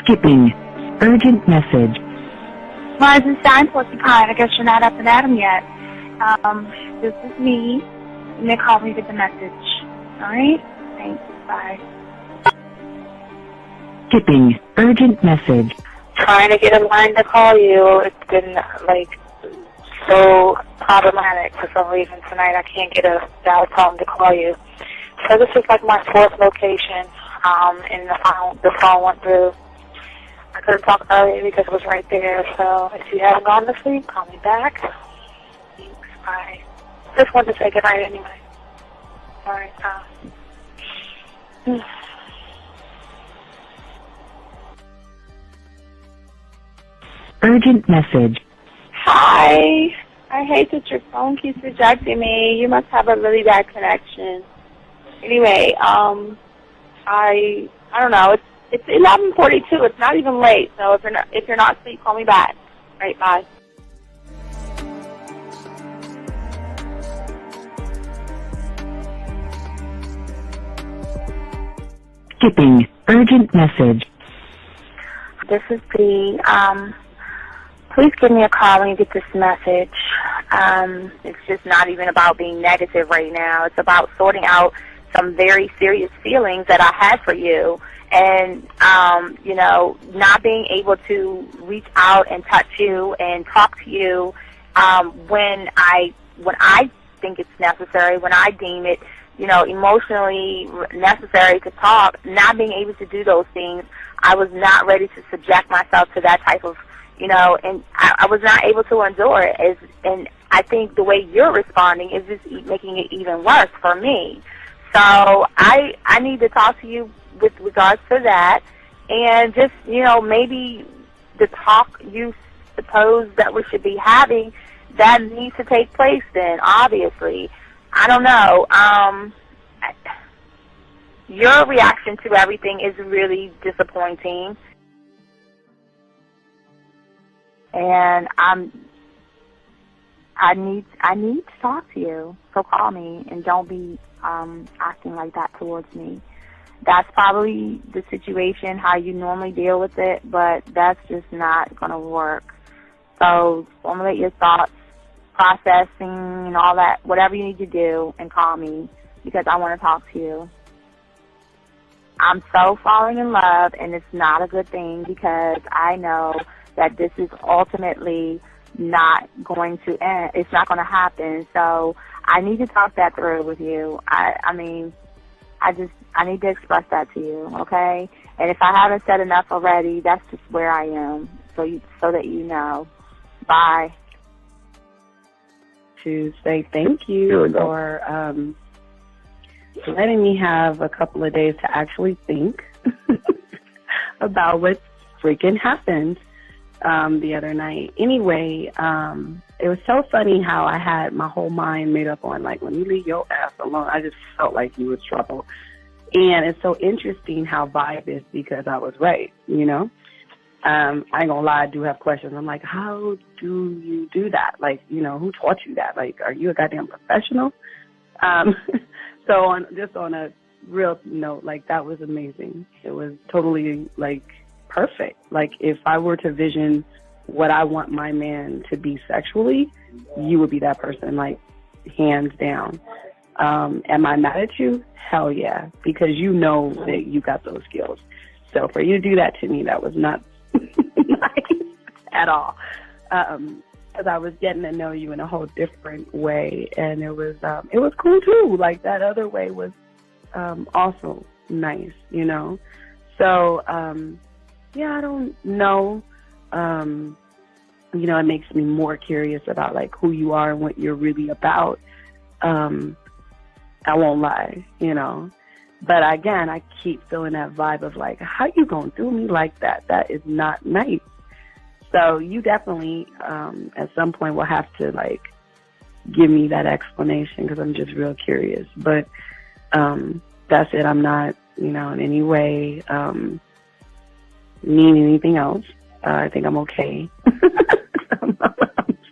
Skipping. Urgent message. Eisenstein, Porcupine. I guess you're not up and at 'em yet. This is me. And they call me with the message. Alright? Thanks. Bye. Skipping. Urgent message. Trying to get a line to call you. It's been, so problematic for some reason tonight. I can't get a dial tone to call you. So this is my fourth location, and the phone went through. I couldn't talk earlier because it was right there, so if you haven't gone to sleep, call me back. Thanks, bye. Just wanted to say goodnight anyway. Alright, Urgent message. Hi. I hate that your phone keeps rejecting me. You must have a really bad connection. Anyway, I don't know. It's 11:42. It's not even late. So if you're not asleep, call me back. Right, bye. Skipping. Urgent message. This is B. Please give me a call when you get this message. It's just not even about being negative right now. It's about sorting out some very serious feelings that I had for you. And, not being able to reach out and touch you and talk to you when I think it's necessary, when I deem it, emotionally necessary to talk, not being able to do those things. I was not ready to subject myself to that type of, and I was not able to endure it. And I think the way you're responding is just making it even worse for me. So I need to talk to you with regards to that, and just, maybe the talk you suppose that we should be having, that needs to take place then, obviously. I don't know. Your reaction to everything is really disappointing. And I need to talk to you. So call me and don't be acting like that towards me. That's probably the situation, how you normally deal with it, but that's just not going to work. So formulate your thoughts, processing and all that, whatever you need to do, and call me because I want to talk to you. I'm so falling in love, and it's not a good thing because I know that this is ultimately not going to end. It's not going to happen. So I need to talk that through with you. I need to express that to you, okay? And if I haven't said enough already, that's just where I am, so that you know. Bye. To say thank you for letting me have a couple of days to actually think about what freaking happened the other night. Anyway, it was so funny how I had my whole mind made up on, when you leave your ass alone, I just felt like you was trouble. And it's so interesting how vibe is because I was right, I ain't gonna lie, I do have questions. I'm like, how do you do that? Who taught you that? Are you a goddamn professional? So on a real note, that was amazing. It was totally, perfect. If I were to vision what I want my man to be sexually, you would be that person, hands down. Am I mad at you? Hell yeah, because you know that you got those skills. So for you to do that to me, that was not nice at all. Because I was getting to know you in a whole different way, and it was cool too. That other way was also nice, So yeah, I don't know. It makes me more curious about who you are and what you're really about. I won't lie, But again, I keep feeling that vibe of how you gonna do me like that? That is not nice. So you definitely, at some point, will have to give me that explanation because I'm just real curious. But that's it. I'm not, in any way mean anything else. I think I'm okay. I'm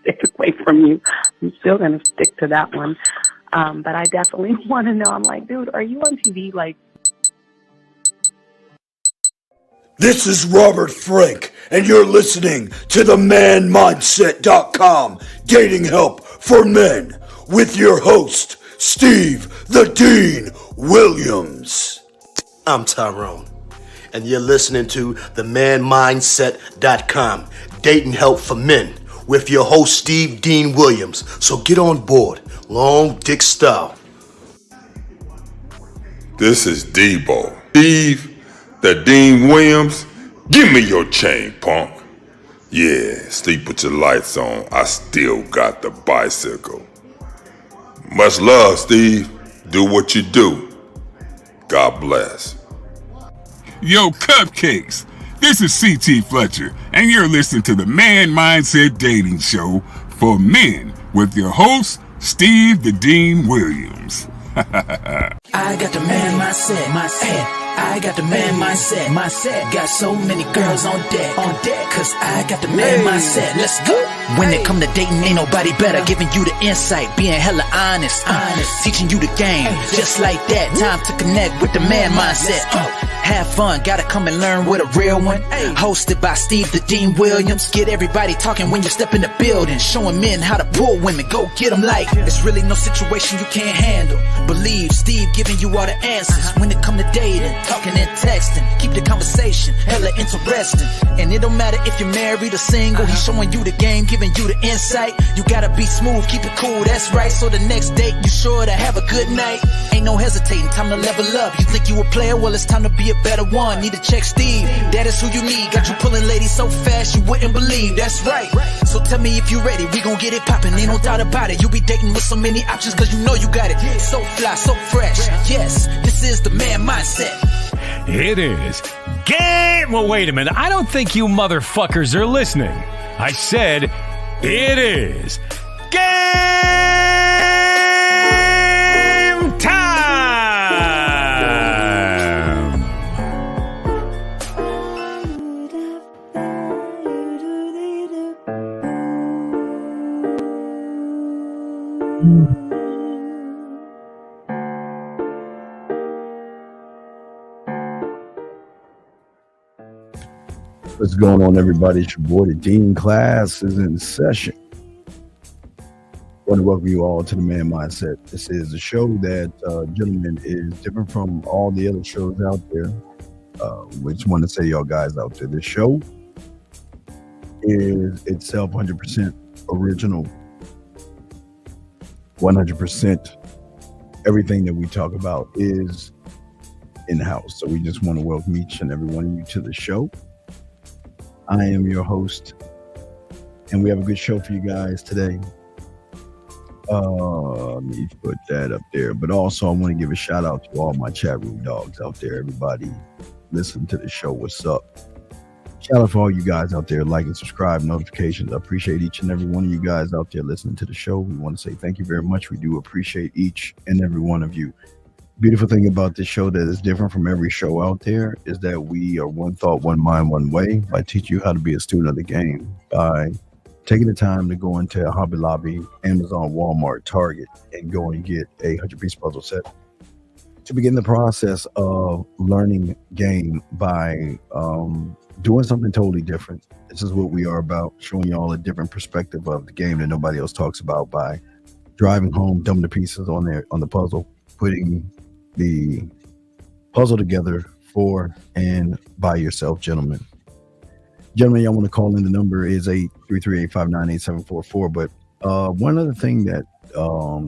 staying away from you. I'm still gonna stick to that one. But I definitely want to know. I'm dude, are you on TV? This is Robert Frank, and you're listening to the ManMindset.com Dating Help for Men with your host, Steve the Dean Williams. I'm Tyrone, and you're listening to the ManMindset.com Dating Help for Men with your host, Steve Dean Williams. So get on board, long dick style. This is Debo. Steve the Dean Williams, give me your chain, punk. Yeah, sleep with your lights on. I still got the bicycle. Much love, Steve. Do what you do. God bless. Yo, cupcakes. This is C.T. Fletcher, and you're listening to the Man Mindset Dating Show for Men with your host, Steve the Dean Williams. I got the man mindset. I got the man mindset. Got so many girls on deck, cause I got the man mindset. Let's go. When it come to dating, ain't nobody better. Giving you the insight, being hella honest. Teaching you the game, just like that. Time to connect with the man mindset. Have fun, gotta come and learn with a real one. Hosted by Steve the Dean Williams. Get everybody talking when you step in the building. Showing men how to pull women, go get them like it's really no situation you can't handle. Believe Steve giving you all the answers. When it come to dating, talking and texting, keep the conversation hella interesting. And it don't matter if you're married or single. He's showing you the game, giving you the insight. You gotta be smooth, keep it cool, that's right. So the next date, you sure to have a good night. Ain't no hesitating, time to level up. You think you a player? Well, it's time to be a better one. Need to check Steve, that is who you need. Got you pulling ladies so fast you wouldn't believe. That's right. So tell me if you ready, we gon' get it poppin'. Ain't no doubt about it. You be dating with so many options cause you know you got it. So fly, so fresh. Yes, this is the man mindset. It is game. Well, wait a minute. I don't think you motherfuckers are listening. I said it is game time. What's going on, everybody? It's your boy, the Dean. Class is in session. I want to welcome you all to the Man Mindset. This is a show that, gentlemen, is different from all the other shows out there. We just want to say, y'all guys out there, this show is itself 100% original. 100% everything that we talk about is in-house. So we just want to welcome each and every one of you to the show. I am your host, and we have a good show for you guys today. Let me put that up there. But also, I want to give a shout out to all my chat room dogs out there. Everybody listen to the show. What's up? Shout out for all you guys out there. Like and subscribe, notifications. I appreciate each and every one of you guys out there listening to the show. We want to say thank you very much. We do appreciate each and every one of you. Beautiful thing about this show that is different from every show out there is that we are one thought, one mind, one way. I teach you how to be a student of the game by taking the time to go into a Hobby Lobby, Amazon, Walmart, Target, and go and get a 100-piece puzzle set to begin the process of learning game by doing something totally different. This is what we are about, showing y'all a different perspective of the game that nobody else talks about by driving home, dumping the pieces on the puzzle, putting the puzzle together for and by yourself, gentlemen. Gentlemen, y'all want to call in. The number is 833-859-8744. But one other thing that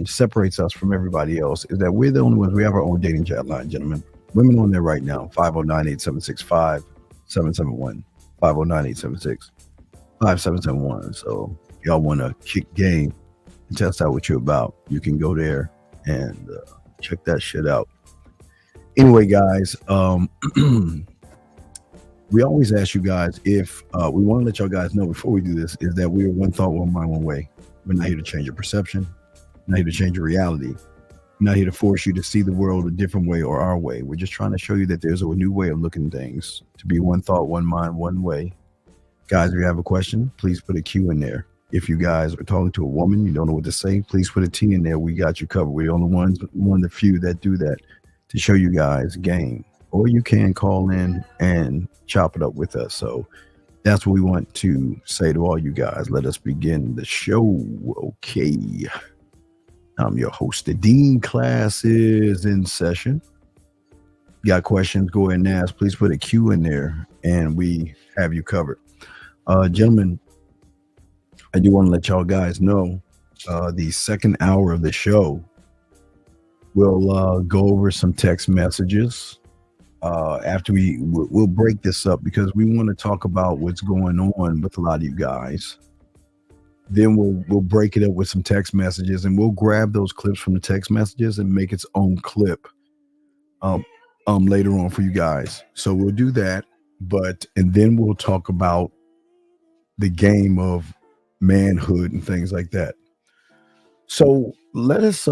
separates us from everybody else is that we're the only ones. We have our own dating chat line, gentlemen. Women on there right now, 509-876-5771, 509-876-5771. So if y'all want to kick game and test out what you're about, you can go there and check that shit out. Anyway, guys, we always ask you guys if we want to let y'all guys know before we do this is that we are one thought, one mind, one way. We're not here to change your perception. We're not here to change your reality. We're not here to force you to see the world a different way or our way. We're just trying to show you that there's a new way of looking at things, to be one thought, one mind, one way. Guys, if you have a question, please put a Q in there. If you guys are talking to a woman, you don't know what to say, please put a T in there. We got you covered. We're the only ones, one of the few that do that to show you guys game. or you can call in and chop it up with us. So that's what we want to say to all you guys. Let us begin the show. Okay. I'm your host. The Dean class is in session. Got questions? Go ahead and ask. Please put a Q in there and we have you covered. Gentlemen, I do want to let y'all guys know the second hour of the show, we'll go over some text messages after we'll break this up because we want to talk about what's going on with a lot of you guys. Then we'll break it up with some text messages and we'll grab those clips from the text messages and make its own clip later on for you guys. So we'll do that, and then we'll talk about the game of manhood and things like that. So let's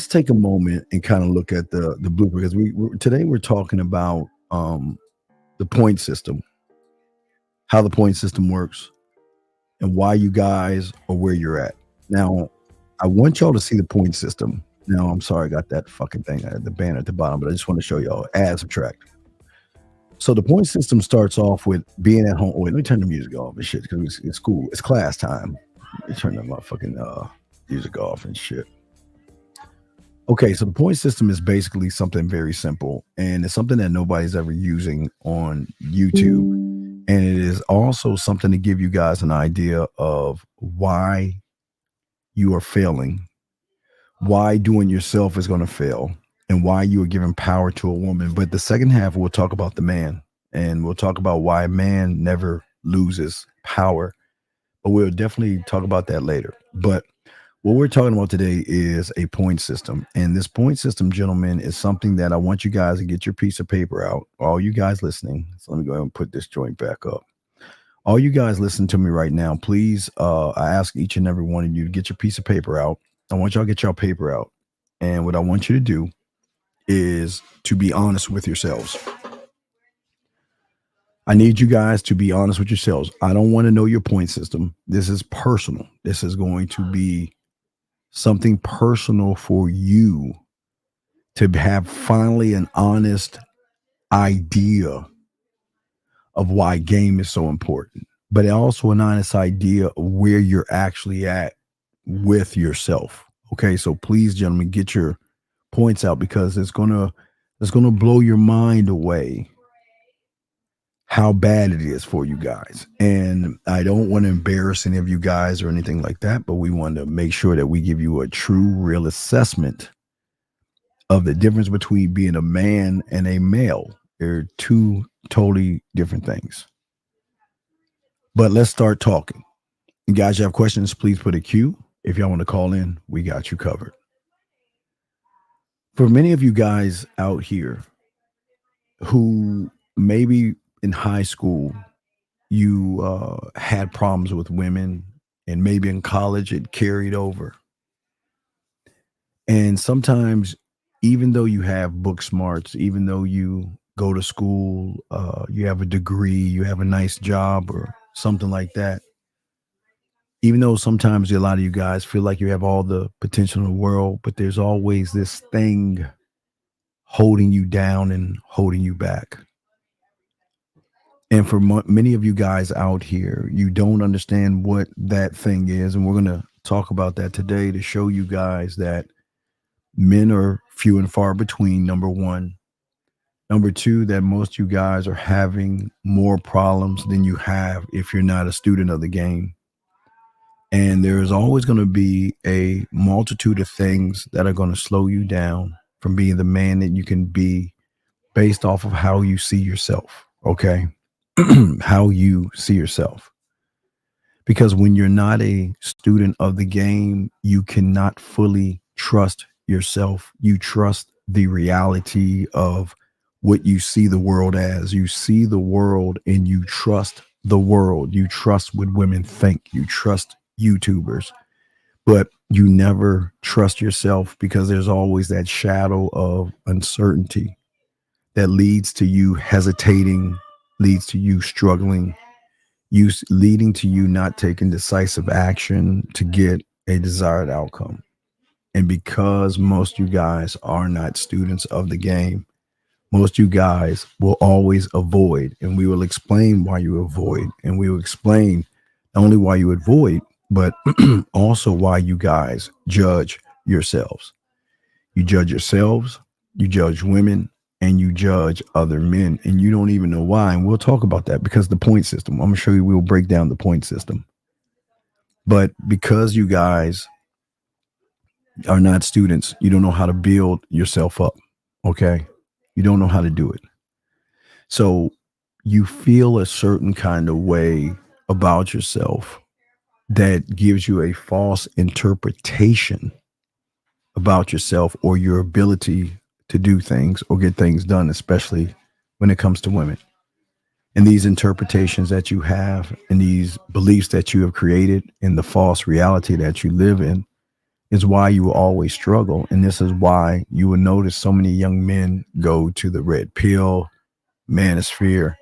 take a moment and kind of look at the blueprint, because today we're talking about the point system, how the point system works, and why you guys are where you're at. Now, I want y'all to see the point system. Now, I'm sorry I got that fucking thing, the banner at the bottom, but I just want to show y'all add, subtract. So the point system starts off with being at home. Wait, let me turn the music off and shit because it's cool. It's class time. Let me turn the motherfucking music off and shit. Okay, so the point system is basically something very simple, and it's something that nobody's ever using on YouTube. And it is also something to give you guys an idea of why you are failing, why doing yourself is going to fail, and why you are giving power to a woman. But the second half, we'll talk about the man, and we'll talk about why man never loses power. But we'll definitely talk about that later. But what we're talking about today is a point system. And this point system, gentlemen, is something that I want you guys to get your piece of paper out. All you guys listening. So let me go ahead and put this joint back up. All you guys listen to me right now, please. I ask each and every one of you to get your piece of paper out. I want y'all to get your paper out. And what I want you to do is to be honest with yourselves. I need you guys to be honest with yourselves. I don't want to know your point system. This is personal. This is going to be something personal for you to have finally an honest idea of why game is so important, but also an honest idea of where you're actually at with yourself. Okay, so please, gentlemen, get your points out because it's gonna blow your mind away how bad it is for you guys. And I don't want to embarrass any of you guys or anything like that, but we want to make sure that we give you a true, real assessment of the difference between being a man and a male. They're two totally different things. But let's start talking. You guys, you have questions, please put a Q. If y'all want to call in, we got you covered. For many of you guys out here who maybe in high school, you had problems with women, and maybe in college it carried over. And sometimes, even though you have book smarts, even though you go to school, you have a degree, you have a nice job or something like that, even though sometimes a lot of you guys feel like you have all the potential in the world, but there's always this thing holding you down and holding you back. And for many of you guys out here, you don't understand what that thing is. And we're going to talk about that today to show you guys that men are few and far between, number one. Number two, that most of you guys are having more problems than you have if you're not a student of the game. And there's always going to be a multitude of things that are going to slow you down from being the man that you can be based off of how you see yourself. Okay. How you see yourself. Because when you're not a student of the game, you cannot fully trust yourself. You trust the reality of what you see the world as. You see the world and you trust the world. You trust what women think. You trust YouTubers. But you never trust yourself because there's always that shadow of uncertainty that leads to you hesitating, leads to you struggling, leading to you not taking decisive action to get a desired outcome. And because most of you guys are not students of the game, most of you guys will always avoid, and we will explain why you avoid, and we will explain not only why you avoid, but also why you guys judge yourselves. You judge yourselves, you judge women, and you judge other men, and you don't even know why. And we'll talk about that because the point system. I'm gonna show you, we'll break down the point system. But because you guys are not students, you don't know how to build yourself up. Okay. You don't know how to do it. So you feel a certain kind of way about yourself that gives you a false interpretation about yourself or your ability to do things or get things done, especially when it comes to women. And these interpretations that you have and these beliefs that you have created in the false reality that you live in is why you will always struggle. And this is why you will notice so many young men go to the red pill, manosphere,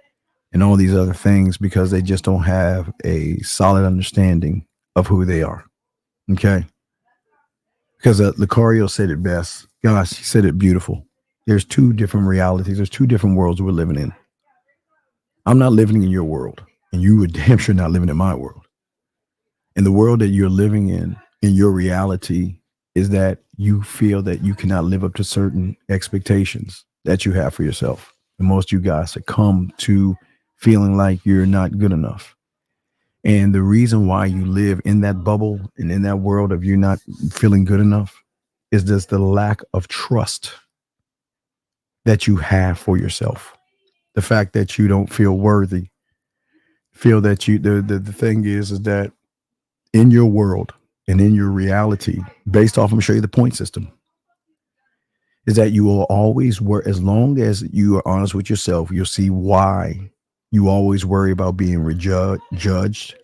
and all these other things because they just don't have a solid understanding of who they are. Okay. Because Lucario said it best. Gosh, he said it beautiful. There's two different realities. There's two different worlds we're living in. I'm not living in your world, and you are damn sure not living in my world. And the world that you're living in your reality, is that you feel that you cannot live up to certain expectations that you have for yourself. And most of you guys succumb to feeling like you're not good enough. And the reason why you live in that bubble and in that world of you not feeling good enough is just the lack of trust that you have for yourself. The fact that you don't feel worthy, feel that you, the thing is that in your world and in your reality, based off, I'm going to show you the point system, is that you will always work, as long as you are honest with yourself, you'll see why you always worry about being judged,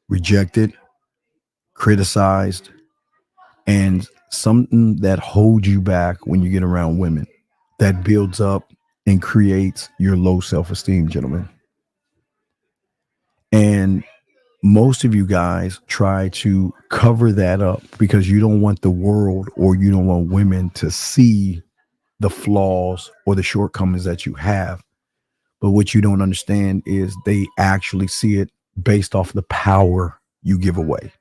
rejected, criticized, and something that holds you back when you get around women that builds up and creates your low self-esteem, gentlemen. And most of you guys try to cover that up because you don't want the world or you don't want women to see the flaws or the shortcomings that you have. But what you don't understand is they actually see it based off the power you give away.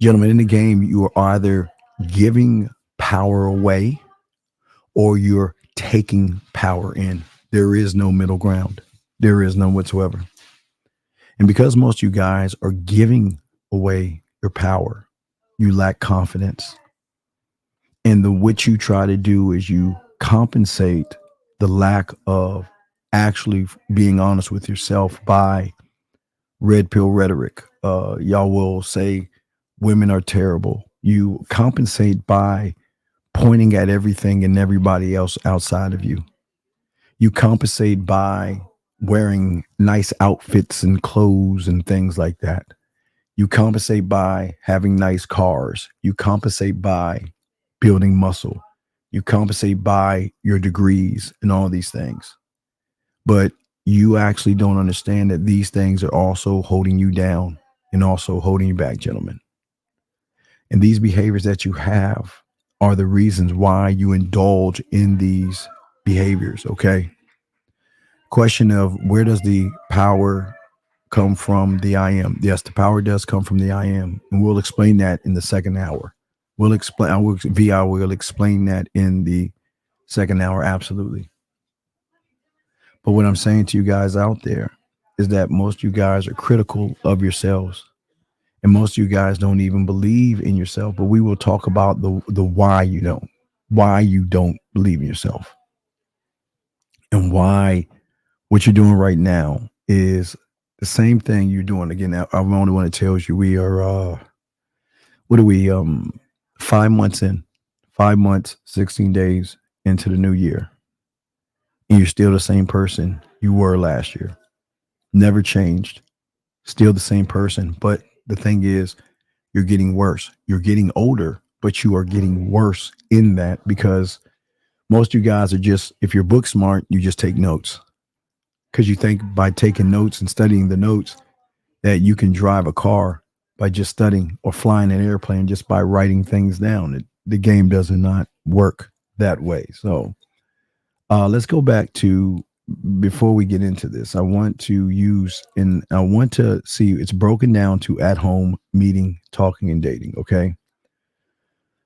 Gentlemen, in the game, you are either giving power away or you're taking power in. There is no middle ground. There is none whatsoever. And because most of you guys are giving away your power, you lack confidence. And what you try to do is you compensate the lack of actually being honest with yourself by red pill rhetoric. Y'all will say women are terrible. You compensate by pointing at everything and everybody else outside of you. You compensate by wearing nice outfits and clothes and things like that. You compensate by having nice cars. You compensate by building muscle. You compensate by your degrees and all these things. But you actually don't understand that these things are also holding you down and also holding you back, gentlemen. And these behaviors that you have are the reasons why you indulge in these behaviors, okay? Question of where does the power come from? The I am. Yes, the power does come from the I am. And we'll explain that in the second hour. We'll explain that in the second hour, absolutely. But what I'm saying to you guys out there is that most of you guys are critical of yourselves. And most of you guys don't even believe in yourself. But we will talk about the why you don't believe in yourself. And why what you're doing right now is the same thing you're doing. Again, I'm the only one that tells you we are, 5 months in, 5 months, 16 days into the new year. And you're still the same person you were last year. Never changed. Still the same person. But the thing is, you're getting worse. You're getting older, but you are getting worse in that because most of you guys are just, if you're book smart, you just take notes. Because you think by taking notes and studying the notes that you can drive a car by just studying, or flying an airplane just by writing things down. The game does not work that way. So Let's go back to before we get into this. I want to see it's broken down to at home, meeting, talking, and dating. Okay.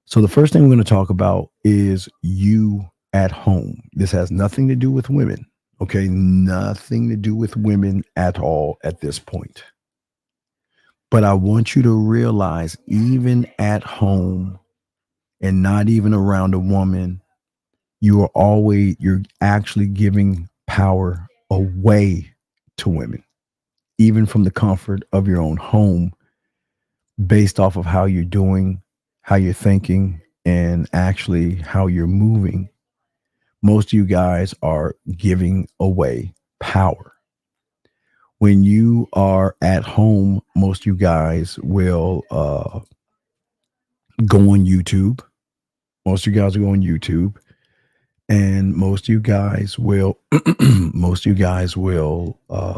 So the first thing we're going to talk about is you at home. This has nothing to do with women. Okay. Nothing to do with women at all at this point. But I want you to realize, even at home and not even around a woman, you're actually giving power away to women, even from the comfort of your own home, based off of how you're doing, how you're thinking, and actually how you're moving. Most of you guys are giving away power. When you are at home, most of you guys will go on YouTube. Most of you guys will go on YouTube. And most of you guys will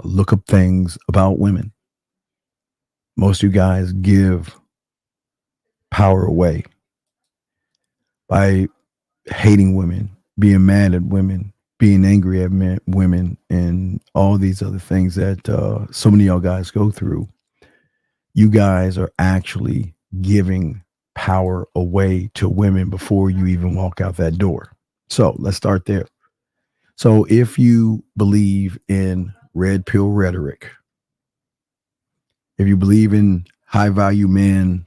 look up things about women. Most of you guys give power away by hating women, being mad at women, being angry at women, and all these other things that so many of y'all guys go through. You guys are actually giving power away to women before you even walk out that door. So let's start there. So if you believe in red pill rhetoric, if you believe in high value men,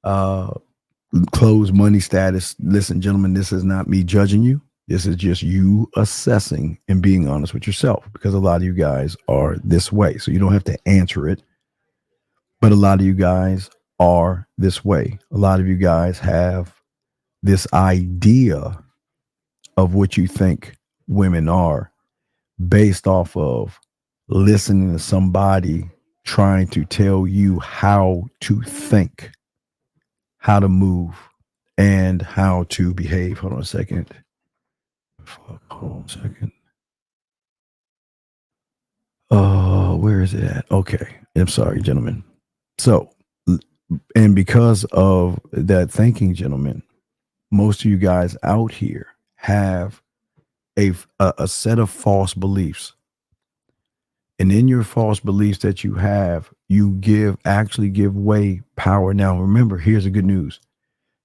clothes, money, status, listen, gentlemen, this is not me judging you. This is just you assessing and being honest with yourself, because a lot of you guys are this way. So you don't have to answer it, but a lot of you guys are this way. A lot of you guys have this idea of what you think women are based off of listening to somebody trying to tell you how to think, how to move, and how to behave. Hold on a second. Where is it at? Okay. I'm sorry, gentlemen. So, and because of that thinking, gentlemen, most of you guys out here have a set of false beliefs. And in your false beliefs that you have, you actually give way power. Now, remember, here's the good news.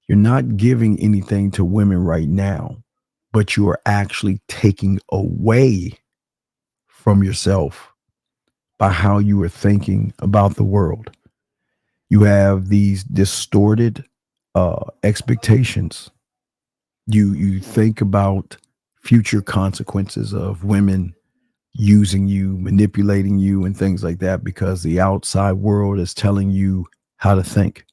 You're not giving anything to women right now, but you are actually taking away from yourself by how you are thinking about the world. You have these distorted expectations. You think about future consequences of women using you, manipulating you, and things like that, because the outside world is telling you how to think.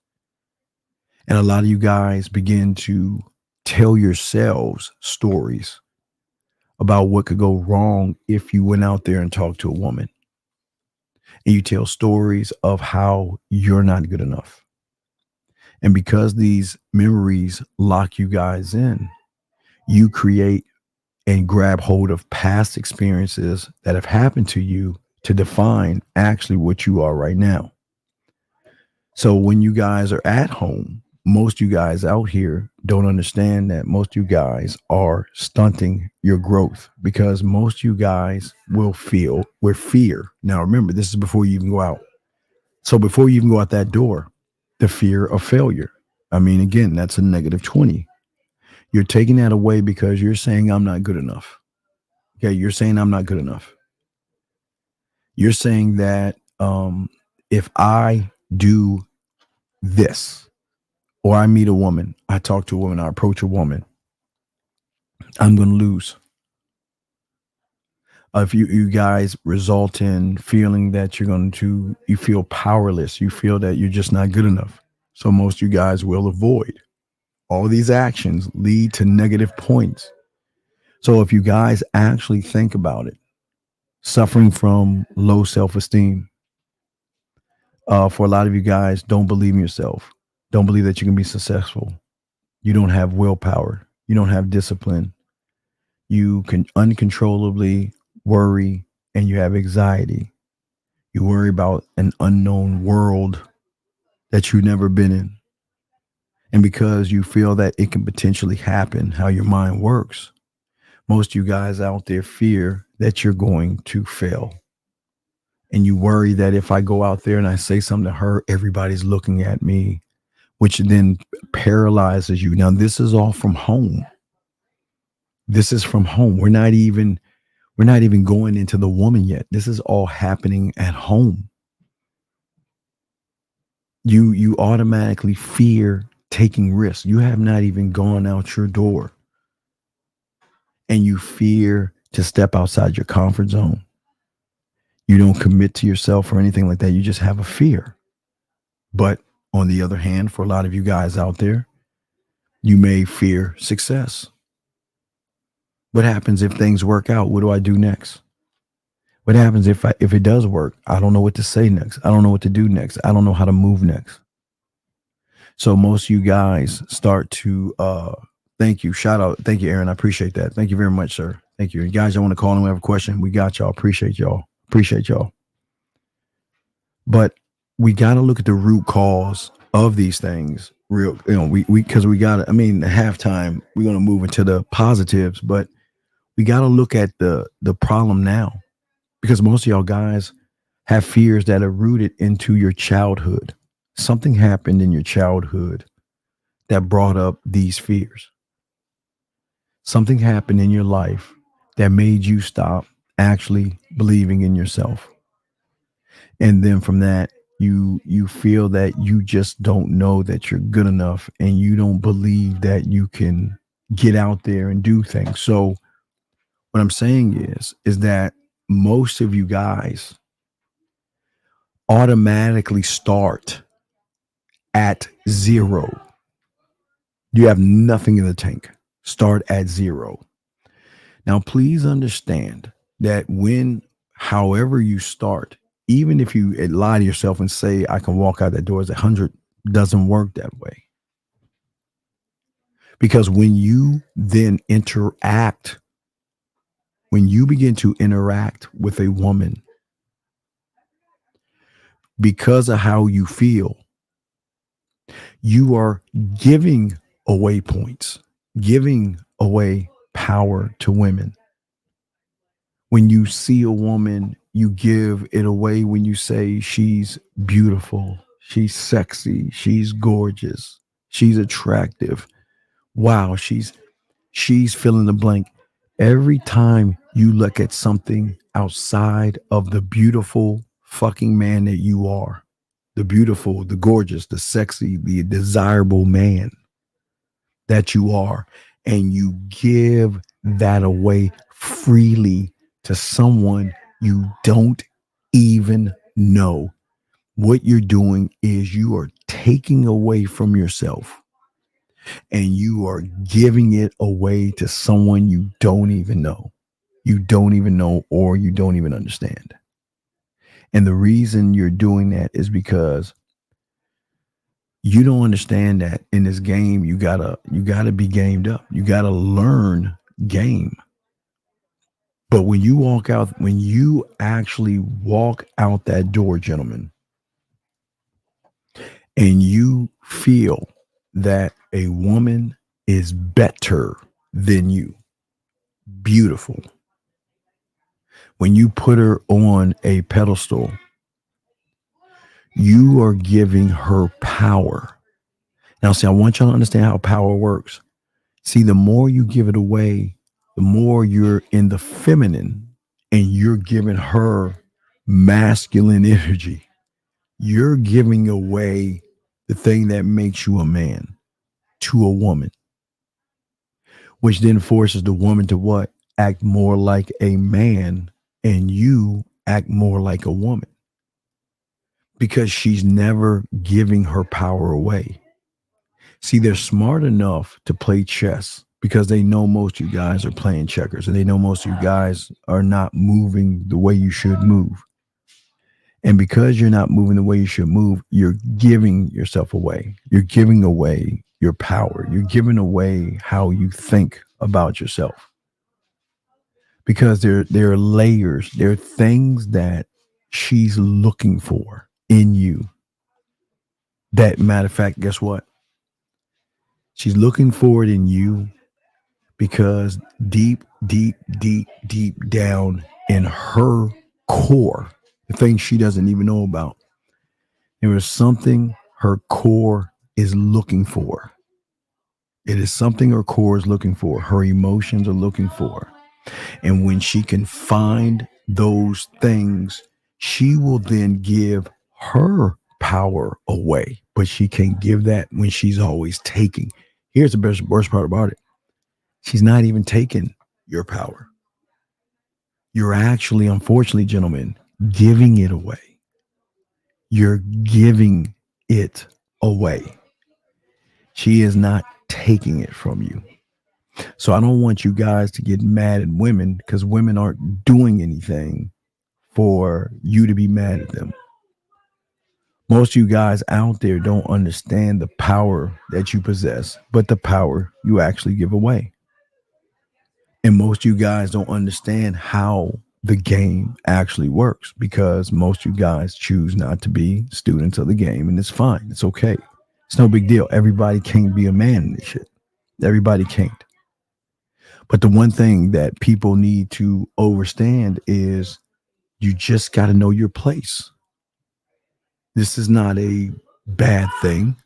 And a lot of you guys begin to tell yourselves stories about what could go wrong if you went out there and talked to a woman. And you tell stories of how you're not good enough. And because these memories lock you guys in, you create and grab hold of past experiences that have happened to you to define actually what you are right now. So when you guys are at home, most of you guys out here don't understand that most of you guys are stunting your growth, because most of you guys will feel with fear. Now, remember, this is before you even go out. So before you even go out that door, the fear of failure. I mean, again, that's a negative 20. You're taking that away because you're saying, I'm not good enough. Okay. You're saying I'm not good enough. You're saying that if I do this, or I meet a woman, I talk to a woman, I approach a woman, I'm going to lose. If you guys result in feeling that you feel powerless, you feel that you're just not good enough. So most of you guys will avoid. All these actions lead to negative points. So if you guys actually think about it, suffering from low self-esteem, for a lot of you guys, don't believe in yourself. Don't believe that you can be successful. You don't have willpower. You don't have discipline. You can uncontrollably worry, and you have anxiety. You worry about an unknown world that you've never been in. And because you feel that it can potentially happen, how your mind works, Most of you guys out there fear that you're going to fail. And you worry that if I go out there and I say something to her, everybody's looking at me, which then paralyzes you. Now, this is all from home. This is from home. We're not even going into the woman yet. This is all happening at home. You automatically fear taking risks. You have not even gone out your door. And you fear to step outside your comfort zone. You don't commit to yourself or anything like that. You just have a fear. But on the other hand, for a lot of you guys out there, you may fear success. What happens if things work out? What do I do next? What happens if it does work? I don't know what to say next. I don't know what to do next. I don't know how to move next. So most of you guys start to thank you. Shout out. Thank you, Aaron. I appreciate that. Thank you very much, sir. Thank you. You guys, I want to call and we have a question. We got y'all. Appreciate y'all. Appreciate y'all. But we got to look at the root cause of these things. Real, because we got to, halftime, we're going to move into the positives, but we got to look at the problem now, because most of y'all guys have fears that are rooted into your childhood. Something happened in your childhood that brought up these fears. Something happened in your life that made you stop actually believing in yourself. And then from that, you feel that you just don't know that you're good enough, and you don't believe that you can get out there and do things. So what I'm saying is that most of you guys automatically start at zero. You have nothing in the tank. Start at zero. Now, please understand that however you start, even if you lie to yourself and say, I can walk out that door as 100, doesn't work that way. Because when you then when you begin to interact with a woman, because of how you feel, you are giving away points, giving away power to women. When you see a woman, you give it away when you say she's beautiful, she's sexy, she's gorgeous, she's attractive. Wow, she's fill in the blank. Every time you look at something outside of the beautiful fucking man that you are, the beautiful, the gorgeous, the sexy, the desirable man that you are, and you give that away freely to someone you don't even know, what you're doing is you are taking away from yourself and you are giving it away to someone you don't even know. You don't even know, or you don't even understand. And the reason you're doing that is because you don't understand that in this game, you gotta be gamed up. You gotta learn game. But when you actually walk out that door, gentlemen, and you feel that a woman is better than you, beautiful, when you put her on a pedestal, you are giving her power. Now, see, I want y'all to understand how power works. See, the more you give it away, the more you're in the feminine and you're giving her masculine energy. You're giving away the thing that makes you a man to a woman, which then forces the woman to what? Act more like a man, and you act more like a woman, because she's never giving her power away. See, they're smart enough to play chess because they know most of you guys are playing checkers, and they know most of you guys are not moving the way you should move. And because you're not moving the way you should move, you're giving yourself away. You're giving away your power. You're giving away how you think about yourself. Because there are layers, there are things that she's looking for in you. That, matter of fact, guess what? She's looking for it in you because deep down in her core, the thing she doesn't even know about, there is something her core is looking for. It is something her core is looking for. Her emotions are looking for. And when she can find those things, she will then give her power away. But she can't give that when she's always taking. Here's the worst part about it. She's not even taking your power. You're actually, unfortunately, gentlemen, giving it away. You're giving it away. She is not taking it from you. So I don't want you guys to get mad at women because women aren't doing anything for you to be mad at them. Most of you guys out there don't understand the power that you possess, but the power you actually give away. And most of you guys don't understand how the game actually works because most of you guys choose not to be students of the game, and it's fine. It's okay. It's no big deal. Everybody can't be a man in this shit. Everybody can't. But the one thing that people need to understand is you just got to know your place. This is not a bad thing.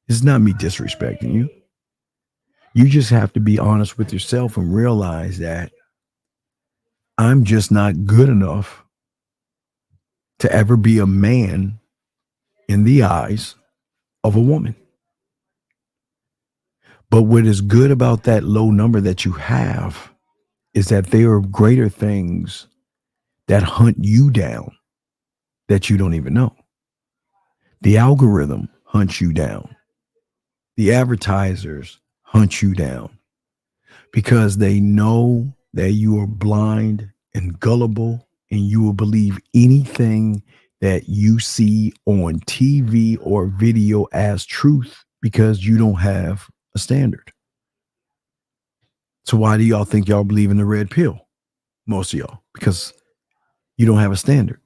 This is not me disrespecting you. You just have to be honest with yourself and realize that I'm just not good enough to ever be a man in the eyes of a woman. But what is good about that low number that you have is that there are greater things that hunt you down that you don't even know. The algorithm hunts you down. The advertisers hunt you down because they know that you are blind and gullible and you will believe anything that you see on TV or video as truth because you don't have a standard. So why do y'all think y'all believe in the red pill? Most of y'all, because you don't have a standard.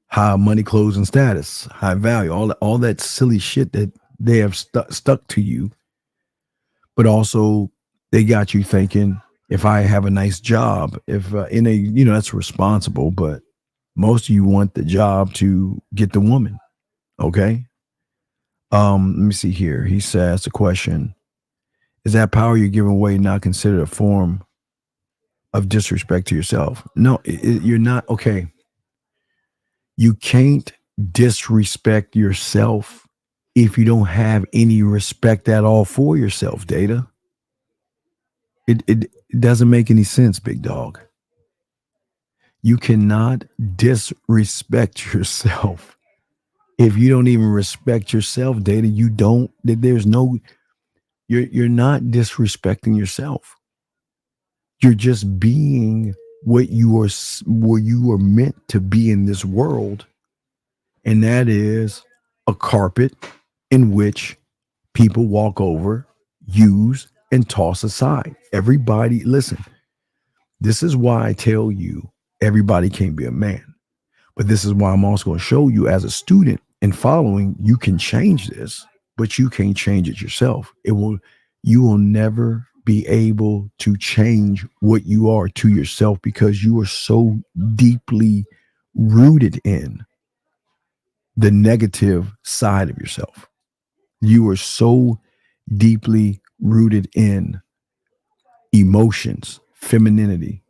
High money, clothes, and status, high value, all that silly shit that they have stuck to you. But also they got you thinking, if I have a nice job, if that's responsible, but most of you want the job to get the woman. Okay. Let me see here. He says the question, is that power you're giving away not considered a form of disrespect to yourself? No, you're not. Okay. You can't disrespect yourself if you don't have any respect at all for yourself, Data. It doesn't make any sense, big dog. You cannot disrespect yourself. If you don't even respect yourself, Data, you're not disrespecting yourself. You're just being what you are meant to be in this world. And that is a carpet in which people walk over, use, and toss aside. Everybody, listen, this is why I tell you everybody can't be a man. But this is why I'm also going to show you as a student and following, you can change this, but you can't change it yourself. You will never be able to change what you are to yourself because you are so deeply rooted in the negative side of yourself. You are so deeply rooted in emotions, femininity.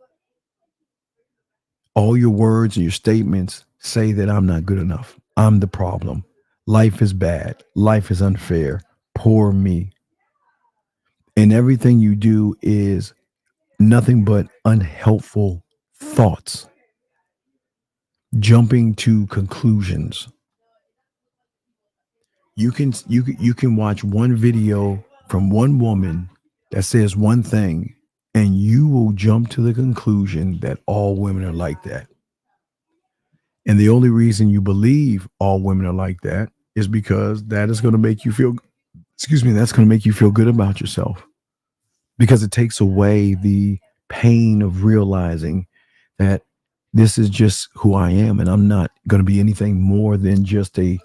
All your words and your statements say that I'm not good enough. I'm the problem. Life is bad. Life is unfair. Poor me. And everything you do is nothing but unhelpful thoughts. Jumping to conclusions. You can watch one video from one woman that says one thing, and you will jump to the conclusion that all women are like that. And the only reason you believe all women are like that is because that is going to make you feel, that's going to make you feel good about yourself. Because it takes away the pain of realizing that this is just who I am, and I'm not going to be anything more than just a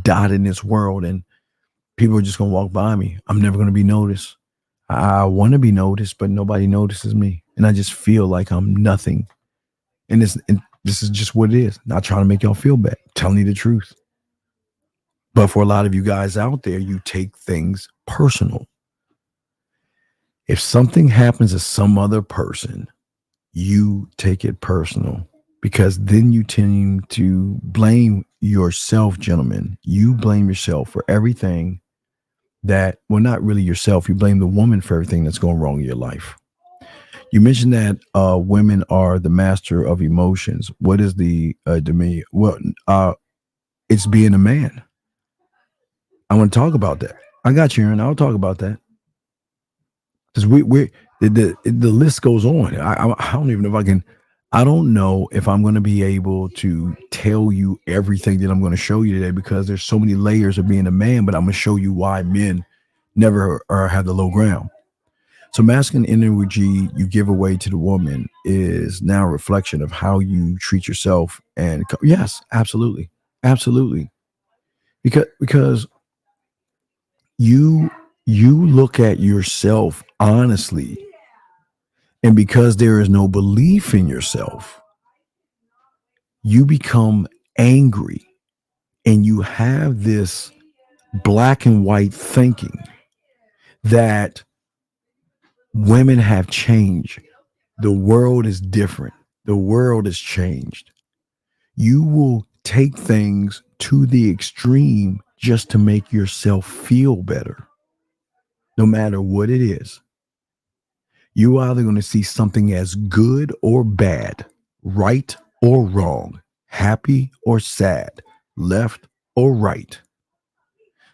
dot in this world, and people are just going to walk by me. I'm never going to be noticed. I want to be noticed, but nobody notices me. And I just feel like I'm nothing. And this is just what it is. Not trying to make y'all feel bad. Telling you the truth. But for a lot of you guys out there, you take things personal. If something happens to some other person, you take it personal, because then you tend to blame yourself, gentlemen. You blame yourself for everything that, well, not really yourself. You blame the woman for everything that's going wrong in your life. You mentioned that women are the master of emotions. What is the demeanor? Well, it's being a man. I want to talk about that. I got you, Aaron. I'll talk about that. Because the list goes on. I don't even know if I can. I don't know if I'm going to be able to tell you everything that I'm going to show you today, because there's so many layers of being a man. But I'm going to show you why men never have the low ground. So masculine energy you give away to the woman is now a reflection of how you treat yourself. And yes, absolutely, absolutely, because you look at yourself honestly, and because there is no belief in yourself, you become angry, and you have this black and white thinking that women have changed. The world is different. The world has changed. You will take things to the extreme just to make yourself feel better, no matter what it is. You're either going to see something as good or bad, right or wrong, happy or sad, left or right.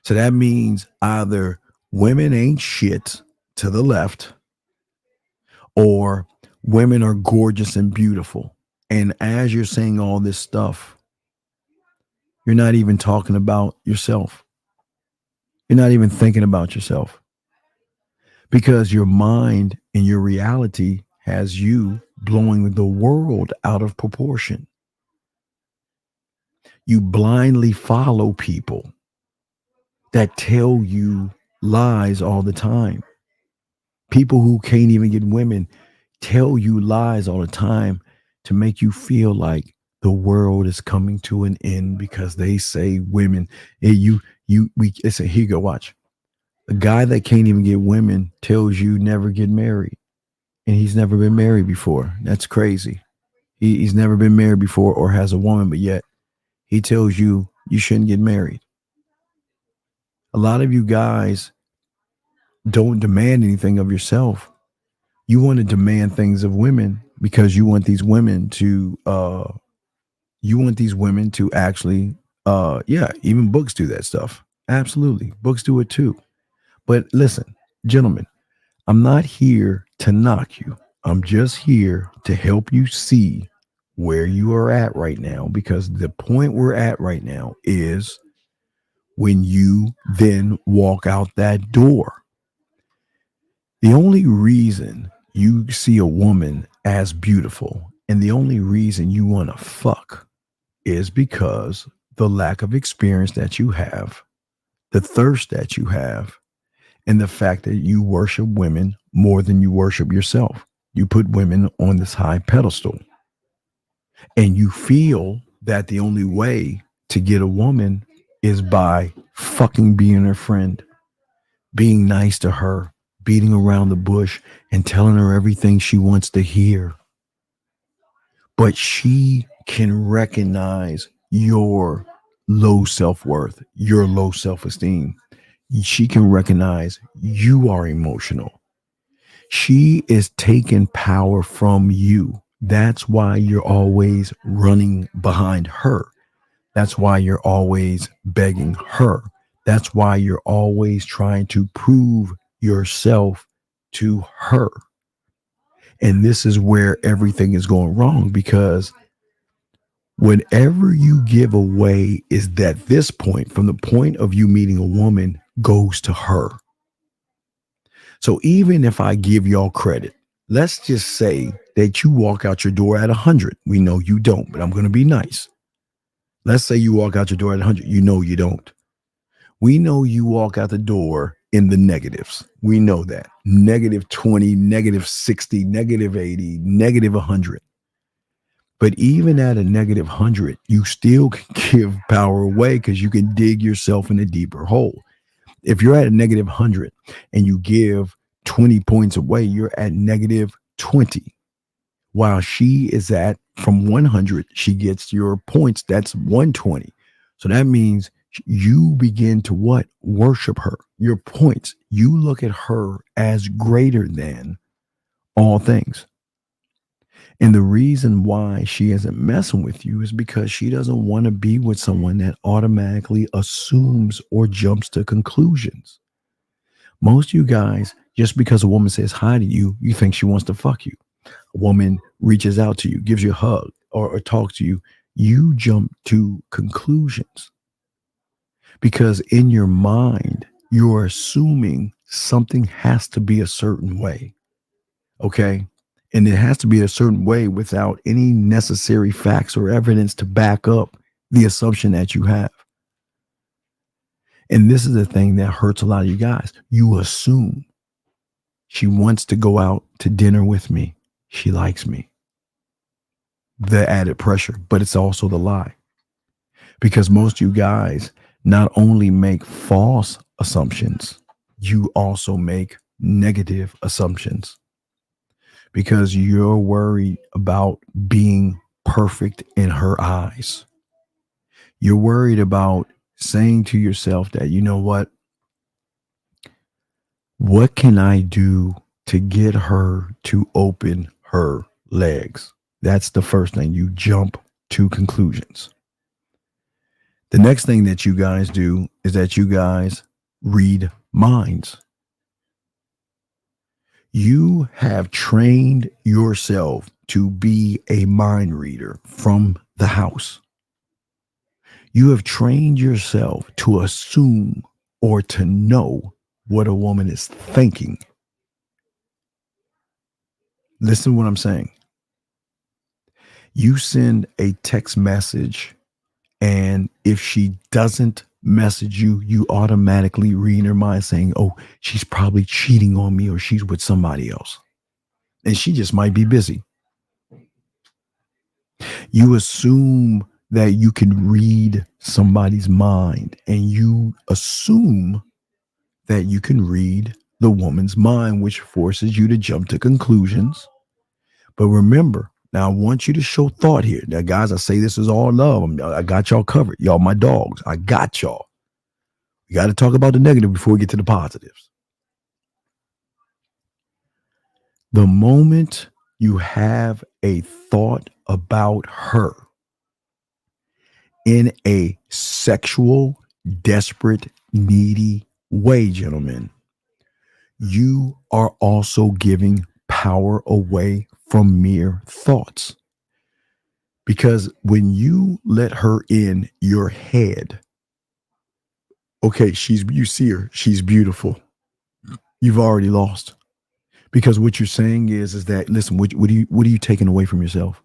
So that means either women ain't shit to the left, or women are gorgeous and beautiful. And as you're saying all this stuff, you're not even talking about yourself. You're not even thinking about yourself, because your mind and your reality has you blowing the world out of proportion. You blindly follow people that tell you lies all the time. People who can't even get women tell you lies all the time to make you feel like the world is coming to an end, because they say women, here you go, watch. A guy that can't even get women tells you never get married, and he's never been married before. That's crazy. He's never been married before or has a woman, but yet he tells you you shouldn't get married. A lot of you guys don't demand anything of yourself. You want to demand things of women because you want these women to actually even books do that stuff. Absolutely. Books do it too. But listen, gentlemen, I'm not here to knock you. I'm just here to help you see where you are at right now, because the point we're at right now is when you then walk out that door. The only reason you see a woman as beautiful, and the only reason you want to fuck, is because the lack of experience that you have, the thirst that you have, and the fact that you worship women more than you worship yourself. You put women on this high pedestal, and you feel that the only way to get a woman is by fucking being her friend, being nice to her, beating around the bush and telling her everything she wants to hear. But she can recognize your low self-worth, your low self-esteem. She can recognize you are emotional. She is taking power from you. That's why you're always running behind her. That's why you're always begging her. That's why you're always trying to prove yourself to her. And this is where everything is going wrong, because whatever you give away is that this point, from the point of you meeting a woman, goes to her. So even if I give y'all credit, let's just say that you walk out your door at 100. We know you don't, but I'm going to be nice. Let's say you walk out your door at 100. You know you don't. We know you walk out the door in the negatives. We know that. Negative 20, negative 60, negative 80, negative 100. But even at a negative 100, you still can give power away because you can dig yourself in a deeper hole. If you're at a negative 100 and you give 20 points away, you're at negative 20. While she is at, from 100, she gets your points. That's 120. So that means you begin to what? Worship her, your points. You look at her as greater than all things. And the reason why she isn't messing with you is because she doesn't want to be with someone that automatically assumes or jumps to conclusions. Most of you guys, just because a woman says hi to you, you think she wants to fuck you. A woman reaches out to you, gives you a hug or talks to you, you jump to conclusions. Because in your mind, you're assuming something has to be a certain way. Okay? And it has to be a certain way without any necessary facts or evidence to back up the assumption that you have. And this is the thing that hurts a lot of you guys. You assume she wants to go out to dinner with me. She likes me. The added pressure, but it's also the lie. Because most of you guys not only make false assumptions, you also make negative assumptions. Because you're worried about being perfect in her eyes. You're worried about saying to yourself that, you know what can I do to get her to open her legs? That's the first thing. You jump to conclusions. The next thing that you guys do is that you guys read minds. You have trained yourself to be a mind reader from the house. You have trained yourself to assume or to know what a woman is thinking. Listen to what I'm saying. You send a text message, and if she doesn't message you, you automatically read in her mind saying, oh, she's probably cheating on me or she's with somebody else. And she just might be busy. You assume that you can read somebody's mind, and you assume that you can read the woman's mind, which forces you to jump to conclusions. But remember, now I want you to show thought here. Now, guys, I say this is all love. I got y'all covered. Y'all my dogs. I got y'all. We got to talk about the negative before we get to the positives. The moment you have a thought about her in a sexual, desperate, needy way, gentlemen, you are also giving power away from mere thoughts. Because when you let her in your head, okay, you see her, she's beautiful. You've already lost. Because what you're saying is that, listen, what are you taking away from yourself?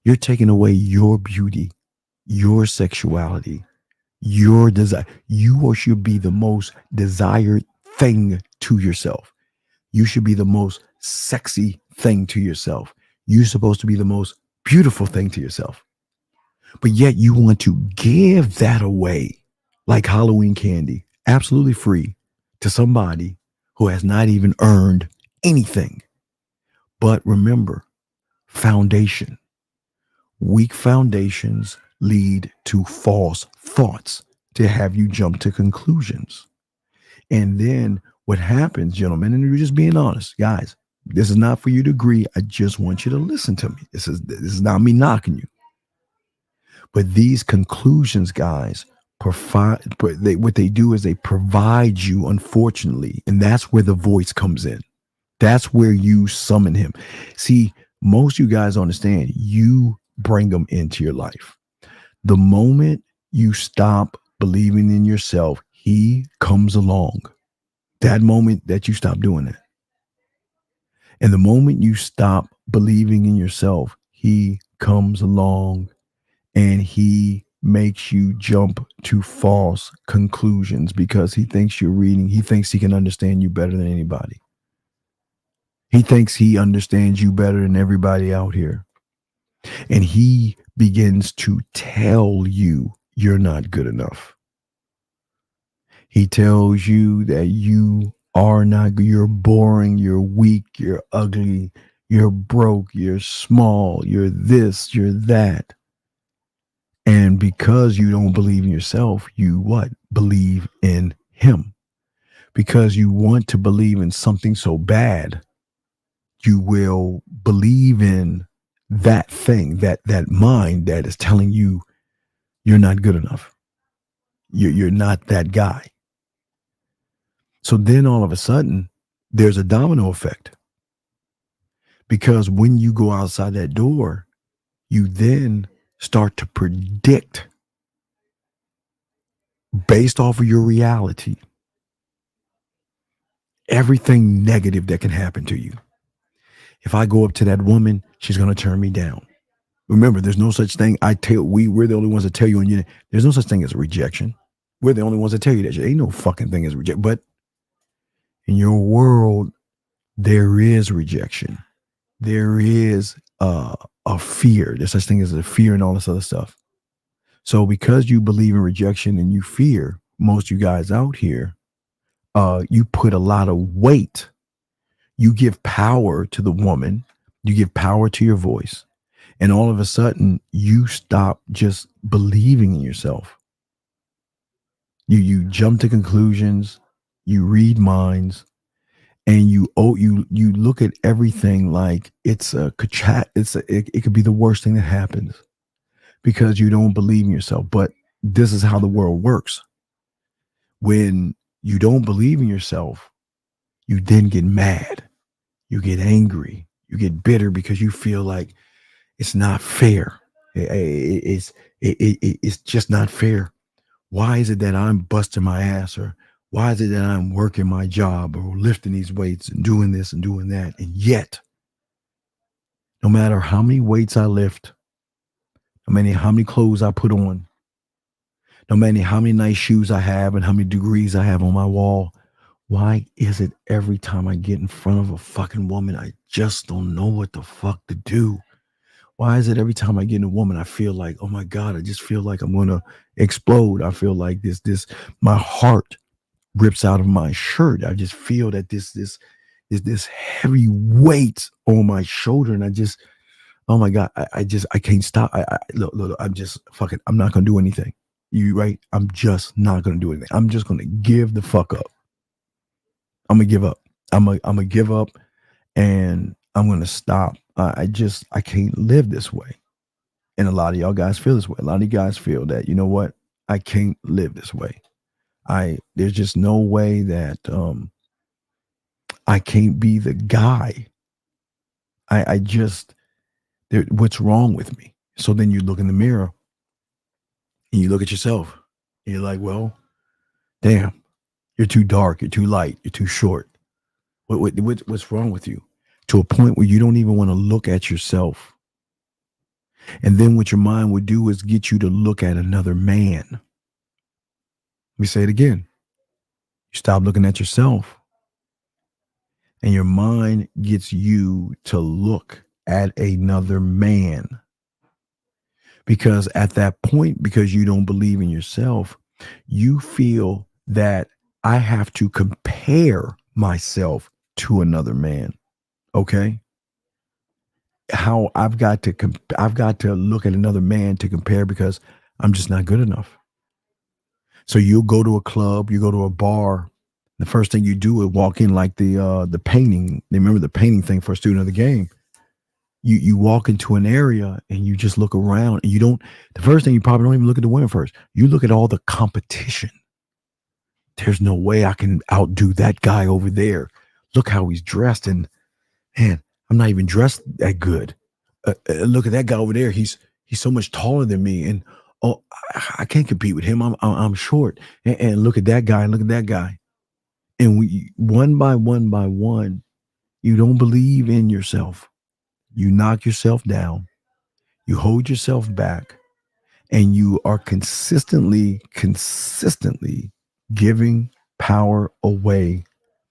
You're taking away your beauty, your sexuality, your desire. You should be the most desired thing to yourself. You should be the most sexy thing to yourself. You're supposed to be the most beautiful thing to yourself. But yet you want to give that away like Halloween candy, absolutely free, to somebody who has not even earned anything. But remember, foundation. Weak foundations lead to false thoughts to have you jump to conclusions. And then what happens, gentlemen, and you're just being honest, guys, this is not for you to agree. I just want you to listen to me. This is not me knocking you. But these conclusions, guys, what they do is they provide you, unfortunately, and that's where the voice comes in. That's where you summon him. See, most of you guys understand, you bring them into your life. The moment you stop believing in yourself, he comes along. That moment that you stop doing that. And the moment you stop believing in yourself, he comes along and he makes you jump to false conclusions because he thinks you're reading. He thinks he can understand you better than anybody. He thinks he understands you better than everybody out here. And he begins to tell you you're not good enough. He tells you that you are not, you're boring, you're weak, you're ugly, you're broke, you're small, you're this, you're that. And because you don't believe in yourself, you what? Believe in him. Because you want to believe in something so bad, you will believe in that thing, that mind that is telling you you're not good enough. You're not that guy. So then all of a sudden, there's a domino effect. Because when you go outside that door, you then start to predict based off of your reality everything negative that can happen to you. If I go up to that woman, she's going to turn me down. Remember, there's no such thing. We're the only ones that tell you, and there's no such thing as a rejection. We're the only ones that tell you that shit. Ain't no fucking thing as rejection. But in your world, there is rejection. There is a fear. There's such thing as a fear and all this other stuff. So because you believe in rejection and you fear, most of you guys out here, you put a lot of weight. You give power to the woman. You give power to your voice. And all of a sudden, you stop just believing in yourself. You jump to conclusions. You read minds. And you look at everything like it's a it could be the worst thing that happens because you don't believe in yourself. But this is how the world works. When you don't believe in yourself, you then get mad, you get angry, you get bitter because you feel like it's not fair. It's just not fair. Why is it that I'm busting my ass, or why is it that I'm working my job or lifting these weights and doing this and doing that? And yet, no matter how many weights I lift, no matter how many clothes I put on, no matter how many nice shoes I have and how many degrees I have on my wall, why is it every time I get in front of a fucking woman, I just don't know what the fuck to do? Why is it every time I get in a woman, I feel like, oh my God, I just feel like I'm going to explode. I feel like my heart rips out of my shirt. I just feel that this heavy weight on my shoulder. And I just, oh my God, I can't stop. Look, I'm just fucking, I'm not going to do anything. You right? I'm just not going to do anything. I'm just going to give the fuck up. I'm going to give up. I'm going to give up and I'm going to stop. I can't live this way. And a lot of y'all guys feel this way. A lot of you guys feel that, you know what? I can't live this way. There's just no way that I can't be the guy. What's wrong with me? So then you look in the mirror and you look at yourself and you're like, well, damn, you're too dark, you're too light, you're too short. What's wrong with you? To a point where you don't even want to look at yourself. And then what your mind would do is get you to look at another man. Let me say it again. You stop looking at yourself and your mind gets you to look at another man. Because at that point, because you don't believe in yourself, you feel that I have to compare myself to another man. Okay? How I've got to look at another man to compare because I'm just not good enough. So you'll go to a club, you go to a bar. The first thing you do is walk in like the painting. Remember the painting thing for a student of the game. You walk into an area and you just look around and the first thing you probably don't even look at the women first. You look at all the competition. There's no way I can outdo that guy over there. Look how he's dressed and man, I'm not even dressed that good. Look at that guy over there. He's so much taller than me. And oh, I can't compete with him. I'm short. And look at that guy and look at that guy. And one by one, you don't believe in yourself. You knock yourself down. You hold yourself back. and you are consistently giving power away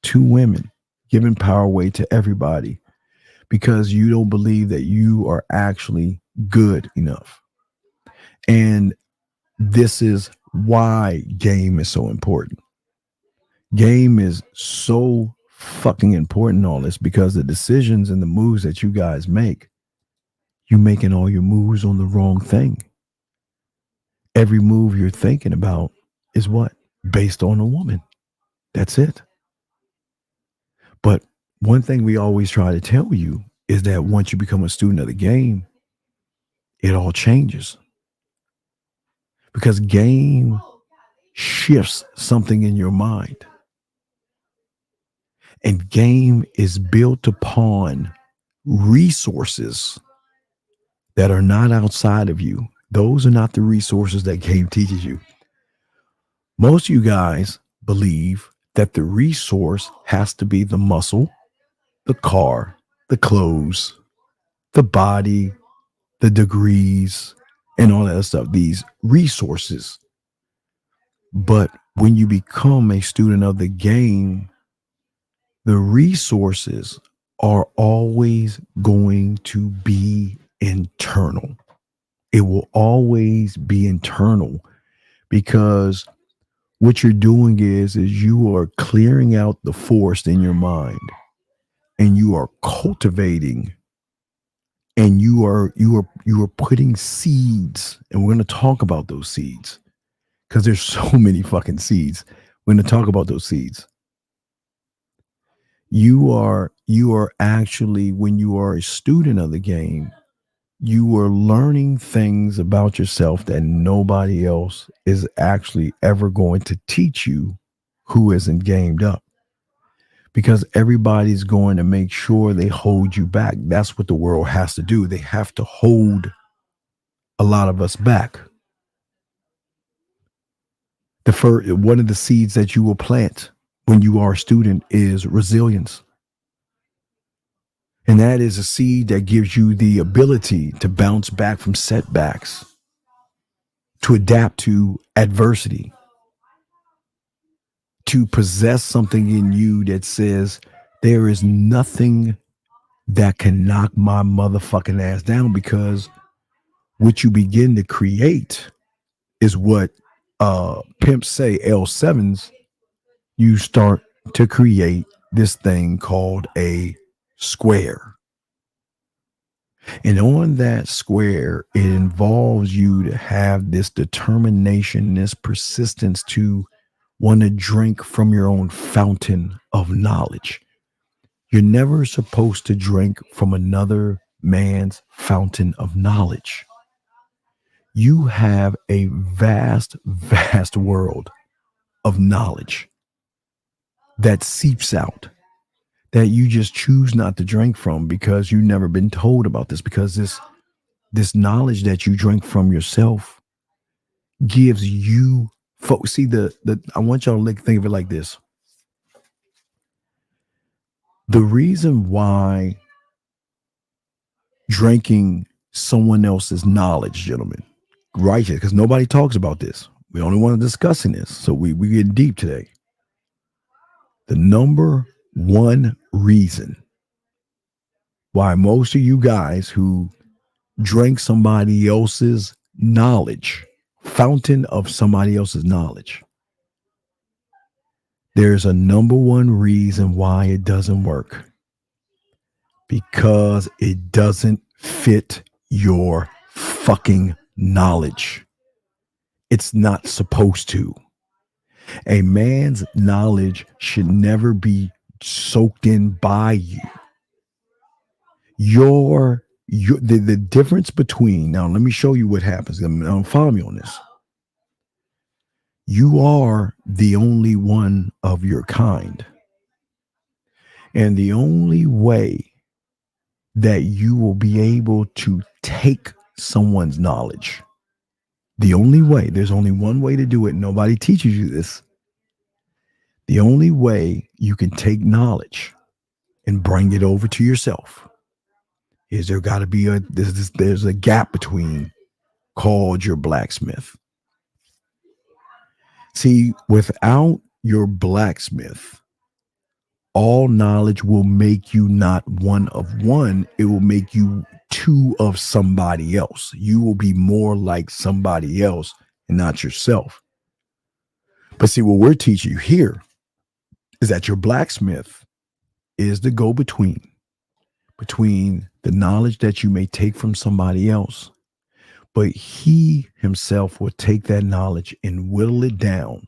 to women, giving power away to everybody, because you don't believe that you are actually good enough. And this is why game is so important. Game is so fucking important in all this, because the decisions and the moves that you guys make, you're making all your moves on the wrong thing. Every move you're thinking about is what? Based on a woman. That's it. But one thing we always try to tell you is that once you become a student of the game, it all changes. Because game shifts something in your mind. And game is built upon resources that are not outside of you. Those are not the resources that game teaches you. Most of you guys believe that the resource has to be the muscle, the car, the clothes, the body, the degrees, and all that stuff, these resources. But when you become a student of the game, the resources are always going to be internal. It will always be internal, because what you're doing is you are clearing out the forest in your mind, and you are cultivating, and you are putting seeds. And we're going to talk about those seeds, because there's so many fucking seeds. We're going to talk about those seeds. You are actually, when you are a student of the game, you are learning things about yourself that nobody else is actually ever going to teach you who isn't gamed up. Because everybody's going to make sure they hold you back. That's what the world has to do. They have to hold a lot of us back. One of the seeds that you will plant when you are a student is resilience. And that is a seed that gives you the ability to bounce back from setbacks, to adapt to adversity, to possess something in you that says there is nothing that can knock my motherfucking ass down, because what you begin to create is what pimps say, L7s. You start to create this thing called a square. And on that square, it involves you to have this determination, this persistence to want to drink from your own fountain of knowledge. You're never supposed to drink from another man's fountain of knowledge. You have a vast, vast world of knowledge that seeps out, that you just choose not to drink from because you've never been told about this, because this knowledge that you drink from yourself gives you folks. See, I want y'all to think of it like this. The reason why drinking someone else's knowledge, gentlemen, right here, because nobody talks about this. We only want to discussing this. So we get deep today. The number one reason why most of you guys who drink somebody else's knowledge, fountain of somebody else's knowledge, there's a number one reason why it doesn't work. Because it doesn't fit your fucking knowledge. It's not supposed to. A man's knowledge should never be soaked in by you. The difference between, now let me show you what happens. Follow me on this. You are the only one of your kind. And the only way that you will be able to take someone's knowledge, the only way, there's only one way to do it. Nobody teaches you this. The only way you can take knowledge and bring it over to yourself is there got to be there's a gap between called your blacksmith. See, without your blacksmith, all knowledge will make you not one of one. It will make you two of somebody else. You will be more like somebody else and not yourself. But see, what we're teaching you here is that your blacksmith is the go-between between the knowledge that you may take from somebody else, but he himself will take that knowledge and whittle it down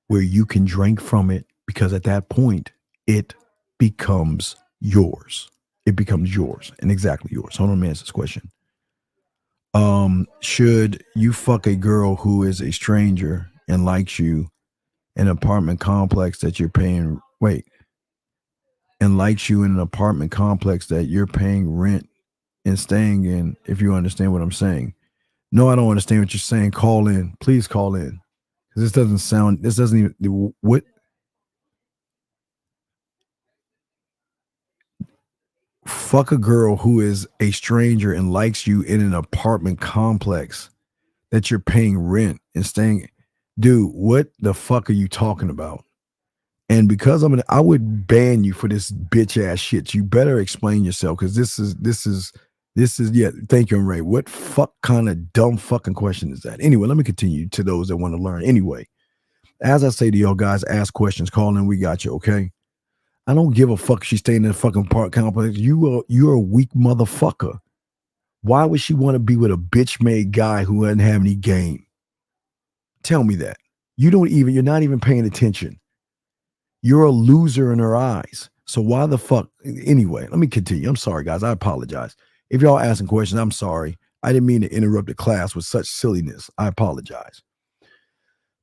where you can drink from it, because at that point it becomes yours. It becomes yours and exactly yours. Hold on, let me answer this question. Should you fuck a girl who is a stranger and likes you in an apartment complex that you're paying and likes you in an apartment complex that you're paying rent and staying in, if you understand what I'm saying? No, I don't understand what you're saying. Call in. Please call in. Because this doesn't even, what? Fuck a girl who is a stranger and likes you in an apartment complex that you're paying rent and staying. Dude, what the fuck are you talking about? And because I would ban you for this bitch ass shit. You better explain yourself, because this is yeah. Thank you, Ray. What fuck kind of dumb fucking question is that? Anyway, let me continue to those that want to learn. Anyway, as I say to y'all guys, ask questions, call in, we got you, okay? I don't give a fuck if she's staying in a fucking park complex. You're a weak motherfucker. Why would she want to be with a bitch made guy who doesn't have any game? Tell me that. You're not even paying attention. You're a loser in her eyes. So why the fuck? Anyway, let me continue. I'm sorry, guys. I apologize. If y'all asking questions, I'm sorry. I didn't mean to interrupt the class with such silliness. I apologize.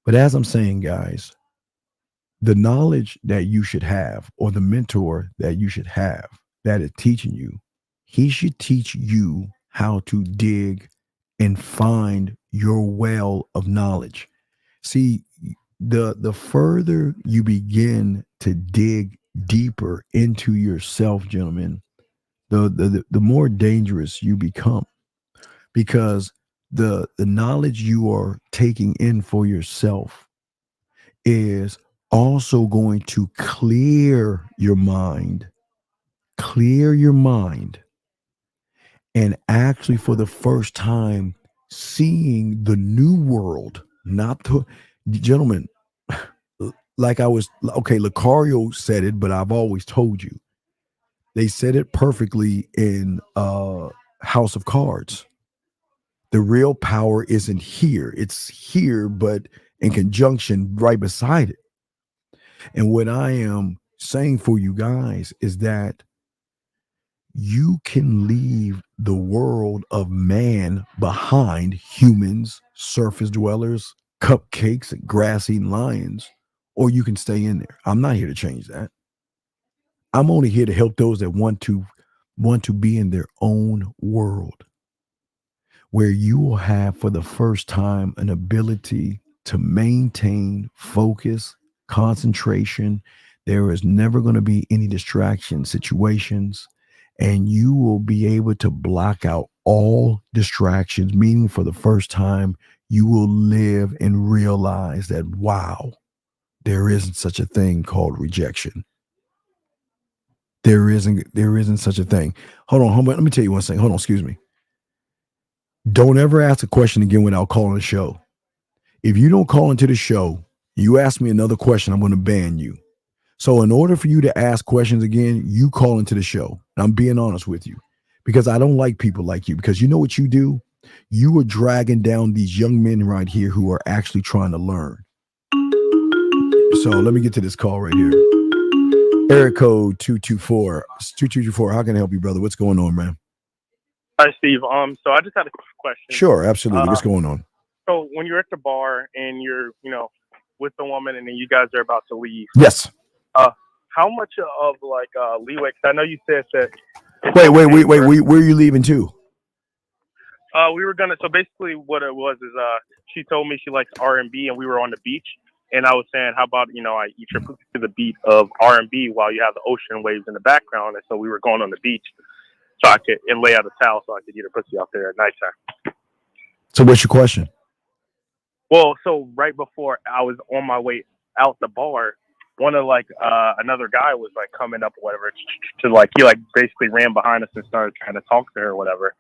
But as I'm saying, guys, the knowledge that you should have, or the mentor that you should have that is teaching you, he should teach you how to dig and find your well of knowledge. See, the further you begin to dig deeper into yourself, gentlemen, the more dangerous you become, because the knowledge you are taking in for yourself is also going to clear your mind, and actually for the first time seeing the new world, not the gentlemen. Lucario said it, but I've always told you, they said it perfectly in House of Cards. The real power isn't here. It's here, but in conjunction right beside it. And what I am saying for you guys is that you can leave the world of man behind, humans, surface dwellers, cupcakes, and grass-eating lions, or you can stay in there. I'm not here to change that. I'm only here to help those that want to be in their own world, where you will have for the first time an ability to maintain focus, concentration. There is never going to be any distraction situations, and you will be able to block out all distractions, meaning for the first time, you will live and realize that, wow, there isn't such a thing called rejection. There isn't such a thing. Hold on, let me tell you one thing. Hold on, excuse me. Don't ever ask a question again without calling the show. If you don't call into the show, you ask me another question, I'm going to ban you. So in order for you to ask questions again, you call into the show. And I'm being honest with you, because I don't like people like you, because you know what you do? You are dragging down these young men right here who are actually trying to learn. So let me get to this call right here. Area code 2224. How can I help you, brother? What's going on, man? Hi, Steve. So I just had a question. Sure, absolutely. What's going on? So when you're at the bar and you're, with the woman, and then you guys are about to leave. Yes. How much of leeway? 'Cause I know you said that. Wait. Where are you leaving to? We were gonna. So basically, what it was is, she told me she likes R&B, and we were on the beach, and I was saying, how about I eat your pussy to the beat of R&B while you have the ocean waves in the background, and so we were going on the beach, so I could lay out a towel so I could eat her pussy out there at nighttime. So what's your question? Well, so right before I was on my way out the bar, one of another guy was like coming up or whatever to like, he like basically ran behind us and started trying to talk to her or whatever.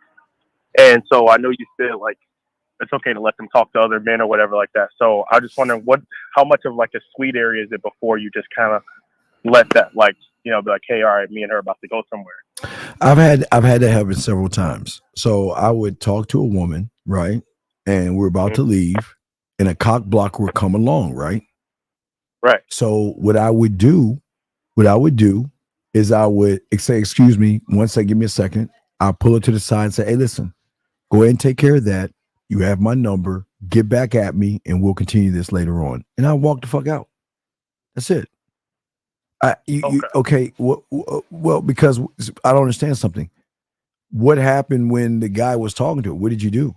And so I know you said like it's okay to let them talk to other men or whatever like that. So I was just wondering how much of like a sweet area is it before you just kind of let that like, you know, be like, hey, all right, me and her about to go somewhere. I've had that happen several times. So I would talk to a woman, right? And we're about to leave, and a cock blocker would come along, right? Right. So what I would do is I would say, excuse me, one second, give me a second. I'll pull it to the side and say, hey, listen, go ahead and take care of that. You have my number. Get back at me, and we'll continue this later on. And I'll walk the fuck out. That's it. Okay. Well, because I don't understand something. What happened when the guy was talking to her? What did you do?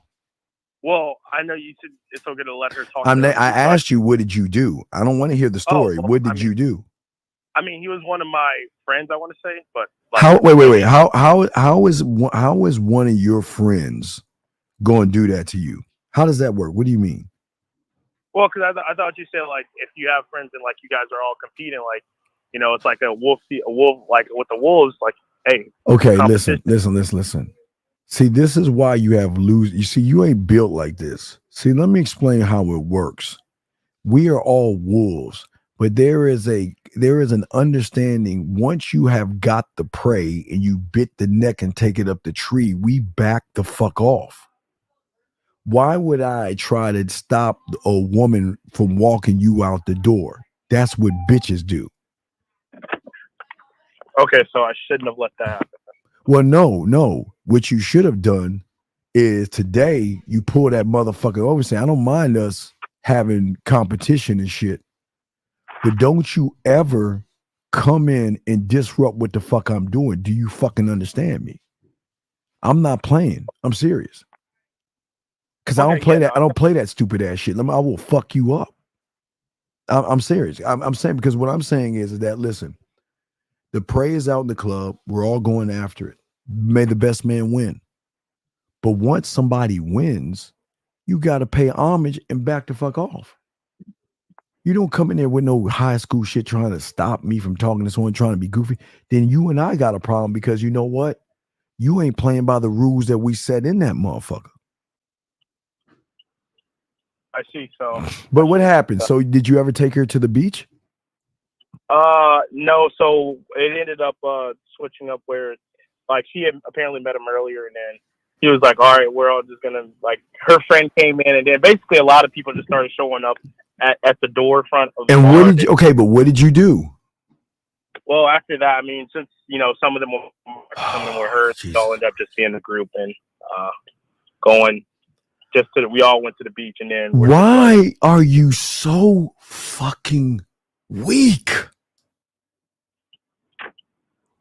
Well, I know you said it's okay to let her talk. I asked you, what did you do? I don't want to hear the story. What did you do? I mean, he was one of my friends, I want to say, but like, wait. How is one of your friends going to do that to you? How does that work? What do you mean? Well, because I thought you said like if you have friends and like you guys are all competing, like, you know, it's like a wolf like with the wolves, like, hey. Okay, listen. See, this is why you have You see, you ain't built like this. See, let me explain how it works. We are all wolves, but there is an understanding. Once you have got the prey and you bit the neck and take it up the tree, we back the fuck off. Why would I try to stop a woman from walking you out the door? That's what bitches do. Okay, so I shouldn't have let that happen. Well, no. What you should have done is today you pull that motherfucker over and say, I don't mind us having competition and shit, but don't you ever come in and disrupt what the fuck I'm doing. Do you fucking understand me? I'm not playing. I'm serious. Because I don't play that. I don't play that stupid ass shit. I will fuck you up. I'm serious. I'm saying, because what I'm saying is that, listen, the prey is out in the club. We're all going after it. May the best man win. But once somebody wins, you got to pay homage and back the fuck off. You don't come in there with no high school shit trying to stop me from talking to someone, trying to be goofy. Then you and I got a problem, because you know what? You ain't playing by the rules that we set in that motherfucker. I see. So, but what happened? So did you ever take her to the beach? No. So it ended up switching up where, like, she had apparently met him earlier, and then he was like, all right, we're all just gonna, like, her friend came in, and then basically a lot of people just started showing up at the door front of the bar. But what did you do? Well, after that, I mean, since, you know, some of them were hers, we all ended up just being a group and going just to we all went to the beach, and then why are you so fucking weak?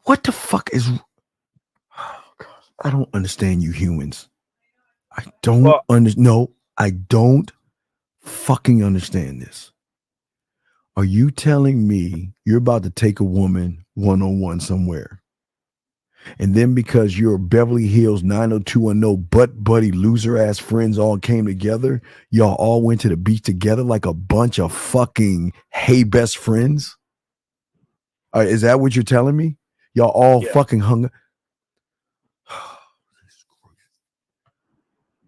What the fuck is? Oh God, I don't understand you humans. I don't No, I don't fucking understand this. Are you telling me you're about to take a woman one-on-one somewhere, and then because your Beverly Hills 90210 butt buddy loser ass friends all came together, y'all all went to the beach together like a bunch of fucking hey best friends? Is that what you're telling me? Y'all all fucking hung.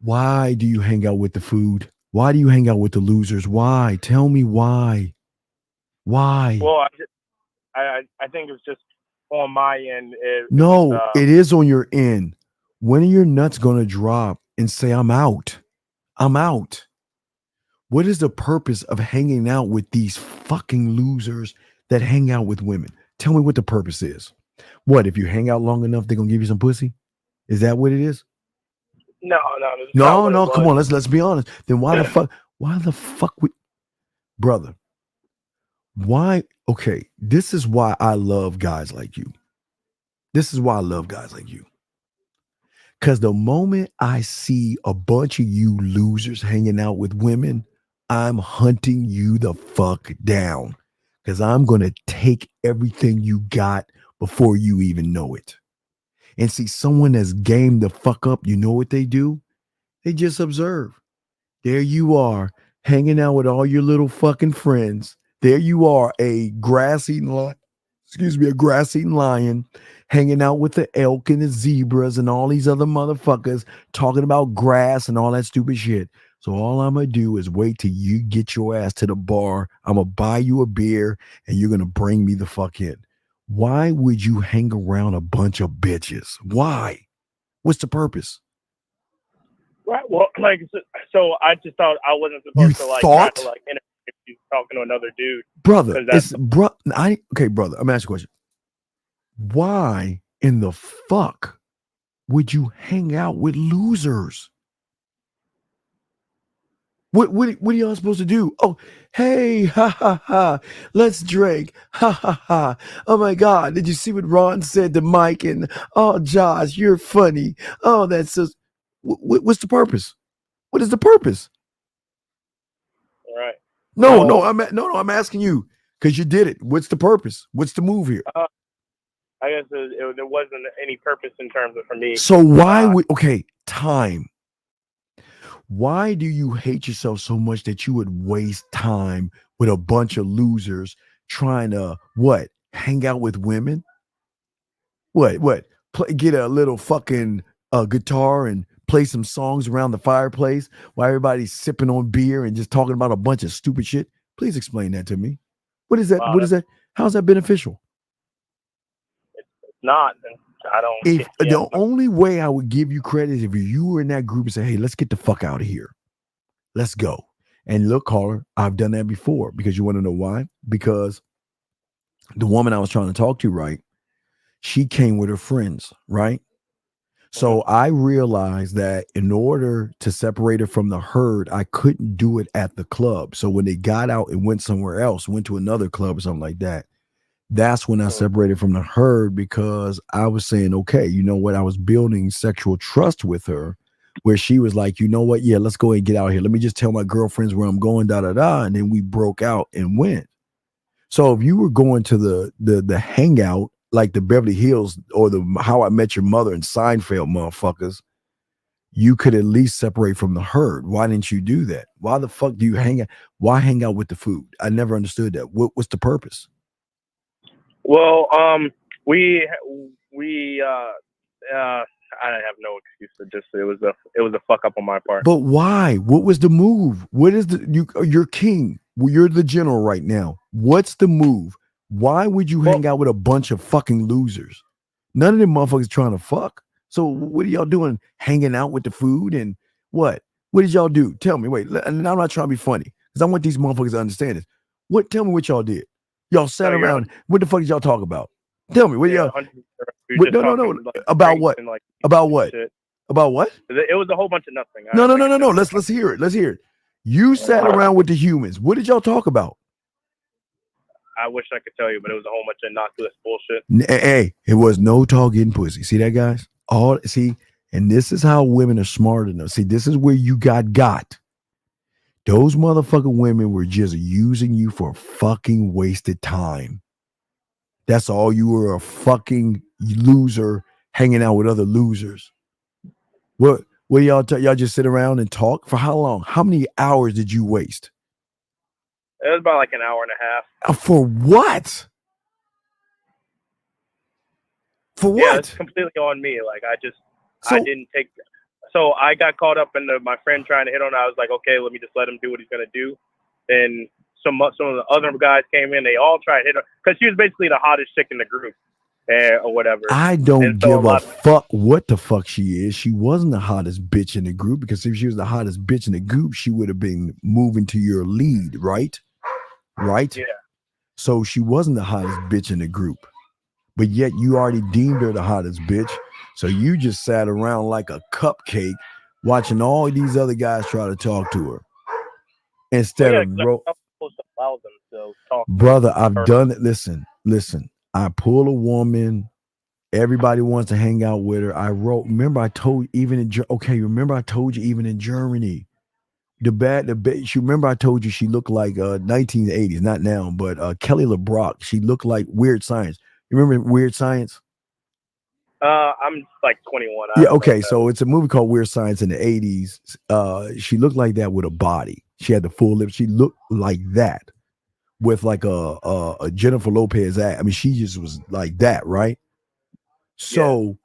Why do you hang out with the food? Why do you hang out with the losers? Why? Tell me why. Why? Well, I think it's just on my end. It is on your end. When are your nuts going to drop and say, I'm out? I'm out. What is the purpose of hanging out with these fucking losers that hang out with women? Tell me what the purpose is. What, if you hang out long enough, they're going to give you some pussy? Is that what it is? No. Come on. Let's be honest. Then why the fuck would, brother? Why? Okay, this is why I love guys like you. Because the moment I see a bunch of you losers hanging out with women, I'm hunting you the fuck down. Because I'm going to take everything you got before you even know it. And see, someone that's game the fuck up, you know what they do? They just observe. There you are, hanging out with all your little fucking friends. There you are, a grass-eating lion, hanging out with the elk and the zebras and all these other motherfuckers talking about grass and all that stupid shit. So all I'm going to do is wait till you get your ass to the bar. I'm going to buy you a beer and you're going to bring me the fuck in. Why would you hang around a bunch of bitches? Why? What's the purpose? Right. Well, like, so I just thought I wasn't supposed to like try to like interview if you talking to another dude, brother. Okay, brother. I'm gonna ask you a question. Why in the fuck would you hang out with losers? What are y'all supposed to do? Oh, hey, ha ha ha, let's drink, ha ha ha. Oh my God, did you see what Ron said to Mike? And oh, Josh, you're funny. Oh, that's so. What's the purpose? What is the purpose? All right. No, I'm asking you because you did it. What's the purpose? What's the move here? I guess there wasn't any purpose in terms of for me. So why would time? Why do you hate yourself so much that you would waste time with a bunch of losers trying to hang out with women? Get a little fucking guitar and play some songs around the fireplace while everybody's sipping on beer and just talking about a bunch of stupid shit? Please explain that to me. What is that? What is that? How's that beneficial? It's not. I don't. The only way I would give you credit is if you were in that group and say, hey, let's get the fuck out of here. Let's go. And look, caller, I've done that before because you want to know why? Because the woman I was trying to talk to, right? She came with her friends, right? So I realized that in order to separate her from the herd, I couldn't do it at the club. So when they got out and went somewhere else, went to another club or something like that, that's when I separated from the herd because I was saying, okay, you know what? I was building sexual trust with her where she was like, you know what? Yeah, let's go ahead and get out of here. Let me just tell my girlfriends where I'm going, And then we broke out and went. So if you were going to the hangout, like the Beverly Hills or the How I Met Your Mother and Seinfeld motherfuckers, you could at least separate from the herd. Why didn't you do that? Why the fuck do you hang out? Why hang out with the food? I never understood that. What's the purpose? Well, we I have no excuse to just it was a fuck up on my part. But why? What was the move? What is you're king. You're the general right now. What's the move? Why would you hang out with a bunch of fucking losers? None of them motherfuckers trying to fuck. So what are y'all doing? Hanging out with the food and what? What did y'all do? Tell me. Wait, and I'm not trying to be funny because I want these motherfuckers to understand this. Tell me what y'all did. Y'all sat around. What the fuck did y'all talk about? Tell me. What y'all? No. About what? About what? About what? It was a whole bunch of nothing. No. Let's hear it. Let's hear it. You sat around with the humans. What did y'all talk about? I wish I could tell you, but it was a whole bunch of innocuous bullshit. Hey, it was no talk getting pussy. See that, guys? And this is how women are smart enough. See, this is where you got. Those motherfucking women were just using you for fucking wasted time. That's all. You were a fucking loser hanging out with other losers. What y'all y'all just sit around and talk for how long? How many hours did you waste? It was about like an hour and a half. For what? For what? Yeah, it's completely on me. Like I didn't take. So I got caught up in my friend trying to hit on it. I was like, okay, let me just let him do what he's gonna do. And some of the other guys came in. They all tried to hit her because she was basically the hottest chick in the group, or whatever. I don't give a fuck what the fuck she is. She wasn't the hottest bitch in the group because if she was the hottest bitch in the group, she would have been moving to your lead, right? Right? Yeah. So she wasn't the hottest bitch in the group, but yet you already deemed her the hottest bitch. So you just sat around like a cupcake watching all these other guys try to talk to her instead of brother, I've done it. Listen. I pull a woman. Everybody wants to hang out with her. Remember I told you even in Germany. Remember I told you she looked like 1980s, not now, but Kelly LeBrock. She looked like Weird Science. You remember Weird Science? I'm like 21. Yeah, okay. So it's a movie called Weird Science in the 80s. She looked like that with a body. She had the full lips. She looked like that with like a Jennifer Lopez act. I mean, she just was like that, right? So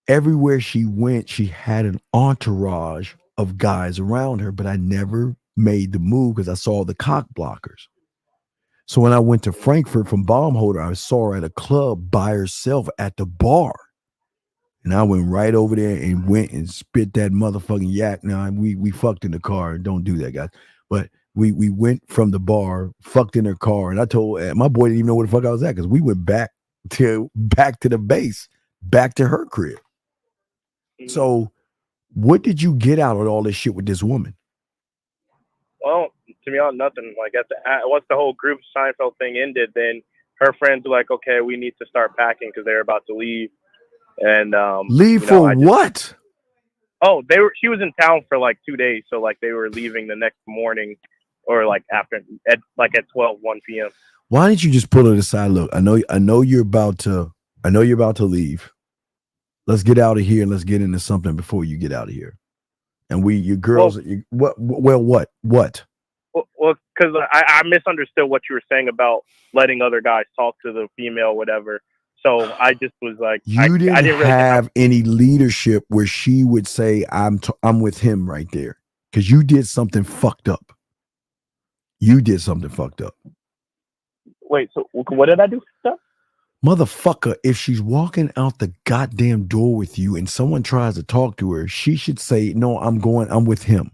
everywhere she went, she had an entourage of guys around her, but I never made the move because I saw the cock blockers. So when I went to Frankfurt from Baumholder, I saw her at a club by herself at the bar. And I went right over there and went and spit that motherfucking yak. Now, we fucked in the car. Don't do that, guys. But we went from the bar, fucked in her car. And I told my boy didn't even know where the fuck I was at because we went back to the base, back to her crib. So what did you get out of all this shit with this woman? Well, to be honest, nothing. Like once the whole group Seinfeld thing ended, then her friends were like, okay, we need to start packing because they're about to leave. And leave for what? Oh, she was in town for like 2 days, so like they were leaving the next morning, or like at 1 p.m. Why didn't you just pull her aside? Look, I know you're about to leave. Let's get out of here and let's get into something before you get out of here. And your girls, what? Well, because I misunderstood what you were saying about letting other guys talk to the female, whatever. So I just was like, you didn't really have any leadership where she would say, I'm with him right there. Because you did something fucked up. You did something fucked up. Wait, so what did I do? Motherfucker, if she's walking out the goddamn door with you and someone tries to talk to her, she should say, no, I'm with him.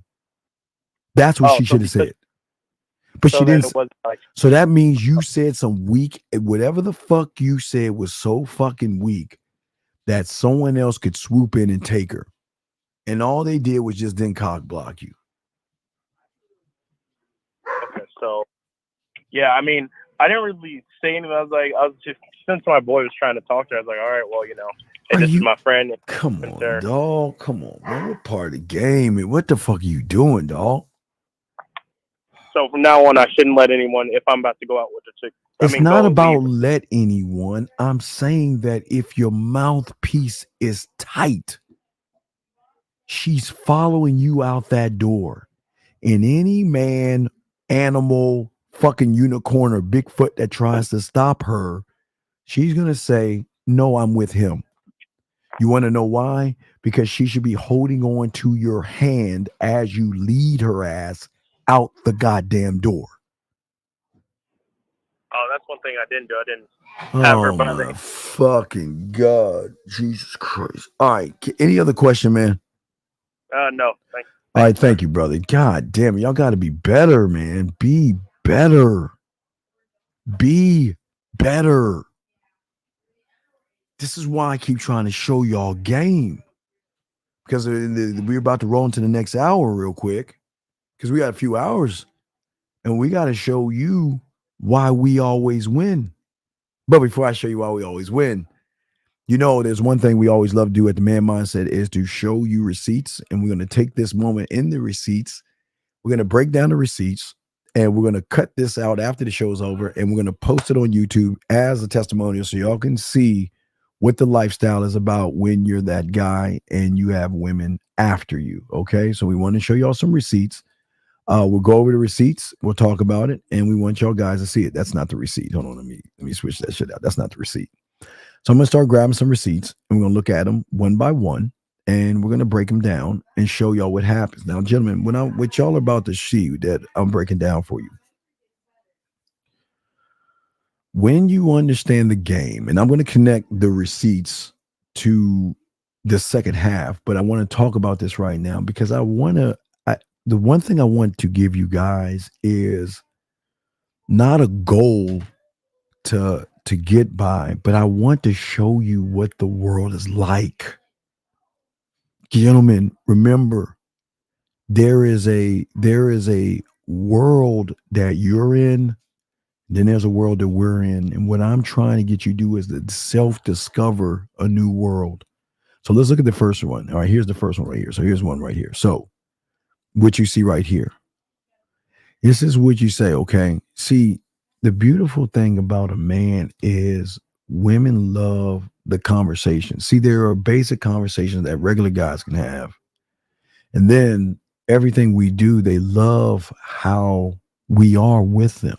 That's what she should have said. But she didn't. So that means you said some weak, whatever the fuck you said was so fucking weak that someone else could swoop in and take her. And all they did was just then cock block you. Okay, so yeah, I mean, I didn't really say anything. I was just, since my boy was trying to talk to her, I was like, all right, well, hey, this is my friend. Come on, dog. Come on, man. What part of the game? What the fuck are you doing, dog? So from now on, I shouldn't let anyone, if I'm about to go out with a chick. It's not about let anyone. I'm saying that if your mouthpiece is tight, she's following you out that door. And any man, animal, fucking unicorn or Bigfoot that tries to stop her, she's going to say, no, I'm with him. You want to know why? Because she should be holding on to your hand as you lead her ass out the goddamn door. Oh, that's one thing I didn't do. I didn't have her by the fucking God. Jesus Christ. All right. Any other question, man? No. Thanks. All right. Thank you, brother. God damn it. Y'all got to be better, man. Be better. Be better. This is why I keep trying to show y'all game. Because we're about to roll into the next hour real quick. Because we got a few hours. And we got to show you why we always win. But before I show you why we always win, there's one thing we always love to do at the Man Mindset is to show you receipts. And we're going to take this moment in the receipts. We're going to break down the receipts. And we're going to cut this out after the show's over. And we're going to post it on YouTube as a testimonial so y'all can see what the lifestyle is about when you're that guy and you have women after you. Okay. So we want to show y'all some receipts. We'll go over the receipts. We'll talk about it. And we want y'all guys to see it. That's not the receipt. Hold on. Let me switch that shit out. That's not the receipt. So I'm going to start grabbing some receipts and we're going to look at them one by one and we're going to break them down and show y'all what happens. Now, gentlemen, what y'all are about to see that I'm breaking down for you. When you understand the game, and I'm going to connect the receipts to the second half, but I want to talk about this right now because the one thing I want to give you guys is not a goal to get by, but I want to show you what the world is like. Gentlemen, remember, there is a world that you're in. Then there's a world that we're in. And what I'm trying to get you to do is to self-discover a new world. So let's look at the first one. All right, here's the first one right here. So here's one right here. So what you see right here. This is what you say, okay? See, the beautiful thing about a man is women love the conversation. See, there are basic conversations that regular guys can have. And then everything we do, they love how we are with them.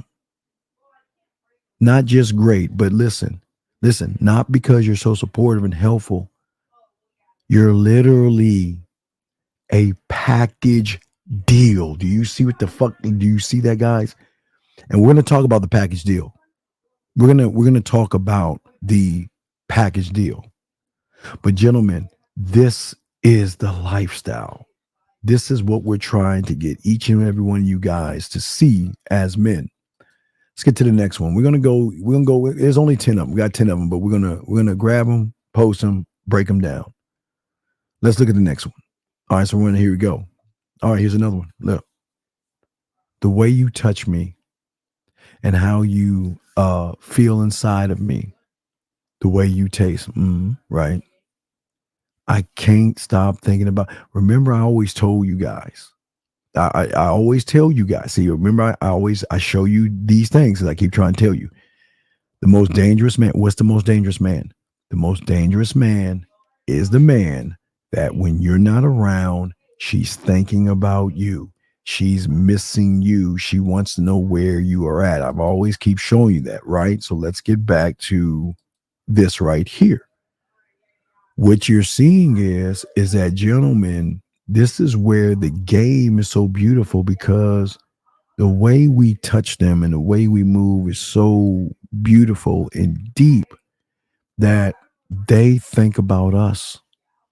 Not just great, but listen, not because you're so supportive and helpful. You're literally a package deal. Do you see what the fuck? Do you see that, guys? And we're going to talk about the package deal. We're going to talk about the package deal. But gentlemen, this is the lifestyle. This is what we're trying to get each and every one of you guys to see as men. Let's get to the next one. We're gonna go. There's only 10 of them. We got 10 of them, but we're gonna grab them, post them, break them down. Let's look at the next one. All right, so here we go. All right, here's another one. Look, the way you touch me, and how you feel inside of me, the way you taste. Right. I can't stop thinking about. Remember, I always told you guys. I always tell you guys. See, remember, I show you these things as I keep trying to tell you. The most dangerous man. What's the most dangerous man? The most dangerous man is the man that when you're not around, she's thinking about you. She's missing you. She wants to know where you are at. I've always keep showing you that, right? So let's get back to this right here. What you're seeing is that, gentlemen, this is where the game is so beautiful, because the way we touch them and the way we move is so beautiful and deep that they think about us.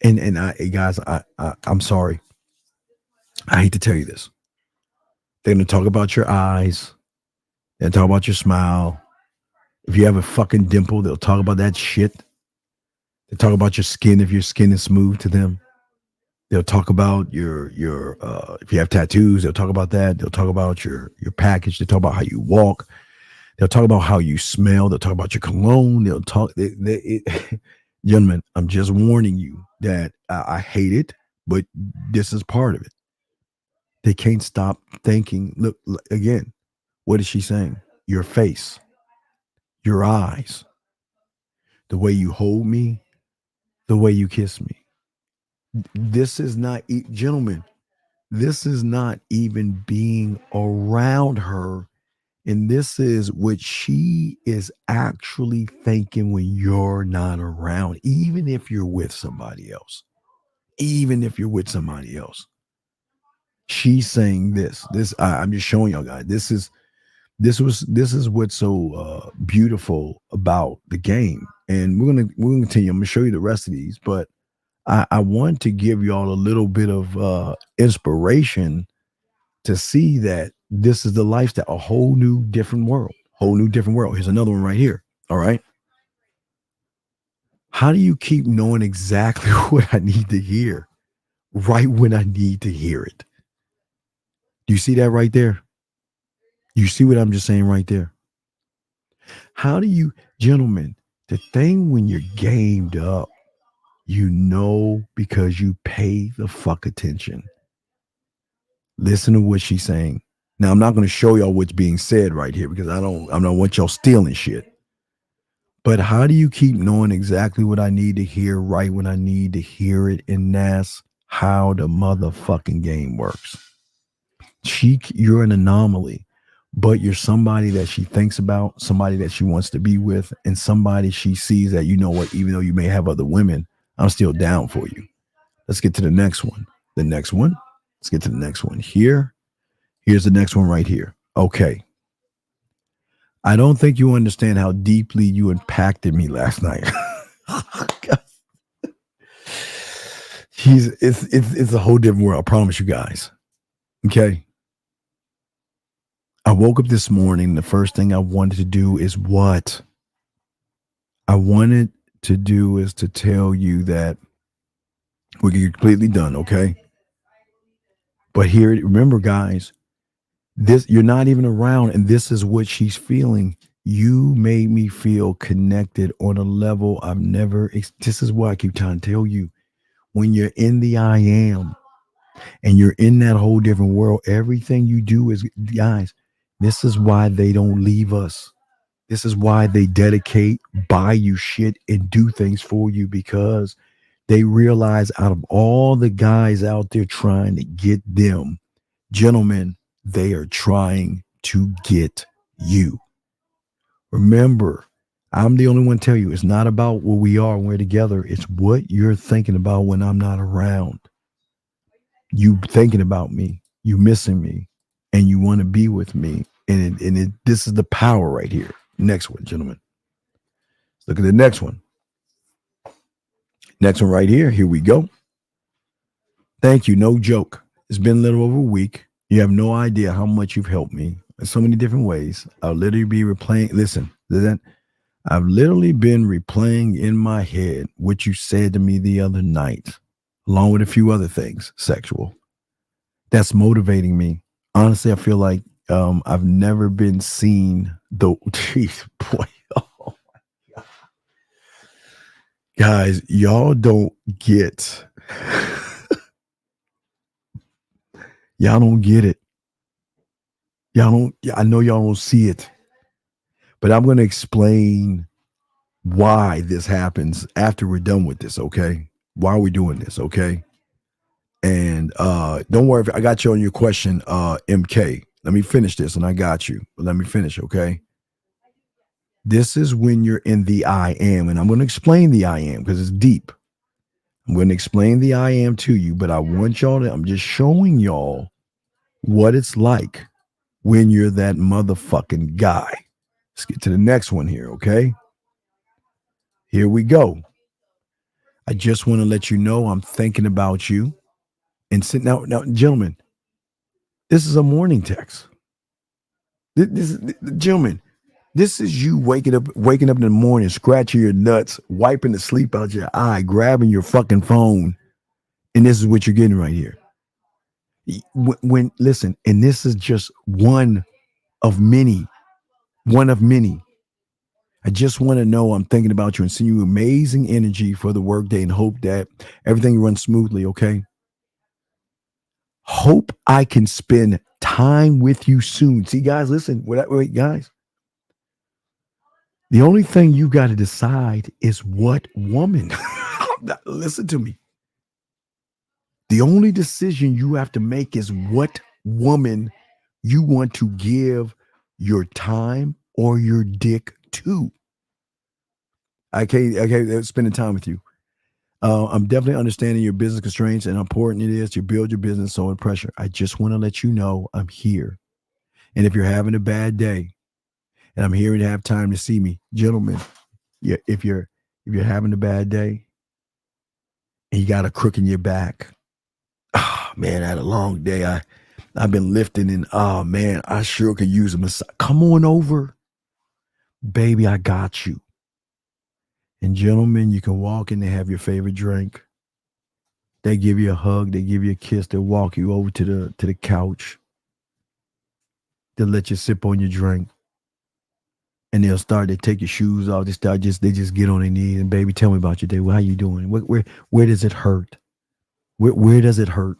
And guys, I'm sorry. I hate to tell you this. They're going to talk about your eyes. They'll talk about your smile. If you have a fucking dimple, they'll talk about that shit. They talk about your skin if your skin is smooth to them. They'll talk about your if you have tattoos, they'll talk about that. They'll talk about your package. They'll talk about how you walk. They'll talk about how you smell. They'll talk about your cologne. They'll talk. Gentlemen, I'm just warning you that I hate it, but this is part of it. They can't stop thinking. Look, again, what is she saying? Your face, your eyes, the way you hold me, the way you kiss me. This is not, gentlemen, this is not even being around her. And this is what she is actually thinking when you're not around, even if you're with somebody else. Even if you're with somebody else. She's saying this. I'm just showing y'all guys. This is what's so beautiful about the game. And we're gonna continue. I'm gonna show you the rest of these, but I want to give y'all a little bit of inspiration to see that this is the lifestyle, a whole new different world. Here's another one right here. All right. How do you keep knowing exactly what I need to hear right when I need to hear it? Do you see that right there? You see what I'm just saying right there? How do you, gentlemen, the thing when you're gamed up, you know, because you pay the fuck attention. Listen to what she's saying. Now, I'm not going to show y'all what's being said right here because I don't want y'all stealing shit. But how do you keep knowing exactly what I need to hear right when I need to hear it? And that's how the motherfucking game works. You're an anomaly, but you're somebody that she thinks about, somebody that she wants to be with, and somebody she sees that, you know what, even though you may have other women, I'm still down for you. Let's get to the next one. Let's get to the next one here. Here's the next one right here. Okay. I don't think you understand how deeply you impacted me last night. It's a whole different world. I promise you guys. Okay. I woke up this morning. The first thing I wanted to do is what? I wanted to do is to tell you that we're completely done. Okay. But here, remember, guys, this, you're not even around, and this is what she's feeling. You made me feel connected on a level I've never. This is why I keep trying to tell you, when you're in the I am, and you're in that whole different world, everything you do is, guys, this is why they don't leave us. This is why they dedicate, buy you shit, and do things for you, because they realize out of all the guys out there trying to get them, gentlemen, they are trying to get you. Remember, I'm the only one to tell you, it's not about where we are when we're together. It's what you're thinking about when I'm not around. You thinking about me, you missing me, and you want to be with me. And this is the power right here. Next one, gentlemen. Let's look at the next one. Next one right here. Here we go. Thank you. No joke. It's been a little over a week. You have no idea how much you've helped me in so many different ways. I'll literally be replaying. Listen, I've literally been replaying in my head what you said to me the other night, along with a few other things, sexual. That's motivating me. Honestly, I feel like I've never been seen though. Jeez, boy. Oh my God. Guys, y'all don't get. Y'all don't get it. Y'all don't. I know y'all don't see it, but I'm going to explain why this happens after we're done with this. Okay, why are we doing this? Okay, and don't worry. I got you on your question, MK. Let me finish this, and I got you. But let me finish. Okay. This is when you're in the I am, and I'm going to explain the I am because it's deep. I'm going to explain the I am to you, but I want y'all to, I'm just showing y'all what it's like when you're that motherfucking guy. Let's get to the next one here, okay? Here we go. I just want to let you know I'm thinking about you. And now, gentlemen, this is a morning text. Gentlemen, this is you waking up in the morning, scratching your nuts, wiping the sleep out your eye, grabbing your fucking phone, and this is what you're getting right here. Listen, and this is just one of many. I just want to know I'm thinking about you and send you amazing energy for the workday and hope that everything runs smoothly, okay? Hope I can spend time with you soon. See, guys, listen. Wait, guys. The only thing you got to decide is what woman. Listen to me. The only decision you have to make is what woman you want to give your time or your dick to. Okay, spending time with you. I'm definitely understanding your business constraints and how important it is to build your business so in pressure. I just want to let you know I'm here. And if you're having a bad day and I'm here to have time to see me, gentlemen, if you're having a bad day and you got a crook in your back, oh man, I had a long day. I've been lifting and oh man, I sure could use a massage. Come on over, baby. I got you. And gentlemen, you can walk in and have your favorite drink. They give you a hug. They give you a kiss. They walk you over to the couch. They'll let you sip on your drink. And they'll start to take your shoes off. They just get on their knees and baby, tell me about your day. Well, how you doing? Where does it hurt? Where does it hurt?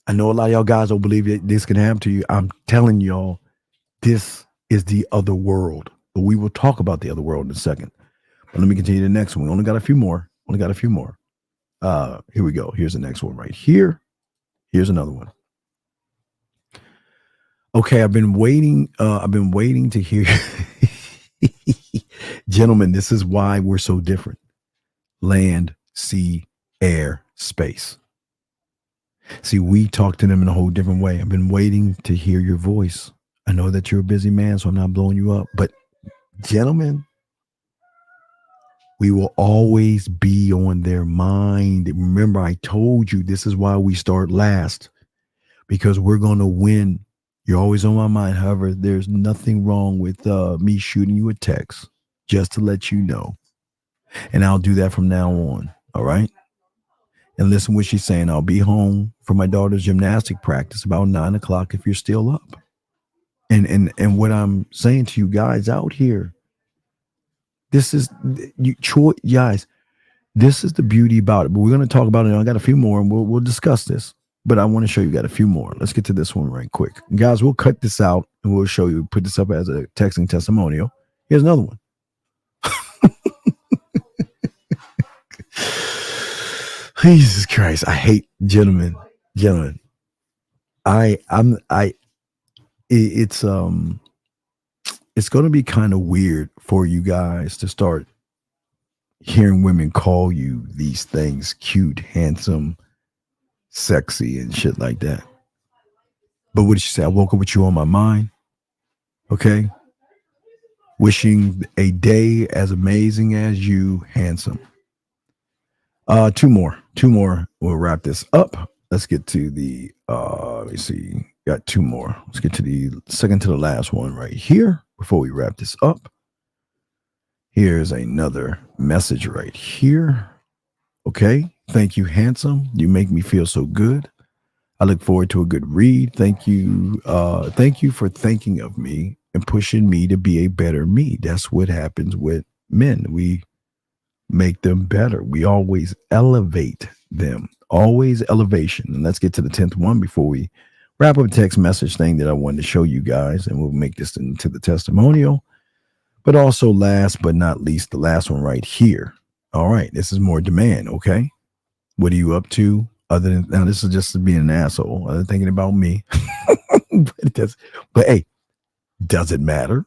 I know a lot of y'all guys don't believe that this can happen to you. I'm telling y'all, this is the other world. But we will talk about the other world in a second. But let me continue the next one. We only got a few more. Here we go. Here's the next one right here. Here's another one. Okay, I've been waiting to hear. Gentlemen, this is why we're so different. Land, sea, air, space. See, we talk to them in a whole different way. I've been waiting to hear your voice. I know that you're a busy man, so I'm not blowing you up. But gentlemen, we will always be on their mind. Remember, I told you this is why we start last, because we're going to win. You're always on my mind. However, there's nothing wrong with me shooting you a text just to let you know. And I'll do that from now on. All right. And listen what she's saying. I'll be home for my daughter's gymnastic practice about 9:00 if you're still up. And what I'm saying to you guys out here, this is guys, this is the beauty about it. But we're going to talk about it. I got a few more and we'll discuss this. but I want to show you got a few more. Let's get to this one right quick. Guys, we'll cut this out and we'll show you, put this up as a texting testimonial. Here's another one. Jesus Christ. I hate gentlemen. It's going to be kind of weird for you guys to start hearing women call you these things, cute, handsome, sexy, and shit like that. But what did she say? I woke up with you on my mind. Okay. Wishing a day as amazing as you, handsome. Two more. We'll wrap this up. Let's get to the, let me see. Got two more. Let's get to the second to the last one right here before we wrap this up. Here's another message right here. Okay. Thank you, handsome. You make me feel so good. I look forward to a good read. Thank you. Thank you for thinking of me and pushing me to be a better me. That's what happens with men. We make them better. We always elevate them. Always elevation. And let's get to the 10th one before we wrap up a text message thing that I wanted to show you guys. And we'll make this into the testimonial. But also last but not least, the last one right here. All right. This is more demand. Okay. What are you up to? Other than now, this is just being an asshole. Other than thinking about me. But hey, does it matter?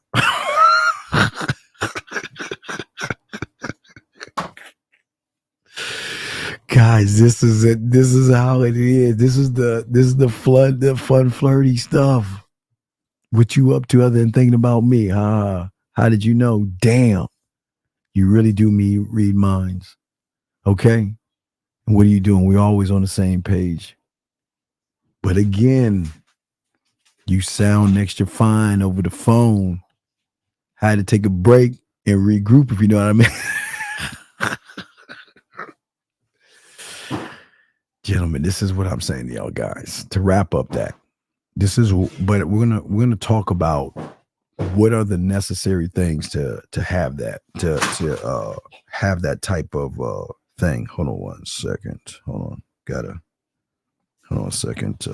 Guys, this is it. This is how it is. This is the fun, flirty stuff. What you up to other than thinking about me? How did you know? Damn, you really do read minds. Okay. And what are you doing? We're always on the same page. But again, you sound extra fine over the phone. Had to take a break and regroup, if you know what I mean. Gentlemen, this is what I'm saying to y'all guys. To wrap up that, but we're gonna talk about what are the necessary things to have that to have that type of thing. Hold on one second. Hold on a second.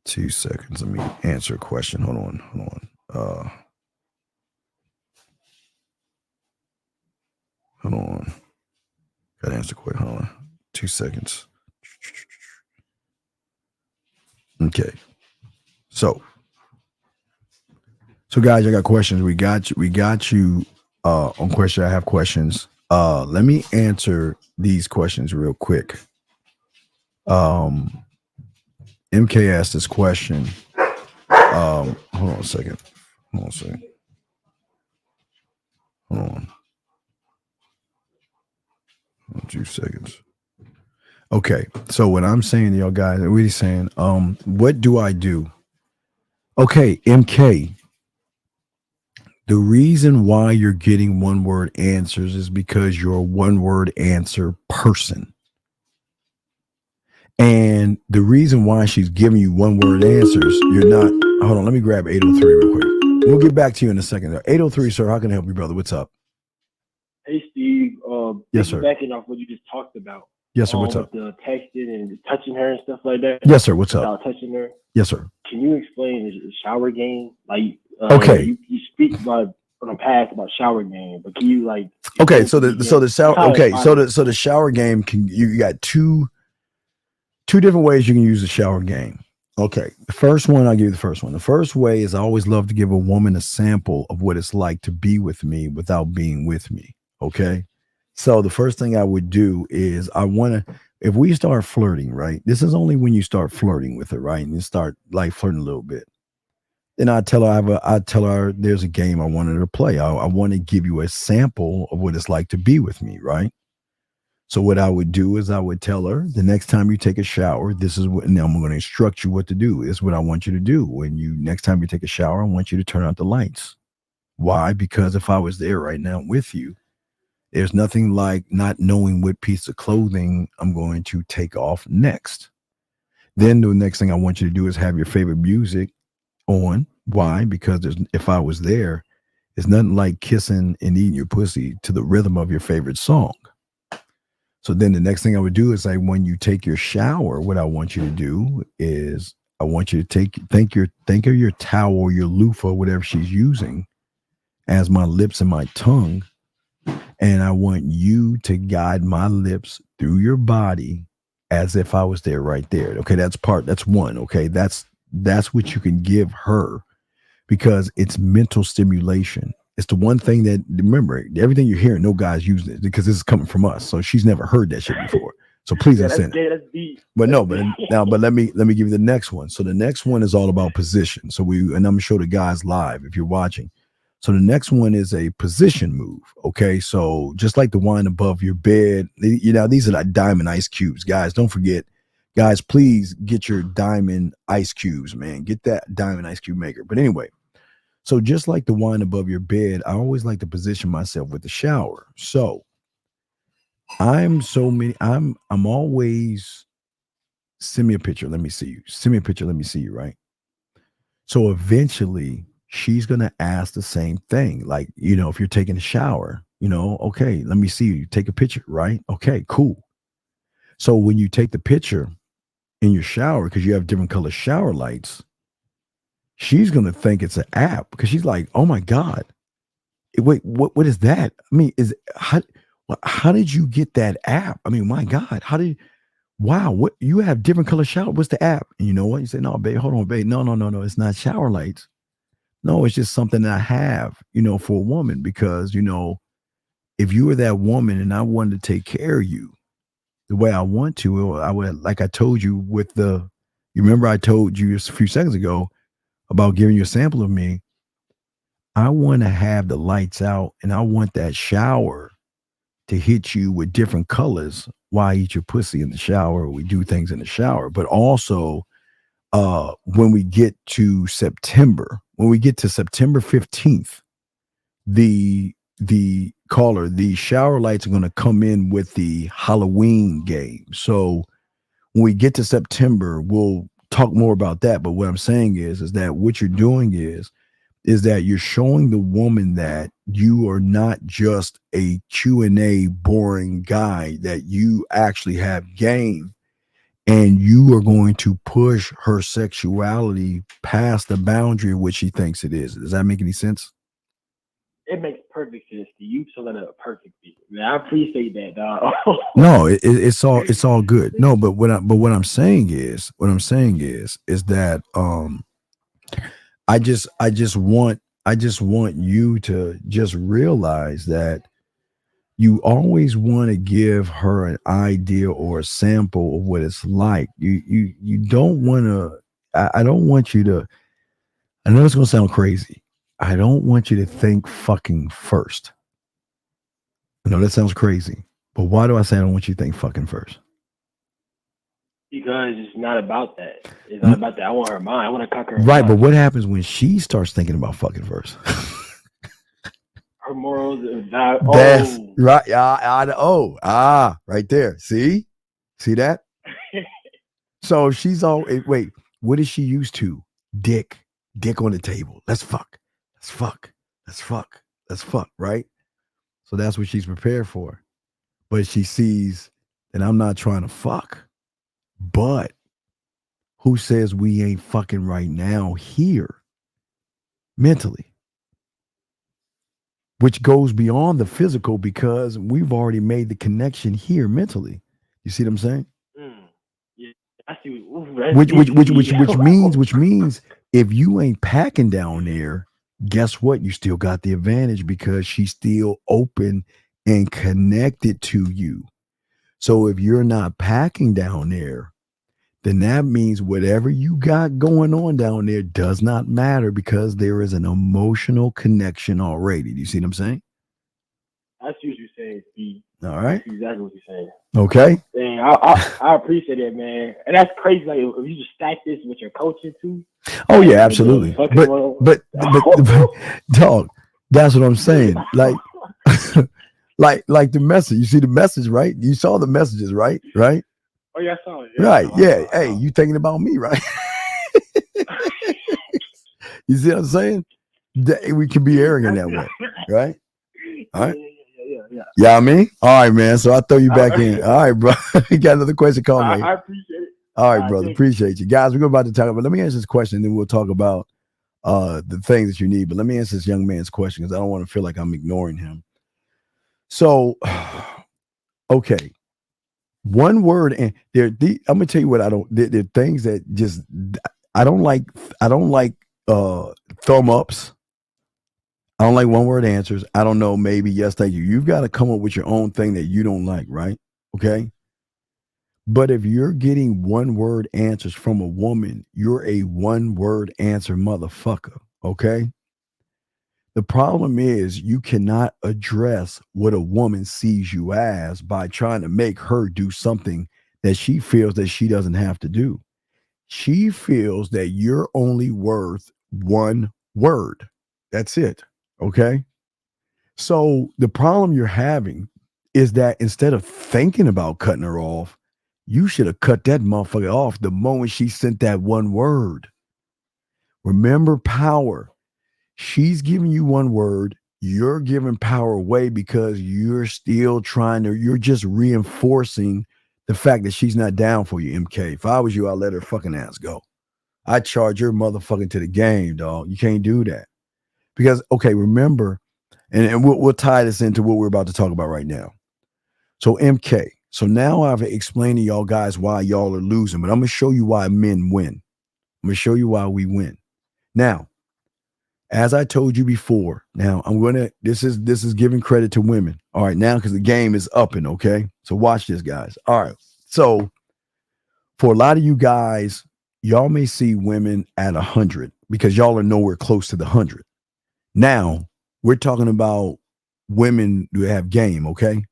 2 seconds. Let me answer a question. Hold on. Hold on. Gotta answer quick. Hold on. 2 seconds. Okay. So guys, I got questions. We got you on question. I have questions. Let me answer these questions real quick. MK asked this question. Hold on a second. Hold on. 2 seconds. Okay. So what I'm saying to y'all guys, what he's saying, what do I do? Okay, MK. The reason why you're getting one-word answers is because you're a one-word answer person. And the reason why she's giving you one-word answers, you're not. Hold on, let me grab 803 real quick. We'll get back to you in a second. 803, sir, how can I help you, brother? What's up? Hey, Steve. Yes, sir. Backing off what you just talked about. Yes, sir. What's up? The texting and touching her and stuff like that. Yes, sir. What's up? Touching her. Yes, sir. Can you explain the shower game? Like, okay. You speak about from the past about shower game, but can you like? Okay, so the shower. Okay, so the shower game you got two different ways you can use the shower game. Okay, the first one, I'll give you the first one. The first way is I always love to give a woman a sample of what it's like to be with me without being with me. Okay, so the first thing I would do is if we start flirting, right? This is only when you start flirting with her, right? And you start like flirting a little bit. Then I tell her there's a game I wanted her to play. I want to give you a sample of what it's like to be with me, right? So what I would do is I would tell her the next time you take a shower, this is what, and I'm going to instruct you what to do. This is what I want you to do. Next time you take a shower, I want you to turn out the lights. Why? Because if I was there right now with you, there's nothing like not knowing what piece of clothing I'm going to take off next. Then the next thing I want you to do is have your favorite music on. Why? Because if I was there, it's nothing like kissing and eating your pussy to the rhythm of your favorite song. So then the next thing I would do is like when you take your shower, what I want you to do is I want you to think of your towel or your loofah, whatever she's using, as my lips and my tongue. And I want you to guide my lips through your body as if I was there right there. Okay, that's one. Okay, that's what you can give her because it's mental stimulation. It's the one thing that, remember, everything you're hearing, no guy's using it because this is coming from us. So she's never heard that shit before. So please understand. But let me give you the next one. So the next one is all about position. And I'm gonna show the guys live if you're watching. So the next one is a position move. Okay, so just like the wine above your bed, these are like diamond ice cubes, guys. Don't forget, guys. Please get your diamond ice cubes, man. Get that diamond ice cube maker. But anyway. So just like the wine above your bed, I always like to position myself with the shower. So I'm always, send me a picture. Let me see you. Send me a picture. Let me see you. Right. So eventually she's going to ask the same thing. Like, if you're taking a shower, okay, let me see you. Take a picture. Right. Okay, cool. So when you take the picture in your shower, because you have different color shower lights, she's going to think it's an app because she's like, oh my God, wait, what is that? I mean, how did you get that app? I mean, my God, what you have different color shower. What's the app? And you know what? You say, no, babe, hold on, babe. No. It's not shower lights. No, it's just something that I have, for a woman because, if you were that woman and I wanted to take care of you the way I want to, I would, like I told you you remember I told you just a few seconds ago, about giving you a sample of me, I want to have the lights out and I want that shower to hit you with different colors while I eat your pussy in the shower or we do things in the shower. But also when we get to September 15th, the shower lights are going to come in with the Halloween game. So when we get to September, we'll talk more about that. But what I'm saying is that what you're doing is that you're showing the woman that you are not just a Q&A boring guy, that you actually have game and you are going to push her sexuality past the boundary of what she thinks it is. Does that make any sense? It makes perfect sense to you. So that a perfect video. Man, I appreciate that, dog. No, it's all good. No, but what I'm saying is that I just want you to just realize that you always want to give her an idea or a sample of what it's like. You don't want to. I don't want you to. I know it's gonna sound crazy. I don't want you to think fucking first. I know that sounds crazy, but why do I say I don't want you to think fucking first? Because it's not about that. It's not about that. I want her mind. I want to conquer her right, mind. But what happens when she starts thinking about fucking first? Her morals is not. That's right. Right there. See that? So she's all. Wait, what is she used to? Dick on the table. Let's fuck. Right? So that's what she's prepared for. But she sees that I'm not trying to fuck. But who says we ain't fucking right now here mentally? Which goes beyond the physical because we've already made the connection here mentally. You see what I'm saying? Yeah, I see. Which means if you ain't packing down there, guess what? You still got the advantage because she's still open and connected to you. So if you're not packing down there, then that means whatever you got going on down there does not matter because there is an emotional connection already. Do you see what I'm saying? I see what you're saying, Steve. All right. That's exactly what you're saying. Okay. Dang, I appreciate it, man. And that's crazy. Like if you just stack this with your coaching too. Oh yeah, absolutely. But dog, that's what I'm saying. Like like the message. You see the message, right? You saw the messages, right? Right? Oh yeah, I saw it. Yeah. Right. Yeah. Hey, you thinking about me, right? You see what I'm saying? We can be arrogant that way, right? All right. Yeah. Yeah, I mean? All right, man. So I'll throw you back in. All right, bro. You got another question? Call me. I appreciate it. All right, brother. Appreciate you. Guys, we're about to talk about, let me answer this question, and then we'll talk about the things that you need. But let me answer this young man's question because I don't want to feel like I'm ignoring him. So, okay. One word, and I'm gonna tell you what I don't. There are things that just I don't like. I don't like thumb ups. I don't like one word answers. I don't know. Maybe yes, thank you. You've got to come up with your own thing that you don't like, right? Okay. But if you're getting one word answers from a woman, you're a one word answer motherfucker. Okay. The problem is you cannot address what a woman sees you as by trying to make her do something that she feels that she doesn't have to do. She feels that you're only worth one word. That's it. Okay. So the problem you're having is that instead of thinking about cutting her off, you should have cut that motherfucker off the moment she sent that one word. Remember power. She's giving you one word. You're giving power away because you're still you're just reinforcing the fact that she's not down for you, MK. If I was you, I'd let her fucking ass go. I'd charge your motherfucking to the game, dog. You can't do that. Because, okay, remember, and we'll tie this into what we're about to talk about right now. So, MK. So now I've explained to y'all guys why y'all are losing, but I'm going to show you why men win. I'm going to show you why we win. Now, as I told you before, now I'm going to, this is giving credit to women. All right, now because the game is upping, okay? So watch this, guys. All right. So for a lot of you guys, y'all may see women at 100 because y'all are nowhere close to the 100. Now, we're talking about women who have game, okay?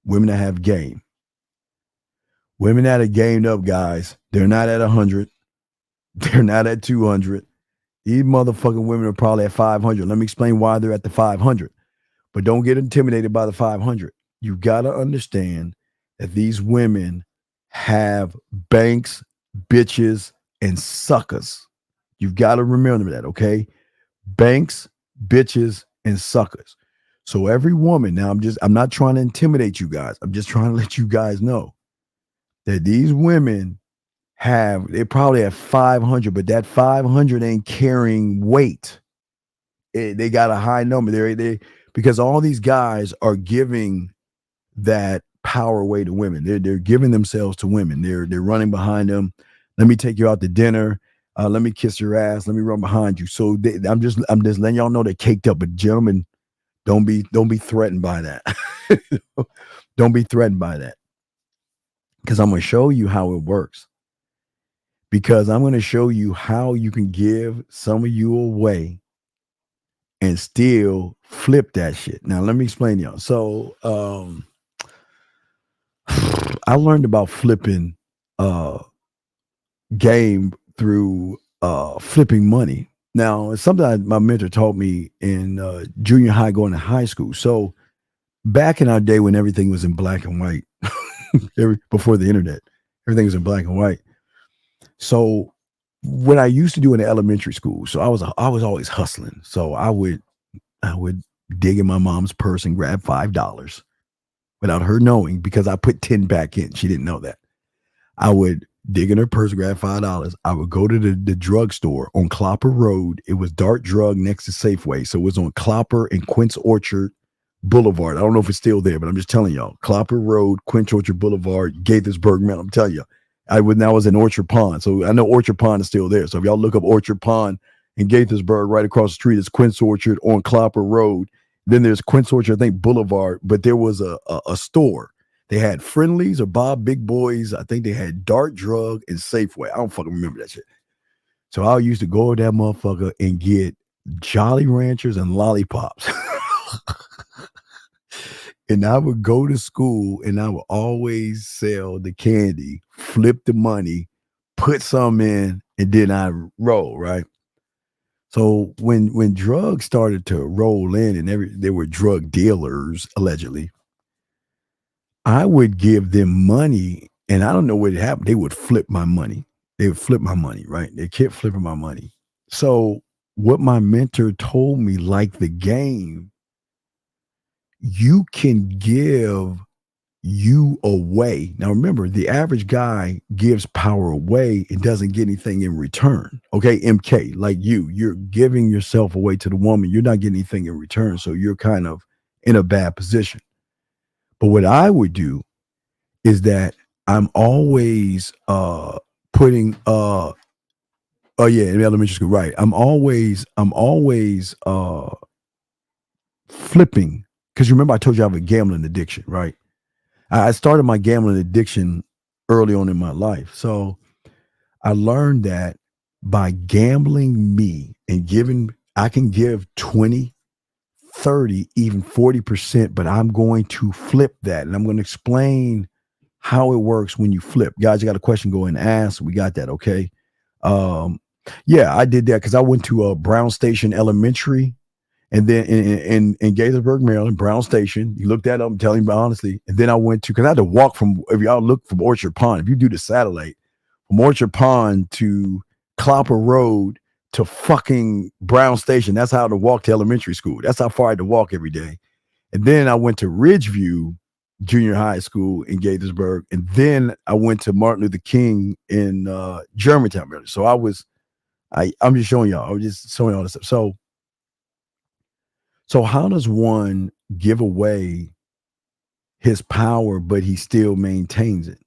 Women that have game. Women that are gamed up, guys, they're not at 100. They're not at 200. These motherfucking women are probably at 500. Let me explain why they're at the 500. But don't get intimidated by the 500. You got to understand that these women have banks, bitches, and suckers. You've got to remember that, okay? Banks, bitches, and suckers. So every woman, now I'm not trying to intimidate you guys. I'm just trying to let you guys know that these women they probably have 500, but that 500 ain't carrying weight. They got a high number. Because all these guys are giving that power away to women. They're giving themselves to women. They're running behind them. Let me take you out to dinner. Let me kiss your ass. Let me run behind you. So I'm just letting y'all know they're caked up. But gentlemen, don't be threatened by that. Don't be threatened by that. Because I'm going to show you how it works. Because I'm going to show you how you can give some of you away and still flip that shit. Now, let me explain to y'all. So, I learned about flipping game through flipping money. Now, it's something my mentor taught me in junior high going to high school. So, back in our day when everything was in black and white, before the internet, everything was in black and white. So what I used to do in the elementary school, so I was always hustling. So I would dig in my mom's purse and grab $5 without her knowing, because I put 10 back in. She didn't know that. I would dig in her purse, grab $5. I would go to the drugstore on Clopper Road. It was Dart Drug next to Safeway. So it was on Clopper and Quince Orchard Boulevard. I don't know if it's still there, but I'm just telling y'all. Clopper Road, Quince Orchard Boulevard, Gaithersburg, man. I'm telling you. I was in Orchard Pond. So I know Orchard Pond is still there. So if y'all look up Orchard Pond in Gaithersburg, right across the street is Quince Orchard on Clopper Road. Then there's Quince Orchard, I think, Boulevard. But there was a store. They had Friendlies or Bob Big Boys. I think they had Dart Drug and Safeway. I don't fucking remember that shit. So I used to go to that motherfucker and get Jolly Ranchers and lollipops. And I would go to school and I would always sell the candy, flip the money, put some in, and then I roll, right? So when drugs started to roll in and there were drug dealers, allegedly, I would give them money, and I don't know what happened. They would flip my money. They would flip my money, right? They kept flipping my money. So what my mentor told me, like the game, you can give you away. Now remember, the average guy gives power away and doesn't get anything in return. Okay, MK, like you're giving yourself away to the woman. You're not getting anything in return. So you're kind of in a bad position. But what I would do is that I'm always putting oh yeah, in elementary school, right. I'm always flipping, because remember I told you I have a gambling addiction, right? I started my gambling addiction early on in my life. So I learned that by gambling me and giving, I can give 20, 30, even 40%, but I'm going to flip that. And I'm going to explain how it works when you flip. Guys, you got a question, go and ask. We got that, okay? Yeah, I did that because I went to Brown Station Elementary. And then in Gaithersburg, Maryland, Brown Station, you look that up, I'm telling you honestly. And then I went to, because I had to walk from, if y'all look from Orchard Pond, if you do the satellite, from Orchard Pond to Clopper Road to fucking Brown Station, that's how I had to walk to elementary school. That's how far I had to walk every day. And then I went to Ridgeview Junior High School in Gaithersburg. And then I went to Martin Luther King in Germantown, Maryland. So I'm just showing y'all, I was just showing all this stuff. So how does one give away his power, but he still maintains it?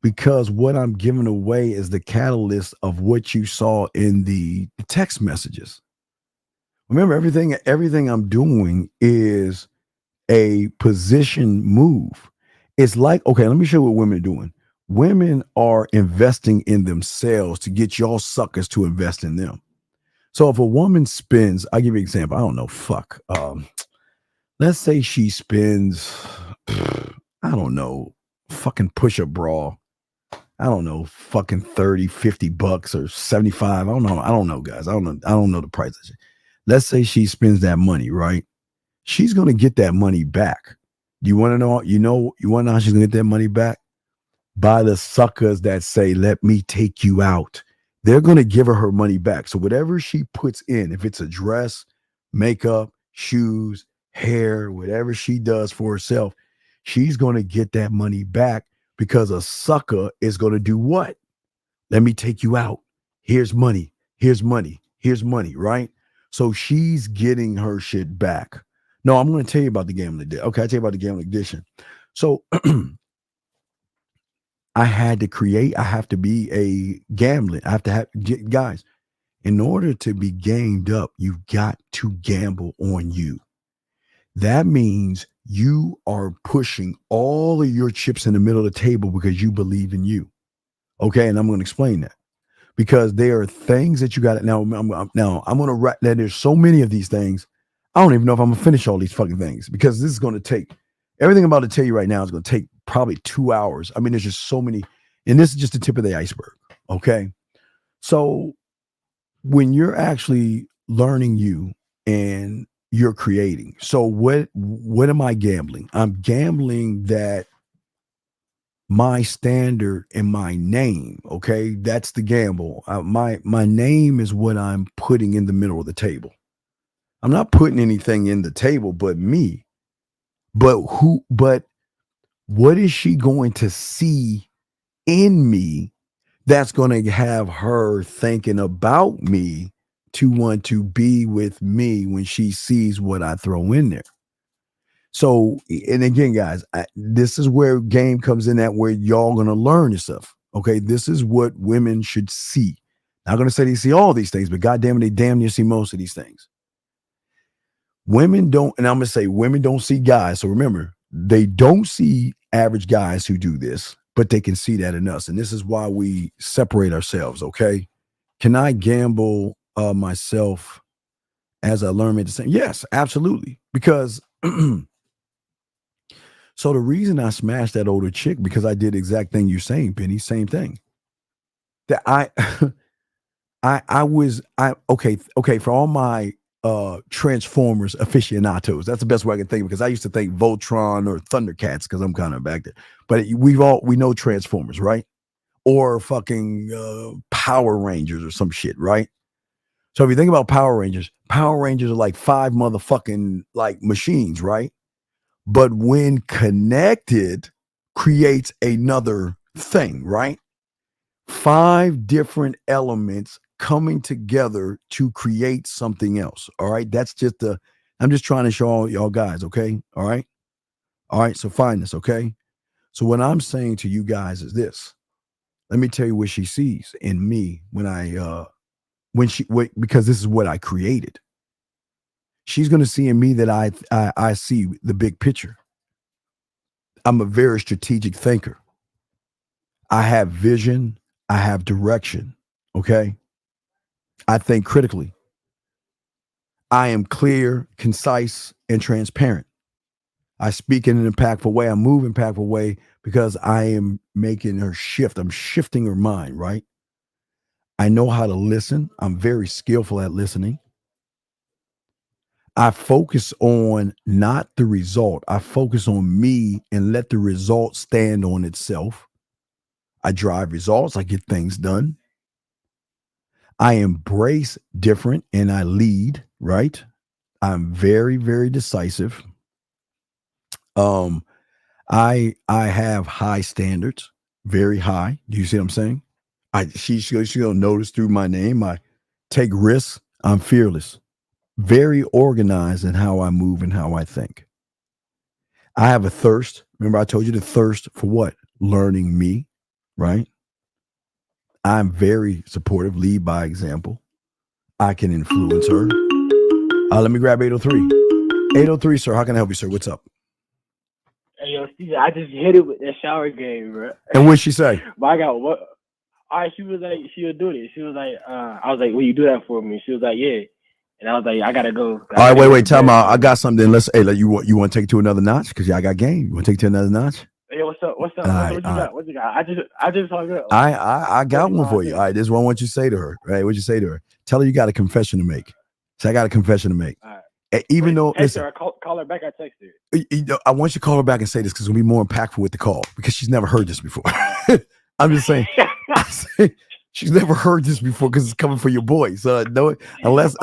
Because what I'm giving away is the catalyst of what you saw in the text messages. Remember, everything I'm doing is a position move. It's like, okay, let me show you what women are doing. Women are investing in themselves to get y'all suckers to invest in them. So if a woman spends, I'll give you an example. I don't know, let's say she spends, I don't know, fucking push-up bra. I don't know, fucking 30, 50 bucks or 75. I don't know, guys. I don't know the price. Let's say she spends that money, right? She's going to get that money back. Do you want to know, you want to know how she's going to get that money back? By the suckers that say, let me take you out. They're going to give her money back. So whatever she puts in, if it's a dress, makeup, shoes, hair, whatever she does for herself, she's going to get that money back, because a sucker is going to do what? Let me take you out. Here's money. Here's money. Here's money, right? So she's getting her shit back. No, I'm going to tell you about the gambling addiction. Okay, I'll tell you about the gambling addiction. So I have to be a gambling. I have to have, guys, in order to be gamed up, you've got to gamble on you. That means you are pushing all of your chips in the middle of the table because you believe in you. Okay. And I'm going to explain that, because there are things that you got to, now I'm going to write that. There's so many of these things. I don't even know if I'm going to finish all these fucking things, because this is going to take, everything I'm about to tell you right now is going to take probably 2 hours. I mean, there's just so many, and this is just the tip of the iceberg. Okay. So when you're actually learning you and you're creating, so what am I gambling? I'm gambling that my standard and my name, okay, that's the gamble. My name is what I'm putting in the middle of the table. I'm not putting anything in the table but me. But what is she going to see in me that's going to have her thinking about me to want to be with me when she sees what I throw in there? So, and again, guys, this is where game comes in, at where y'all going to learn this stuff. Okay. This is what women should see. Not going to say they see all these things, but goddamn it, they damn near see most of these things. Women don't, and I'm going to say women don't see guys. So remember, they don't see average guys who do this, but they can see that in us. And this is why we separate ourselves. Okay. Can I gamble myself as I learn at the same? Yes, absolutely. Because so the reason I smashed that older chick, because I did the exact thing you're saying, Penny, same thing. That okay, for all my Transformers aficionados, that's the best way I can think of, because I used to think Voltron or Thundercats, because I'm kind of back there. But we know Transformers, right? Or fucking Power Rangers or some shit, right? So if you think about Power Rangers are like 5 motherfucking like machines, right? but when connected, creates another thing, right? 5 different elements coming together to create something else. All right. That's just I'm just trying to show all y'all guys. Okay. All right. All right. So find this. Okay. So what I'm saying to you guys is this. Let me tell you what she sees in me because this is what I created. She's going to see in me that I see the big picture. I'm a very strategic thinker. I have vision. I have direction. Okay. I think critically. I am clear, concise, and transparent. I speak in an impactful way. I move in an impactful way because I am making her shift. I'm shifting her mind, right? I know how to listen. I'm very skillful at listening. I focus on not the result. I focus on me and let the result stand on itself. I drive results. I get things done. I embrace different and I lead, right? I'm very, very decisive. I have high standards, very high. Do you see what I'm saying? She's gonna notice through my name. I take risks. I'm fearless, very organized in how I move and how I think. I have a thirst. Remember, I told you the thirst for what? Learning me, right? I'm very supportive, lead by example. I can influence her. Let me grab 803. 803, sir. How can I help you, sir? What's up? Hey, yo, Steve, I just hit it with that shower game, bro. And what'd she say? But I got what? All right, she was doing it. She was like, I was like, will you do that for me? She was like, yeah. And I was like, I gotta go. All right, wait, time out. I got something. You want to take it to another notch? Because I got game. You want to take it to another notch? Hey, what's up? What you got? What you got? I just talked up. I got one for you. All right, this is what I want you to say to her. Right, what you say to her? Tell her you got a confession to make. Say I got a confession to make. All right. Even though listen, call her back. I text her. I want you to call her back and say this because it'll be more impactful with the call because she's never heard this before. I'm just saying. She's never heard this before because it's coming from your boy. So no, unless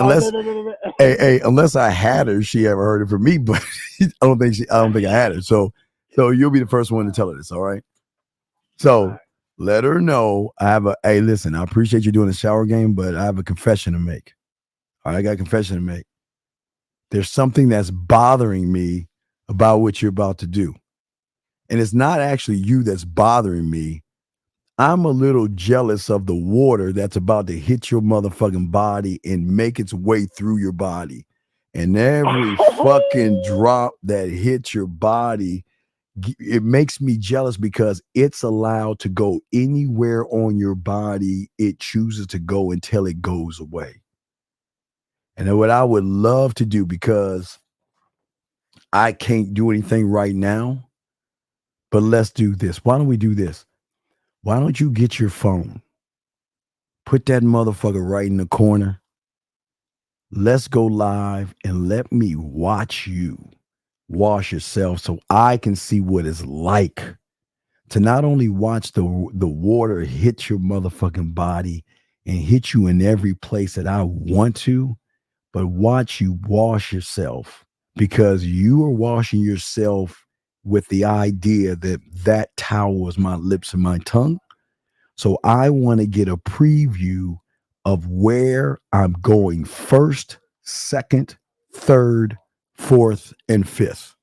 I had her, she ever heard it from me. But I don't think I had her. So you'll be the first one to tell her this. All right. So let her know hey, listen, I appreciate you doing the shower game, but I have a confession to make. All right, I got a confession to make. There's something that's bothering me about what you're about to do. And it's not actually you that's bothering me. I'm a little jealous of the water that's about to hit your motherfucking body and make its way through your body. And every fucking drop that hits your body, it makes me jealous because it's allowed to go anywhere on your body it chooses to go until it goes away. And what I would love to do, because I can't do anything right now, but let's do this. Why don't we do this? Why don't you get your phone? Put that motherfucker right in the corner. Let's go live and let me watch you wash yourself so I can see what it's like to not only watch the water hit your motherfucking body and hit you in every place that I want to, but watch you wash yourself, because you are washing yourself with the idea that towel was my lips and my tongue. So I want to get a preview of where I'm going first, second, third, fourth, and fifth.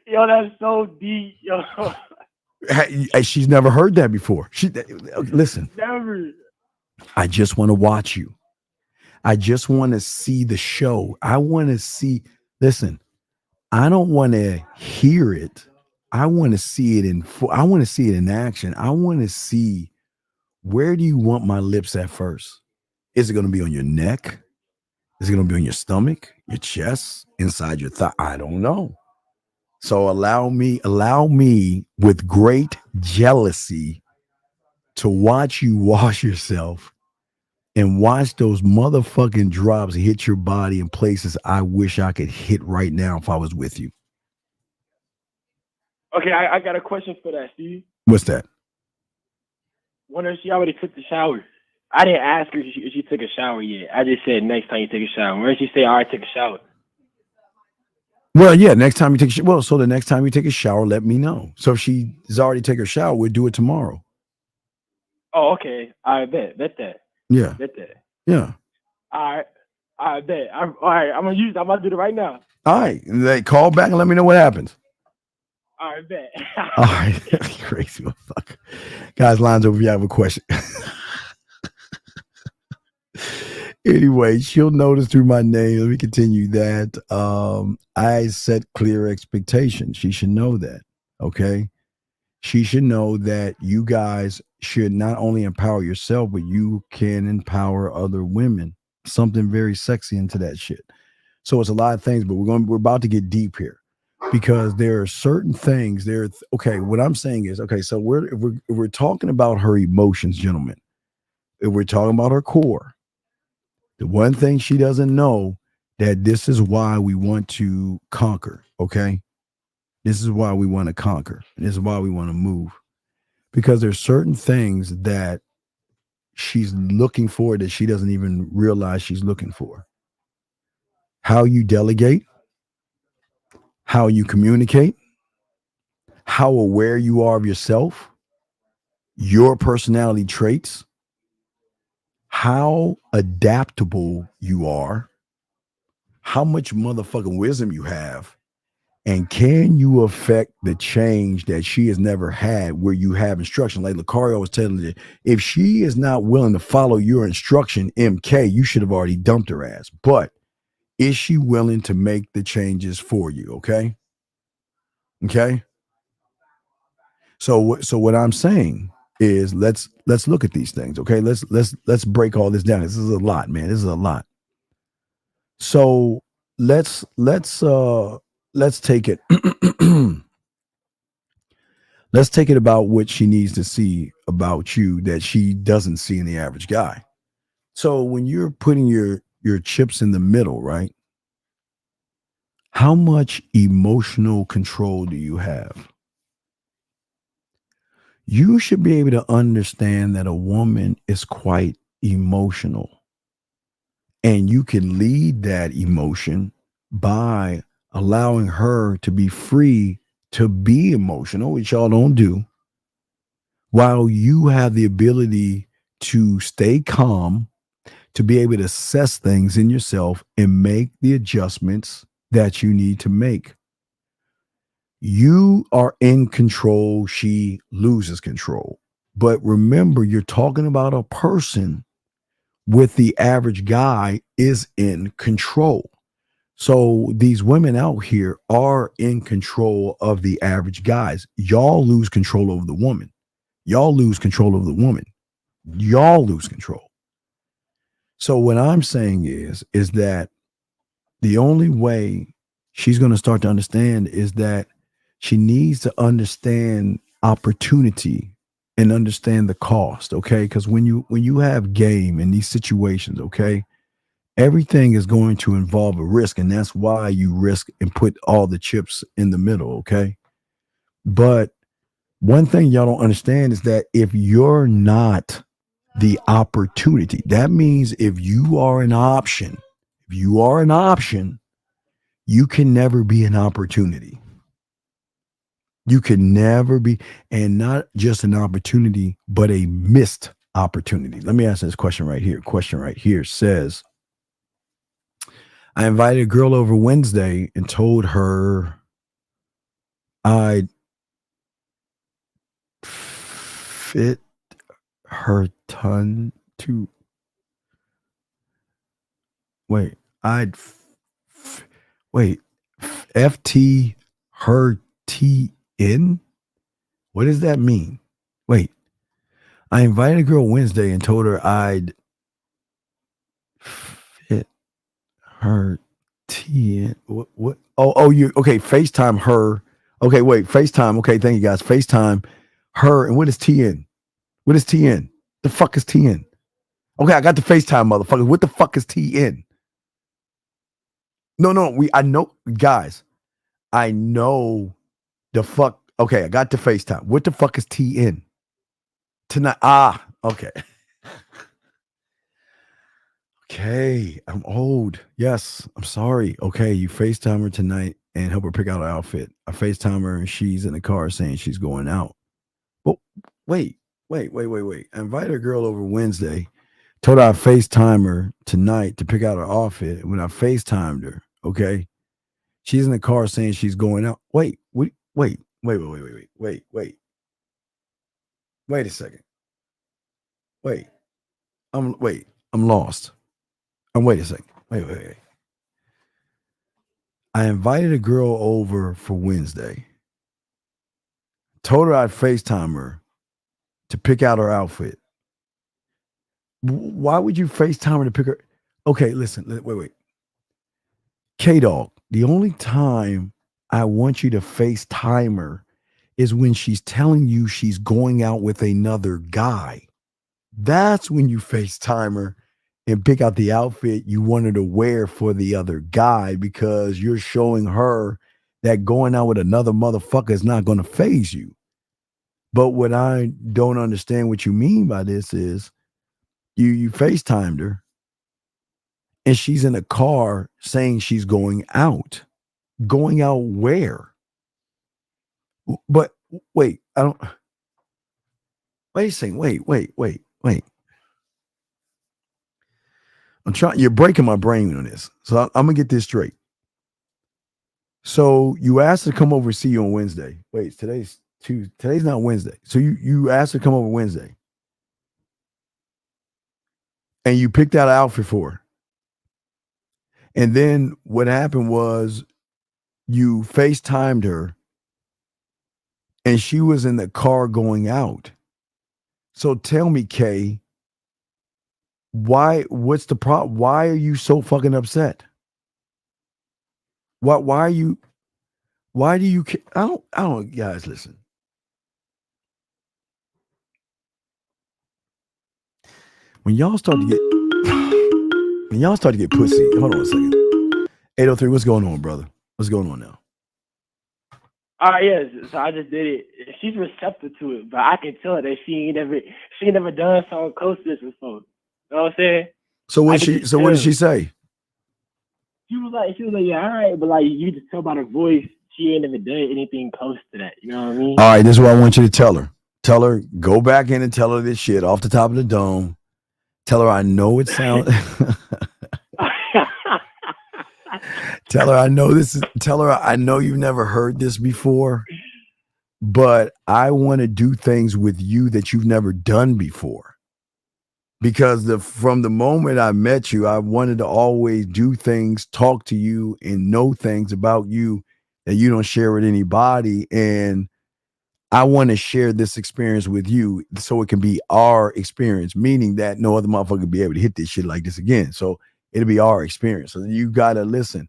Yo, that's so deep, yo. She's never heard that before. Listen. Never. I just want to watch you. I just want to see the show. I want to see. Listen, I don't want to hear it. I want to see it I want to see it in action. I want to see, where do you want my lips at first? Is it going to be on your neck? Is it going to be on your stomach, your chest, inside your thigh? I don't know. So allow me with great jealousy to watch you wash yourself and watch those motherfucking drops hit your body in places I wish I could hit right now if I was with you. Okay, I got a question for that, Steve. What's that? Wonder if she already took the shower. I didn't ask her if she took a shower yet. I just said next time you take a shower. When she say, all right, take a shower. Well, yeah, next time you take a shower. Well, so the next time you take a shower, let me know. So if she's already taken her shower, we'll do it tomorrow. Oh, okay. I bet that. Yeah. Bet that. Yeah. All right. I bet. All right. I'm about to do it right now. All right. They call back and let me know what happens. All right, bet. All right. Crazy motherfucker. Guys, lines over if you have a question. Anyway, she'll notice through my name. Let me continue that. I set clear expectations. She should know that. Okay. She should know that you guys should not only empower yourself, but you can empower other women. Something very sexy into that shit. So it's a lot of things, but we're about to get deep here because there are certain things there. Okay. What I'm saying is, okay, so if we're talking about her emotions, gentlemen, if we're talking about her core, the one thing she doesn't know that this is why we want to conquer. Okay. This is why we want to conquer. This is why we want to move, because there's certain things that she's looking for that she doesn't even realize she's looking for. How you delegate, how you communicate, how aware you are of yourself, your personality traits, how adaptable you are, how much motherfucking wisdom you have, and can you affect the change that she has never had where you have instruction? Like Lucario was telling you, if she is not willing to follow your instruction, MK, you should have already dumped her ass. But is she willing to make the changes for you? Okay. Okay. So what I'm saying is let's look at these things. Okay. Let's break all this down. This is a lot, man. This is a lot. So let's take it. Let's take it about what she needs to see about you that she doesn't see in the average guy. So when you're putting your chips in the middle, right? How much emotional control do you have? You should be able to understand that a woman is quite emotional, and you can lead that emotion by allowing her to be free to be emotional, which y'all don't do, while you have the ability to stay calm, to be able to assess things in yourself and make the adjustments that you need to make. You are in control. She loses control. But remember, you're talking about a person with the average guy is in control. So these women out here are in control of the average guys. Y'all lose control over the woman. Y'all lose control of the woman. Y'all lose control. So what I'm saying is that the only way she's going to start to understand is that she needs to understand opportunity and understand the cost. Okay. Because when you have game in these situations, okay, everything is going to involve a risk, and that's why you risk and put all the chips in the middle, okay? But one thing y'all don't understand is that if you're not the opportunity, that means if you are an option, you can never be an opportunity. You can never be, and not just an opportunity, but a missed opportunity. Let me ask this question right here. Question right here says, I invited a girl over Wednesday and told her I'd fit her ton to FT her TN? What does that mean? Wait, I invited a girl Wednesday and told her I'd fit her TN. What? Oh, you okay? FaceTime her. Okay, wait, FaceTime. Okay, thank you guys. FaceTime her. And what is TN? What is TN? The fuck is TN? Okay, I got the FaceTime, motherfucker. What the fuck is TN? No, I know, guys. I know the fuck. Okay, I got the FaceTime. What the fuck is TN? Tonight. Okay. Okay, I'm old. Yes, I'm sorry. Okay, you FaceTime her tonight and help her pick out her outfit. I FaceTime her and she's in the car saying she's going out. But wait. I invited a girl over Wednesday, told her I FaceTime her tonight to pick out her outfit. When I FaceTimed her, okay, she's in the car saying she's going out. Wait a second. I'm lost. Wait a second. Wait. I invited a girl over for Wednesday. Told her I'd FaceTime her to pick out her outfit. Why would you FaceTime her to pick her? Okay, listen. Wait. K-Dog, the only time I want you to FaceTime her is when she's telling you she's going out with another guy. That's when you FaceTime her and pick out the outfit you wanted to wear for the other guy, because you're showing her that going out with another motherfucker is not going to faze you. But what I don't understand what you mean by this is you FaceTimed her and she's in a car saying she's going out. Going out where? But wait, I don't. Wait a second. Wait. I'm trying. You're breaking my brain on this. So I'm gonna get this straight. So you asked her to come over and see you on Wednesday. Wait, today's Tuesday. Today's not Wednesday. So you asked her to come over Wednesday. And you picked out an outfit for her. And then what happened was you FaceTimed her and she was in the car going out. So tell me, Kay, what's the problem? Why are you so fucking upset? Why do you, I don't, guys, listen. When y'all start to get pussy, hold on a second. 803, what's going on, brother? What's going on now? Yes. So I just did it. She's receptive to it, but I can tell that she ain't never done something close to this before. You know what I'm saying? So what did she say? She was like, yeah, all right, but like you just tell by her voice, she ain't never done anything close to that. You know what I mean? All right, this is what I want you to tell her. Tell her, go back in and tell her this shit off the top of the dome. Tell her I know it sounds. Tell her I know this is. Tell her I know you've never heard this before, but I want to do things with you that you've never done before. Because from the moment I met you, I wanted to always do things, talk to you, and know things about you that you don't share with anybody. And I want to share this experience with you so it can be our experience, meaning that no other motherfucker will be able to hit this shit like this again. So it'll be our experience. So you got to listen.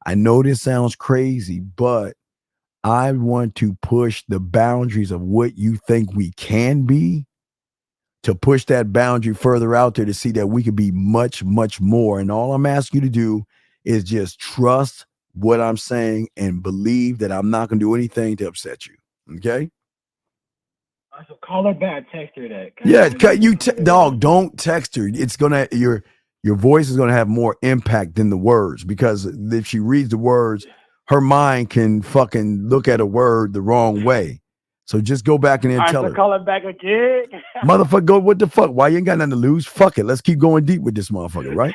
I know this sounds crazy, but I want to push the boundaries of what you think we can be, to push that boundary further out there to see that we could be much, much more. And all I'm asking you to do is just trust what I'm saying and believe that I'm not going to do anything to upset you. Okay? So call her back, text her that. Yeah, dog, don't text her. It's gonna your voice is gonna have more impact than the words, because if she reads the words, her mind can fucking look at a word the wrong way. So just go back in there and tell her. Call her back again. Motherfucker, go, what the fuck? Why you ain't got nothing to lose? Fuck it. Let's keep going deep with this motherfucker, right?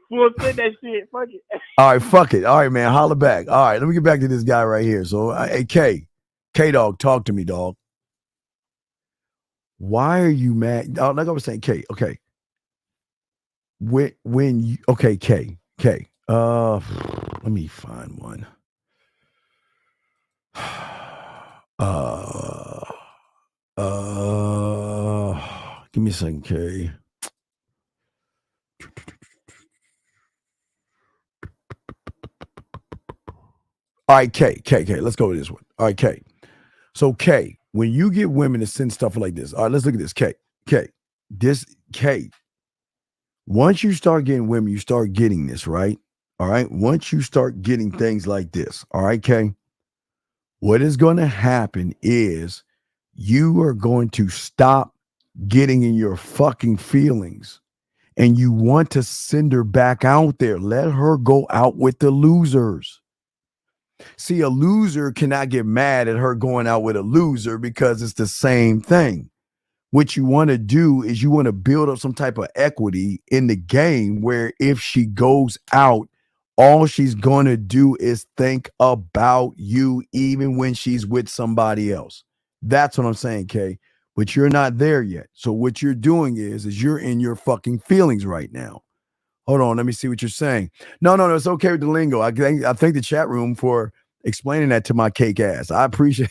We'll say that shit. Fuck it. All right, fuck it. All right, man. Holla back. All right, let me get back to this guy right here. So, hey, K-Dog, talk to me, dog. Why are you mad? Oh, like I was saying, K, okay. When you, okay, K, let me find one. Give me a second, K. All right, K, let's go with this one. All right, K. So, K, when you get women to send stuff like this, all right, let's look at this, K. Once you start getting women, you start getting this, right? All right, once you start getting things like this, all right, K, what is going to happen is you are going to stop getting in your fucking feelings and you want to send her back out there, let her go out with the losers. See, a loser cannot get mad at her going out with a loser because it's the same thing. What you want to do is you want to build up some type of equity in the game where if she goes out, all she's going to do is think about you even when she's with somebody else. That's what I'm saying, Kay. But you're not there yet. So what you're doing is you're in your fucking feelings right now. Hold on, let me see what you're saying. No, it's okay with the lingo. I thank the chat room for explaining that to my cake ass. I appreciate.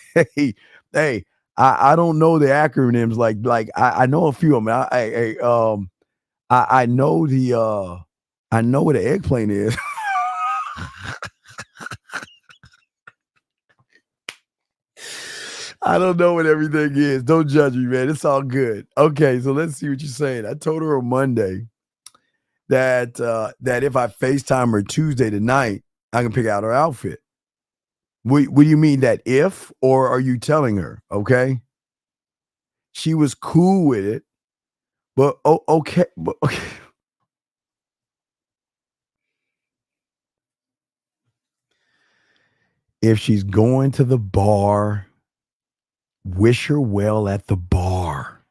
Hey, I don't know the acronyms like I know a few of them. I know I know what an eggplant is. I don't know what everything is. Don't judge me, man. It's all good. Okay, so let's see what you're saying. I told her on Monday that if I FaceTime her Tuesday tonight, I can pick out her outfit. What do you mean that if, or are you telling her? Okay. She was cool with it, but okay. If she's going to the bar, wish her well at the bar.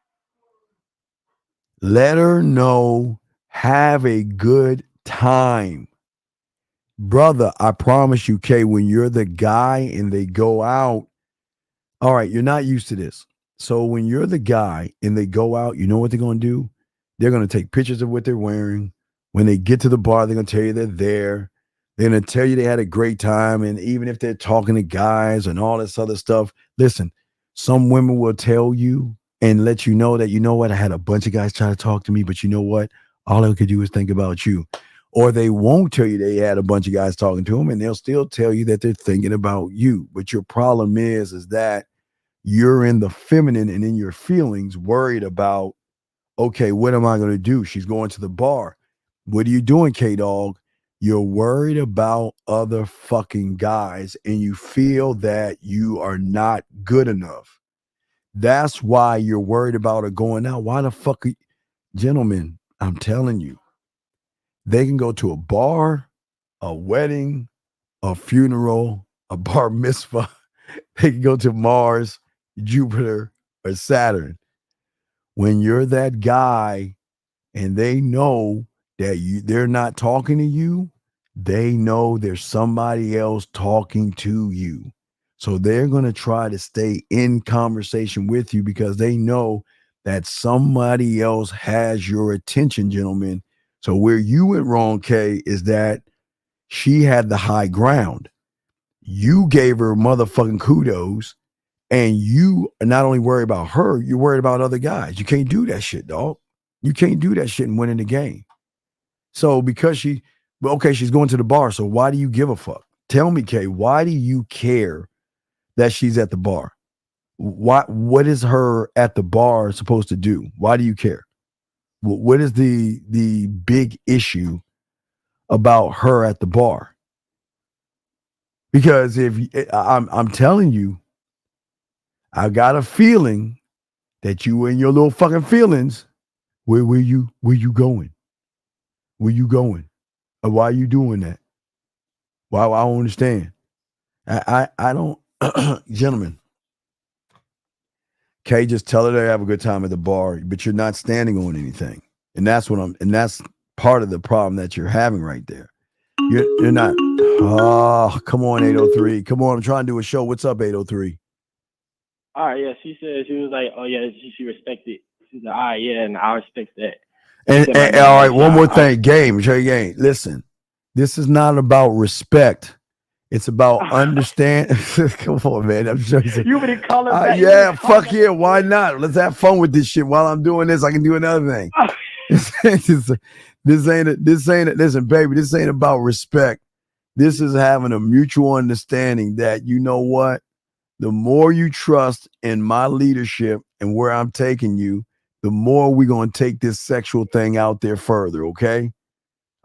Let her know, have a good time. Brother, I promise you, Kay, when you're the guy and they go out, all right, you're not used to this. So when you're the guy and they go out, you know what they're going to do? They're going to take pictures of what they're wearing. When they get to the bar, they're going to tell you they're there. They're going to tell you they had a great time. And even if they're talking to guys and all this other stuff, listen, some women will tell you and let you know that, you know what, I had a bunch of guys try to talk to me, but you know what? All I could do is think about you. Or they won't tell you they had a bunch of guys talking to them, and they'll still tell you that they're thinking about you. But your problem is that you're in the feminine and in your feelings worried about, okay, what am I going to do? She's going to the bar. What are you doing, K-Dog? You're worried about other fucking guys, and you feel that you are not good enough. That's why you're worried about her going out. Why the fuck, gentlemen, I'm telling you. They can go to a bar, a wedding, a funeral, a bar mitzvah. They can go to Mars, Jupiter, or Saturn. When you're that guy and they know that they're not talking to you, they know there's somebody else talking to you. So they're going to try to stay in conversation with you because they know that somebody else has your attention, gentlemen. So where you went wrong, Kay, is that she had the high ground. You gave her motherfucking kudos, and you are not only worried about her, you're worried about other guys. You can't do that shit, dog. You can't do that shit and win in the game. So because she's going to the bar, so why do you give a fuck? Tell me, Kay, why do you care that she's at the bar? What is her at the bar supposed to do? Why do you care? What is the big issue about her at the bar? Because if I'm telling you, I got a feeling that you in your little fucking feelings. Where you going? Where you going? Or why are you doing that? Why I don't understand. I don't, gentlemen. Kay, just tell her to have a good time at the bar, but you're not standing on anything. And that's that's part of the problem that you're having right there. You're not. Oh, come on, 803. Come on, I'm trying to do a show. What's up, 803? All right, yeah. She said, she was like, oh yeah, she respected. She's like, all right, yeah, and I respect that. And all right, one more thing, game. Show you game. Listen, this is not about respect. It's about understand. Come on, man. I'm sure you would call it back. Yeah, fuck yeah. Why not? Let's have fun with this shit. While I'm doing this, I can do another thing. This ain't. Listen, baby. This ain't about respect. This is having a mutual understanding that, you know what, the more you trust in my leadership and where I'm taking you, the more we're gonna take this sexual thing out there further. Okay.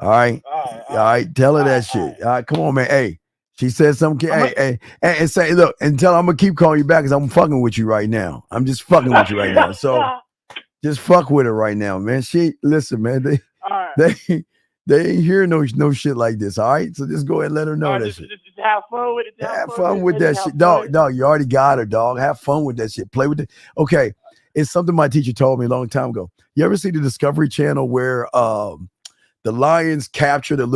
All right. All right. Tell her that shit. All right. Come on, man. Hey. She said something. Hey, and say, look, and tell her I'm gonna keep calling you back because I'm fucking with you right now. I'm just fucking with you right now. So Just fuck with her right now, man. Listen, man. All right. They ain't hearing no shit like this. All right, so just go ahead and let her know that shit. Just have fun with it. Have fun with that shit, dog. You already got her, dog. Have fun with that shit. Play with it. Okay, it's something my teacher told me a long time ago. You ever see the Discovery Channel where the lions capture the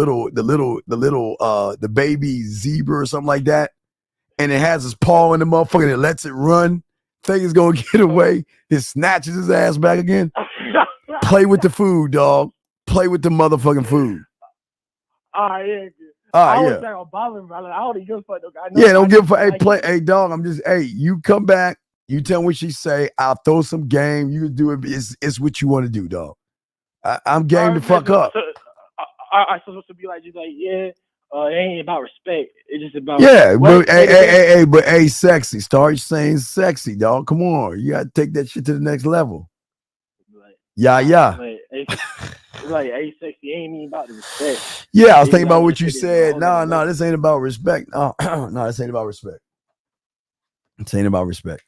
baby zebra or something like that, and it has his paw in the motherfucker and it lets it run? Think it's gonna get away? It snatches his ass back again. Play with the food, dog. Play with the motherfucking food. All right, yeah. I was saying on bothering, bro. I don't give a fuck. Don't give a fuck. Hey, dog. You come back. You tell me what she say. I'll throw some game. You do it. It's what you want to do, dog. I'm game to fuck up. I'm supposed to be like, just like, yeah. It ain't about respect. It's just about but sexy. Start saying sexy, dog. Come on, you gotta take that shit to the next level. Like, hey, sexy ain't even about the respect. Yeah, I was thinking about what you said. No, this ain't about respect. No, this ain't about respect. This ain't about respect.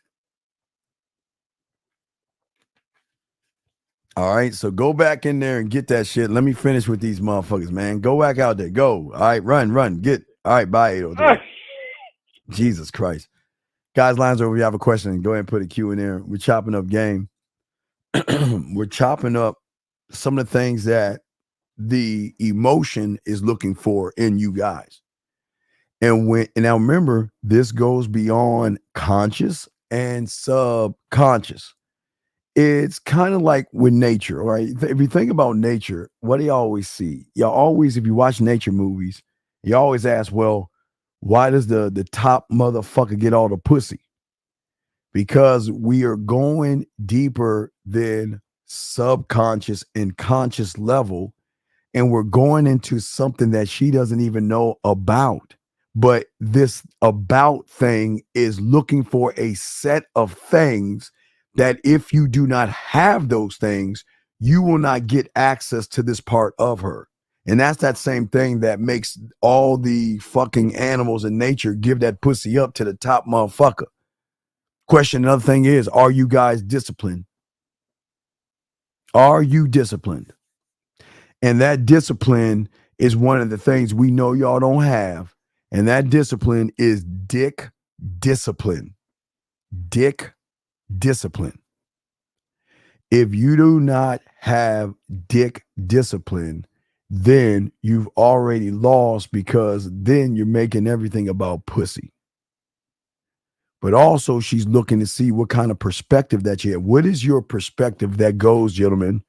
All right, so go back in there and get that shit. Let me finish with these motherfuckers, man. Go back out there. Go. All right, run. Get. All right, bye, 803. Jesus Christ. Guys, lines over. If you have a question, go ahead and put a Q in there. We're chopping up game. We're chopping up some of the things that the emotion is looking for in you guys. And now remember, this goes beyond conscious and subconscious. It's kind of like with nature, right? If you think about nature, what do you always see? You always, if you watch nature movies, you always ask, well, why does the top motherfucker get all the pussy? Because we are going deeper than subconscious and conscious level, and we're going into something that she doesn't even know about. But this about thing is looking for a set of things that if you do not have those things, you will not get access to this part of her. And that's that same thing that makes all the fucking animals in nature give that pussy up to the top motherfucker. Question, another thing is, are you guys disciplined? Are you disciplined? And that discipline is one of the things we know y'all don't have. And that discipline is dick discipline. Dick discipline. If you do not have dick discipline, then you've already lost, because then you're making everything about pussy. But also she's looking to see what kind of perspective that you have. What is your perspective that goes, gentlemen,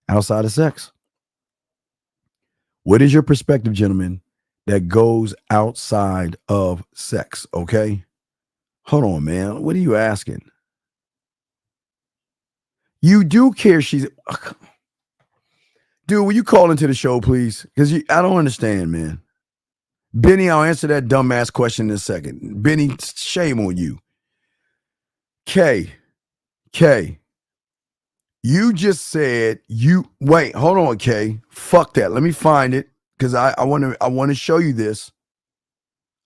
outside of sex? What is your perspective, gentlemen, that goes outside of sex? Okay. Hold on, man. What are you asking? You do care she's... Dude, will you call into the show, please? Because I don't understand, man. Benny, I'll answer that dumbass question in a second. Benny, shame on you. K, you just said wait, hold on, K. Fuck that. Let me find it, because I want to show you this.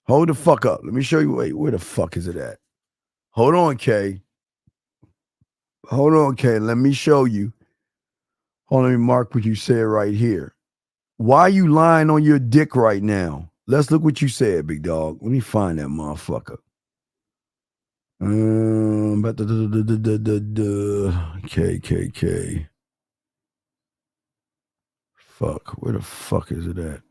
Hold the fuck up. Let me show you. Wait, where the fuck is it at? Hold on, K. Let me show you. Hold on, let me mark what you said right here. Why are you lying on your dick right now? Let's look what you said, big dog. Let me find that motherfucker. KKK. Fuck, where the fuck is it at?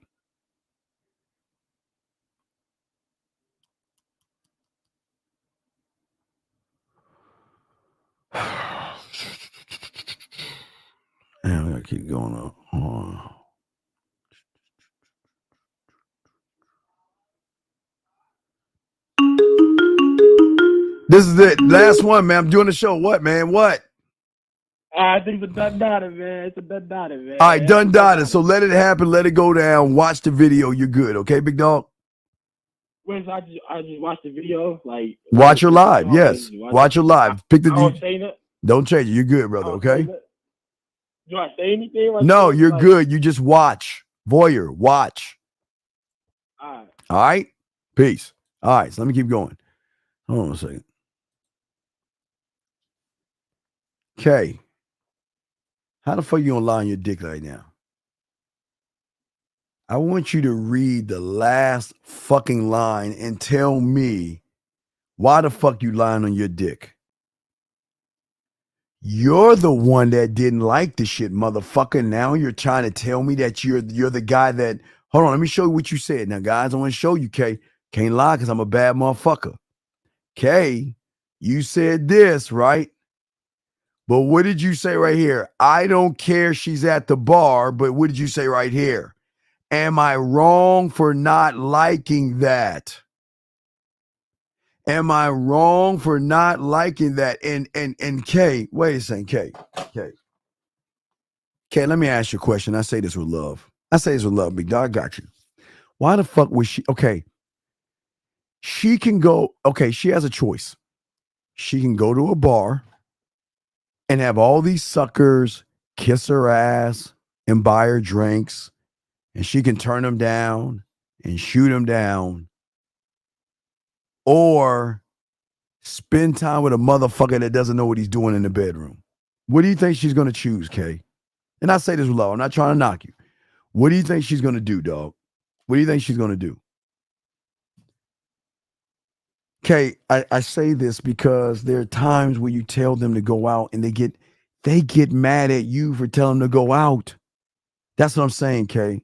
Damn, I gotta keep going up. This is it. Last one, man. I'm doing the show. What, man? What? I think it's a done data, man. It's a done data, man. All right, done data. So let it happen. Let it go down. Watch the video. You're good. Okay, big dog? Wait, so I just watched the video? Like, watch your live. Yes. Watch your live. Pick the... Don't say that. Don't change it. You're good, brother. Okay? Do I say anything? Like, no, you're like... good. You just watch. Voyeur. Watch. All right. All right? Peace. All right, so let me keep going. Hold on a second. Okay. How the fuck you gonna lie on your dick right now? I want you to read the last fucking line and tell me why the fuck you lying on your dick. You're the one that didn't like the shit, motherfucker. Now you're trying to tell me that you're the guy that. Hold on, let me show you what you said. Now, guys, I want to show you, K. Can't lie because I'm a bad motherfucker. K, you said this, right? But what did you say right here? I don't care she's at the bar, but what did you say right here? Am I wrong for not liking that? Am I wrong for not liking that? And K, wait a second, K, let me ask you a question. I say this with love. Big dog. I got you. Why the fuck was she? Okay. She can go, okay, she has a choice. She can go to a bar and have all these suckers kiss her ass and buy her drinks, and she can turn them down and shoot them down, or spend time with a motherfucker that doesn't know what he's doing in the bedroom. What do you think she's going to choose, Kay? And I say this with love. I'm not trying to knock you. What do you think she's going to do, dog? What do you think she's going to do? Kay, I say this because there are times where you tell them to go out and they get mad at you for telling them to go out. That's what I'm saying, Kay.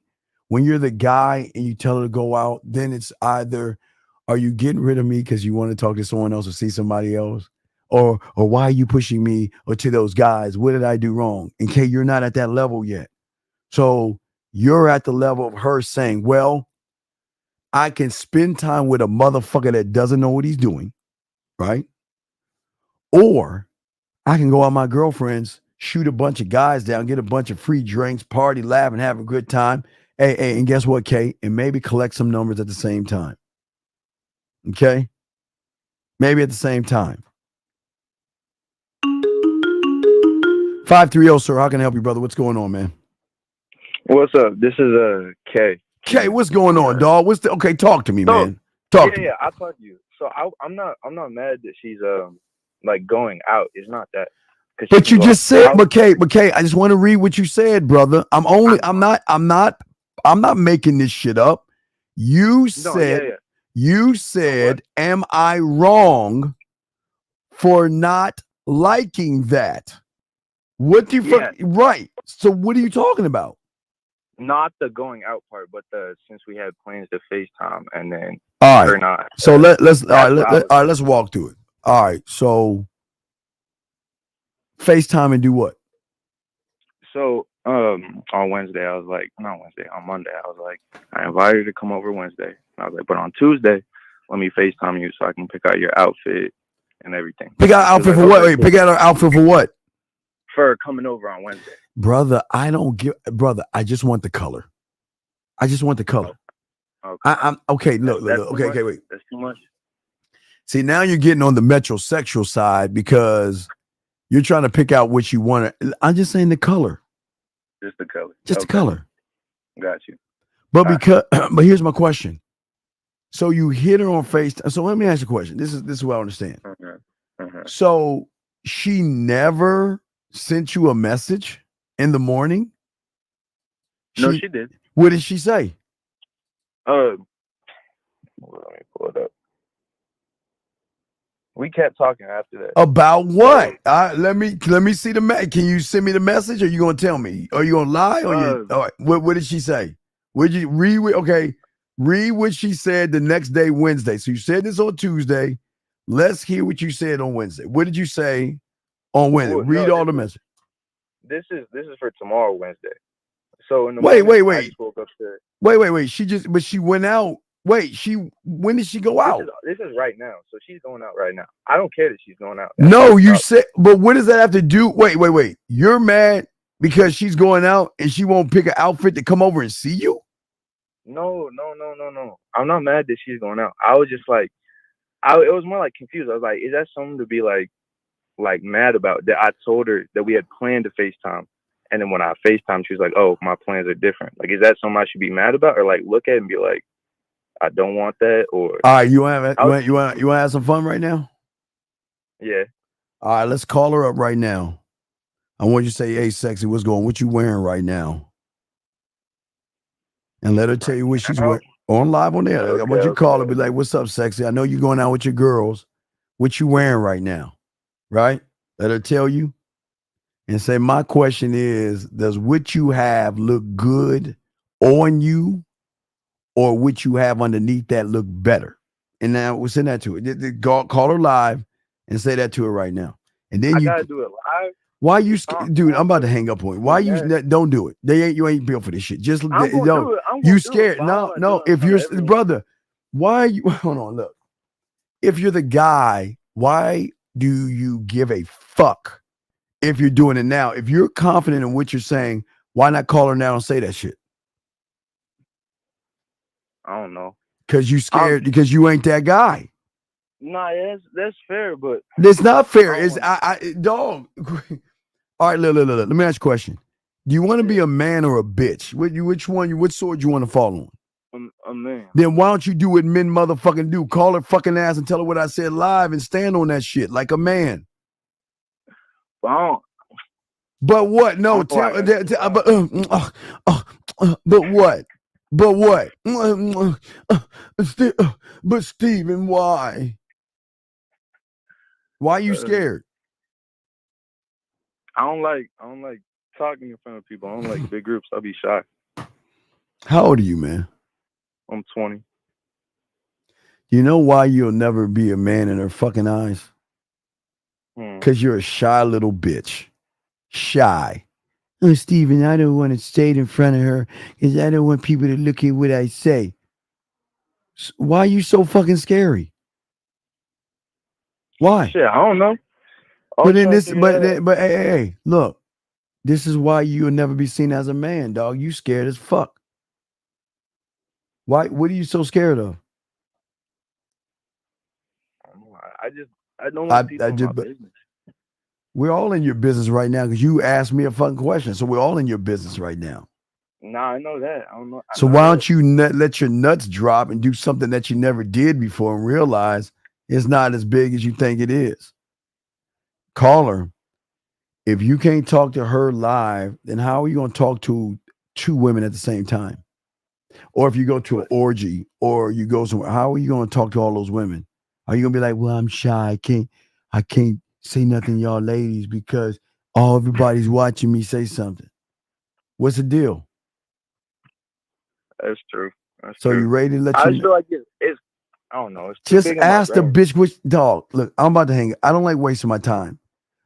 When you're the guy and you tell her to go out, then it's either, are you getting rid of me because you want to talk to someone else or see somebody else? Or why are you pushing me or to those guys? What did I do wrong? And Kay, you're not at that level yet. So you're at the level of her saying, well, I can spend time with a motherfucker that doesn't know what he's doing, right? Or I can go out with my girlfriends, shoot a bunch of guys down, get a bunch of free drinks, party, laugh, and have a good time. Hey, and guess what, Kay? And maybe collect some numbers at the same time. Okay? Maybe at the same time. 530, sir. How can I help you, brother? What's going on, man? What's up? This is Kay. Kay, what's going on, dog? Okay, talk to me, man. Talk to me. Yeah, I'll talk to you. So I'm not mad that she's like going out. It's not that. But you just said, but Kay, I just want to read what you said, brother. I'm not making this shit up. You said, am I wrong for not liking that? What do you right? So what are you talking about? Not the going out part, but since we had plans to FaceTime and then all right. Not. So let's walk through it. All right. So FaceTime and do what? So on Wednesday, I was like, not Wednesday, on Monday, I was like, I invited her to come over Wednesday. I was like, but on Tuesday, let me FaceTime you so I can pick out your outfit and everything. Pick out outfit for what? Wait, pick out an outfit for what? For coming over on Wednesday. Brother, I just want the color. I just want the color. Okay. I'm okay. Look. Okay, wait. That's too much. See, now you're getting on the metrosexual side because you're trying to pick out what you want. I'm just saying the color. Just the color. Just the color. Got you. But but here's my question. So you hit her on FaceTime. So let me ask you a question. This is what I understand. So she never sent you a message in the morning? No, she did. What did she say? Let me pull it up. We kept talking after that. About what? Let me see the message. Can you send me the message? Or are you gonna tell me? Are you gonna lie? Or all right. What did she say? Would you read? Okay, read what she said the next day, Wednesday. So you said this on Tuesday. Let's hear what you said on Wednesday. What did you say on Wednesday? Read all the message. This is for tomorrow, Wednesday. So in the wait. I just woke up to Wait. She went out. Wait, when did she go out? This is right now. So she's going out right now. I don't care that she's going out. No, you said, but what does that have to do? Wait. You're mad because she's going out and she won't pick an outfit to come over and see you? No. I'm not mad that she's going out. I was just like, it was more like confused. I was like, is that something to be like mad about? That I told her that we had planned to FaceTime. And then when I FaceTime, she was like, oh, my plans are different. Like, is that something I should be mad about? Or like look at it and be like, I don't want that? Or all right, you want to have some fun right now? Yeah. All right, let's call her up right now. I want you to say, hey, sexy, what's going on? What you wearing right now? And let her tell you what she's wearing. On live on there. I want you to call her, be like, what's up, sexy? I know you're going out with your girls. What you wearing right now? Right? Let her tell you. And say, my question is, does what you have look good on you, or what you have underneath that look better? And now we'll send that to her. Call her live and say that to her right now. And then I you gotta do it live. Why you dude? I'm about to hang up on you. Why you don't do it? You ain't built for this shit. Just don't. You scared? No. If you're brother, why are you? Hold on. Look, if you're the guy, why do you give a fuck if you're doing it now? If you're confident in what you're saying, why not call her now and say that shit? I don't know. Because you scared. Because you ain't that guy. Nah, that's fair, but it's not fair. It's dog. All right, look. Let me ask you a question. Do you want to be a man or a bitch? Which one? Which sword you want to fall on? A man. Then why don't you do what men motherfucking do? Call her fucking ass and tell her what I said live and stand on that shit like a man. Well, but what? No, but what? But what? But Steven, why? Why are you scared? I don't like talking in front of people. I don't like big groups. I'll be shy. How old are you, man? I'm 20. You know why you'll never be a man in her fucking eyes? Because you're a shy little bitch. Shy. Oh, Steven, I don't want to stay in front of her because I don't want people to look at what I say. Why are you so fucking scary? Why? Shit, I don't know. But hey, look, this is why you'll never be seen as a man, dog. You scared as fuck. Why? What are you so scared of? I don't want people in my business. We're all in your business right now because you asked me a fucking question. So we're all in your business right now. Nah, I know that. I don't know. So why don't you let your nuts drop and do something that you never did before and realize it's not as big as you think it is? Call her. If you can't talk to her live, then how are you going to talk to two women at the same time? Or if you go to an orgy or you go somewhere, how are you going to talk to all those women? Are you going to be like, well, I'm shy. I can't say nothing, y'all ladies, because everybody's watching me say something. What's the deal? That's true. So you ready to let you? I just feel like it's I don't know. It's just ask the bitch which dog. Look, I'm about to hang. I don't like wasting my time.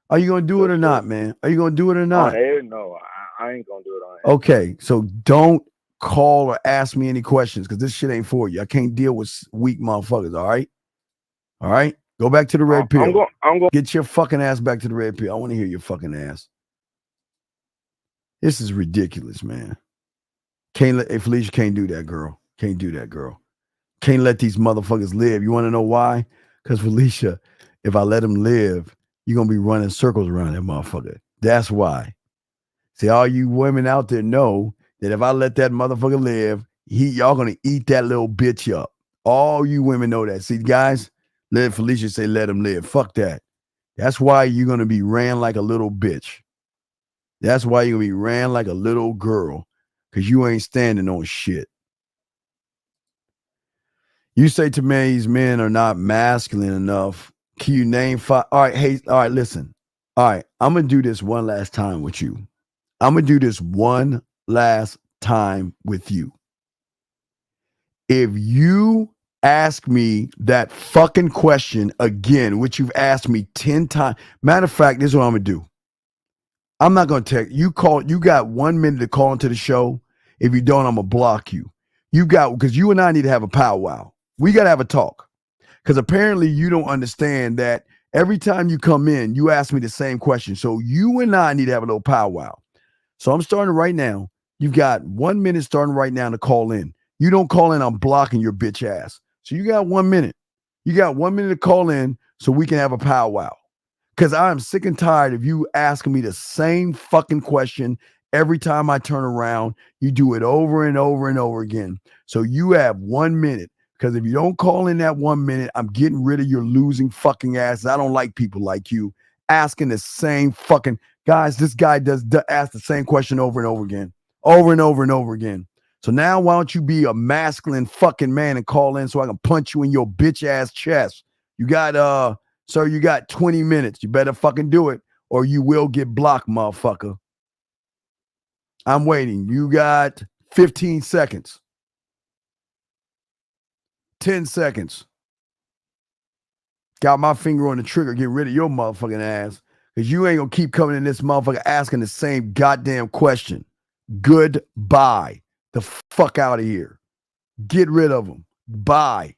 Are you gonna do it or not, man? Are you gonna do it or not? No, I ain't gonna do it on air. Okay, so don't call or ask me any questions because this shit ain't for you. I can't deal with weak motherfuckers. All right. Go back to the red pill. I'm going. Get your fucking ass back to the red pill. I want to hear your fucking ass. This is ridiculous, man. Felicia can't do that, girl. Can't do that, girl. Can't let these motherfuckers live. You want to know why? Because Felicia, if I let them live, you're going to be running circles around that motherfucker. That's why. See, all you women out there know that if I let that motherfucker live, y'all going to eat that little bitch up. All you women know that. See, guys, let Felicia say, let him live. Fuck that. That's why you're going to be ran like a little bitch. That's why you're going to be ran like a little girl. Because you ain't standing on shit. You say to me, these men are not masculine enough. Can you name 5? All right, listen. All right, I'm going to do this one last time with you. If you ask me that fucking question again, which you've asked me 10 times. Matter of fact, this is what I'm going to do. I'm not going to text. You got 1 minute to call into the show. If you don't, I'm going to block you. Because you and I need to have a powwow. We got to have a talk. Because apparently you don't understand that every time you come in, you ask me the same question. So you and I need to have a little powwow. So I'm starting right now. You've got 1 minute starting right now to call in. You don't call in, I'm blocking your bitch ass. So you got 1 minute. You got 1 minute to call in so we can have a powwow. Because I'm sick and tired of you asking me the same fucking question every time I turn around. You do it over and over and over again. So you have 1 minute. Because if you don't call in that 1 minute, I'm getting rid of your losing fucking ass. I don't like people like you asking the same fucking, Guys, this guy does ask the same question over and over again. Over and over and over again. So now why don't you be a masculine fucking man and call in so I can punch you in your bitch ass chest? You got sir, you got 20 minutes. You better fucking do it or you will get blocked, motherfucker. I'm waiting. You got 15 seconds. 10 seconds. Got my finger on the trigger. Get rid of your motherfucking ass. Because you ain't going to keep coming in this motherfucker asking the same goddamn question. Goodbye. The fuck out of here. Get rid of them. Bye.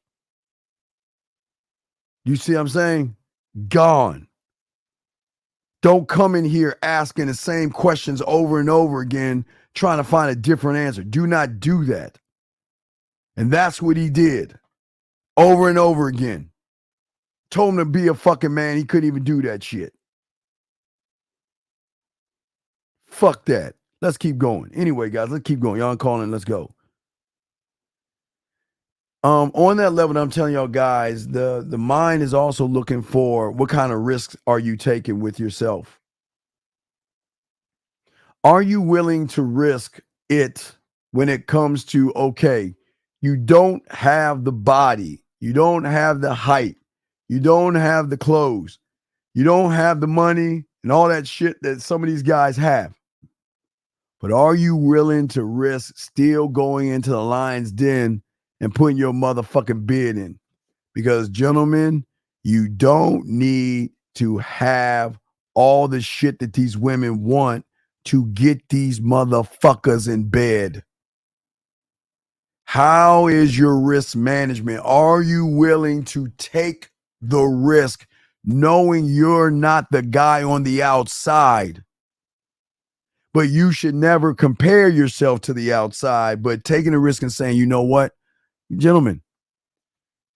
You see what I'm saying? Gone. Don't come in here asking the same questions over and over again, trying to find a different answer. Do not do that. And that's what he did. Over and over again. Told him to be a fucking man. He couldn't even do that shit. Fuck that. Let's keep going. Anyway, guys, let's keep going. Y'all calling. Let's go. On that level, I'm telling y'all guys, the mind is also looking for what kind of risks are you taking with yourself? Are you willing to risk it when it comes to, okay, you don't have the body, you don't have the height, you don't have the clothes, you don't have the money and all that shit that some of these guys have. But are you willing to risk still going into the lion's den and putting your motherfucking bid in? Because, gentlemen, you don't need to have all the shit that these women want to get these motherfuckers in bed. How is your risk management? Are you willing to take the risk knowing you're not the guy on the outside? But you should never compare yourself to the outside, but taking a risk and saying, you know what, gentlemen,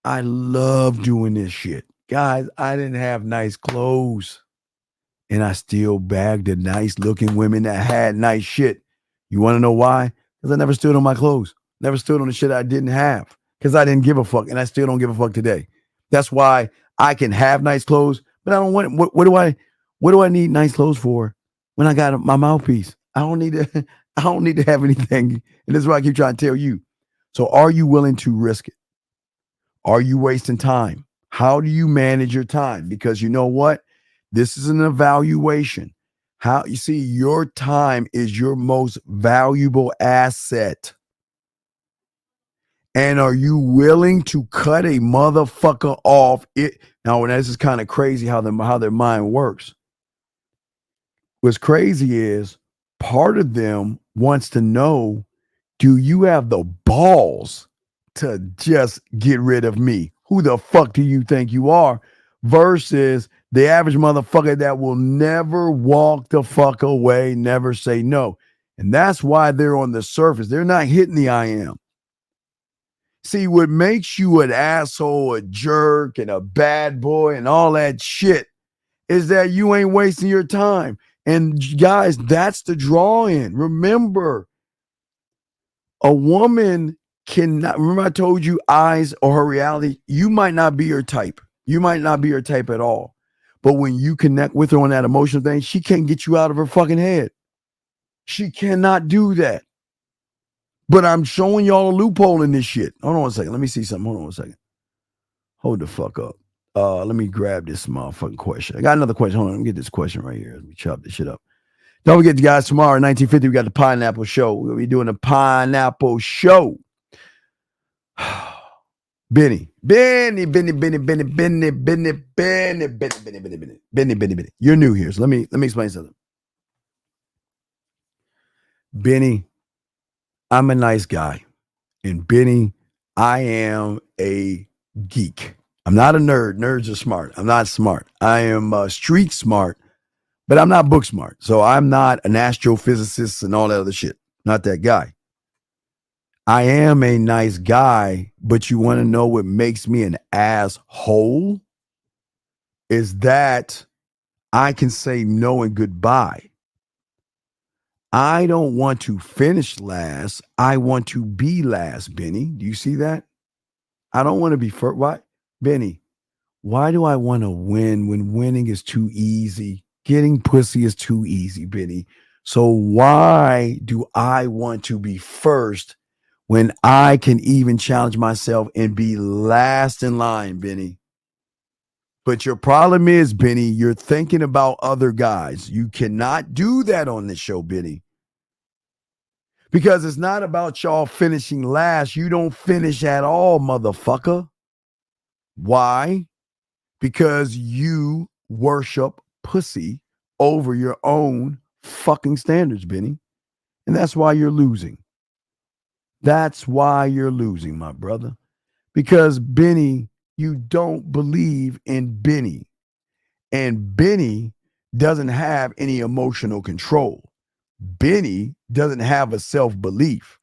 I love doing this shit. Guys, I didn't have nice clothes and I still bagged the nice looking women that had nice shit. You want to know why? Because I never stood on my clothes. Never stood on the shit I didn't have because I didn't give a fuck and I still don't give a fuck today. That's why I can have nice clothes, but I don't want it. What do I need nice clothes for? When I got my mouthpiece, I don't need to have anything. And this is what I keep trying to tell you. So are you willing to risk it? Are you wasting time? How do you manage your time? Because you know what? This is an evaluation. How you see your time is your most valuable asset. And are you willing to cut a motherfucker off? Now, this is kind of crazy how their mind works. What's crazy is part of them wants to know, do you have the balls to just get rid of me? Who the fuck do you think you are? Versus the average motherfucker that will never walk the fuck away, never say no. And that's why they're on the surface. They're not hitting the I am. See, what makes you an asshole, a jerk, and a bad boy and all that shit is that you ain't wasting your time. And guys, that's the draw-in. Remember, a woman cannot, remember I told you eyes or her reality, you might not be her type. You might not be her type at all. But when you connect with her on that emotional thing, she can't get you out of her fucking head. She cannot do that. But I'm showing y'all a loophole in this shit. Hold on one second. Let me see something. Hold on one second. Hold the fuck up. Let me grab this motherfucking question. I got another question. Hold on. Let me get this question right here. Let me chop this shit up. Don't forget, guys, tomorrow, 1950, we got the Pineapple Show. We'll be doing the Pineapple Show. Benny. You're new here, so let me explain something. Benny, I'm a nice guy. And Benny, I am a geek. I'm not a nerd. Nerds are smart. I'm not smart. I am street smart, but I'm not book smart. So I'm not an astrophysicist and all that other shit. Not that guy. I am a nice guy, but you want to know what makes me an asshole? Is that I can say no and goodbye. I don't want to finish last. I want to be last, Benny. Do you see that? I don't want to be first. Why, Benny, why do I want to win when winning is too easy? Getting pussy is too easy, Benny. So why do I want to be first when I can even challenge myself and be last in line, Benny? But your problem is, Benny, you're thinking about other guys. You cannot do that on this show, Benny. Because it's not about y'all finishing last. You don't finish at all, motherfucker. Why? Because you worship pussy over your own fucking standards, Benny. And that's why you're losing. That's why you're losing, my brother. Because Benny, you don't believe in Benny. And Benny doesn't have any emotional control. Benny doesn't have a self-belief.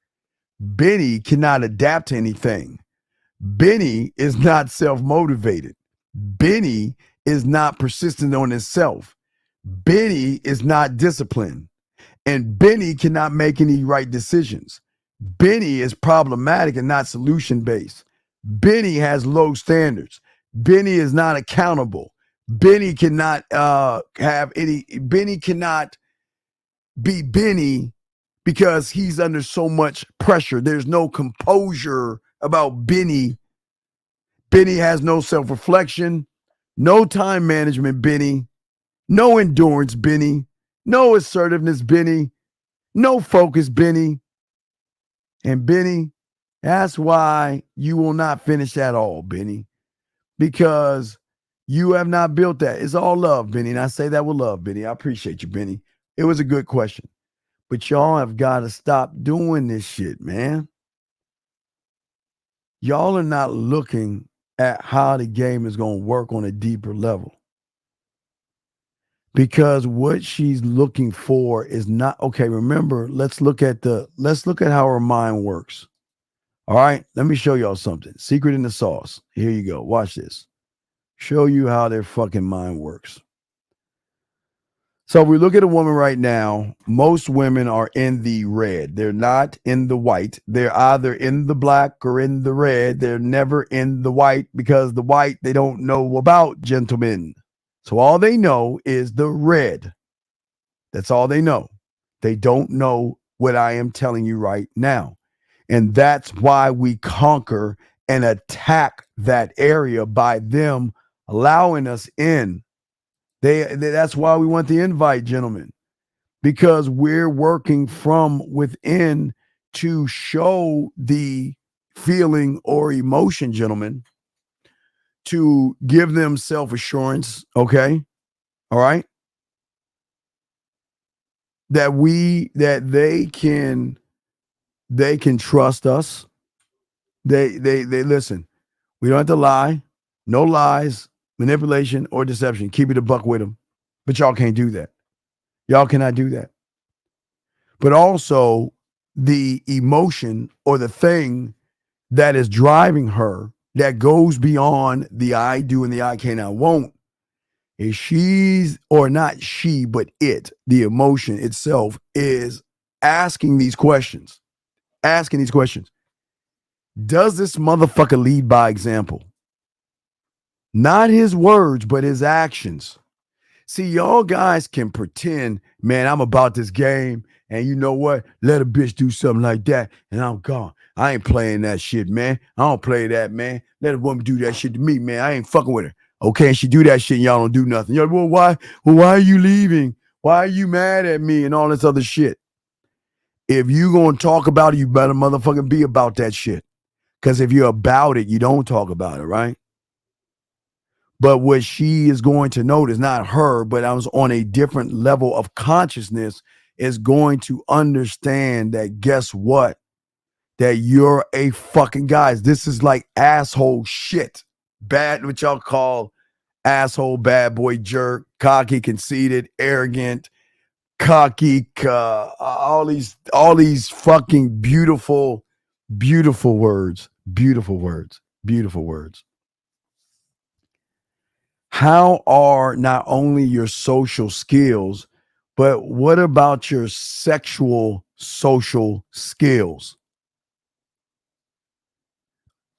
Benny cannot adapt to anything. Benny is not self-motivated. Benny is not persistent on himself. Benny is not disciplined. And Benny cannot make any right decisions. Benny is problematic and not solution-based. Benny has low standards. Benny is not accountable. Benny cannot Benny cannot be Benny because he's under so much pressure. There's no composure about Benny. Benny has no self-reflection, no time management, Benny, no endurance, Benny, no assertiveness, Benny, no focus, Benny. And Benny, that's why you will not finish at all, Benny, because you have not built that. It's all love, Benny. And I say that with love, Benny. I appreciate you, Benny. It was a good question. But y'all have got to stop doing this shit, man. Y'all are not looking at how the game is going to work on a deeper level. Because what she's looking for is not okay. Remember, let's look at how her mind works. All right, let me show y'all something. Secret in the sauce. Here you go. Watch this. Show you how their fucking mind works. So we look at a woman right now. Most women are in the red. They're not in the white. They're either in the black or in the red. They're never in the white because the white they don't know about, gentlemen. So all they know is the red. That's all they know. They don't know what I am telling you right now. And that's why we conquer and attack that area by them allowing us in. That's why we want the invite, gentlemen, because we're working from within to show the feeling or emotion, gentlemen, to give them self-assurance, okay? All right? That they can trust us. They listen. We don't have to lie. No lies, manipulation, or deception. Keep it a buck with them. But y'all can't do that. Y'all cannot do that. But also the emotion or the thing that is driving her that goes beyond the I do and the I can, I won't, is she's, or not she, but it, the emotion itself is asking these questions. Asking these questions. Does this motherfucker lead by example? Not his words, but his actions. See, y'all guys can pretend, man, I'm about this game, and you know what? Let a bitch do something like that, and I'm gone. I ain't playing that shit, man. I don't play that, man. Let a woman do that shit to me, man. I ain't fucking with her. Okay, and she do that shit, and y'all don't do nothing. You're like, well, why are you leaving? Why are you mad at me? And all this other shit. If you gonna talk about it, you better motherfucking be about that shit. Because if you're about it, you don't talk about it, right? But what she is going to notice, not her, but I was on a different level of consciousness, is going to understand that guess what? That you're a fucking guys. This is like asshole shit. Bad, what y'all call asshole, bad boy, jerk, cocky, conceited, arrogant, cocky, all these fucking beautiful words. Beautiful words. Beautiful words. How are not only your social skills, but what about your sexual social skills?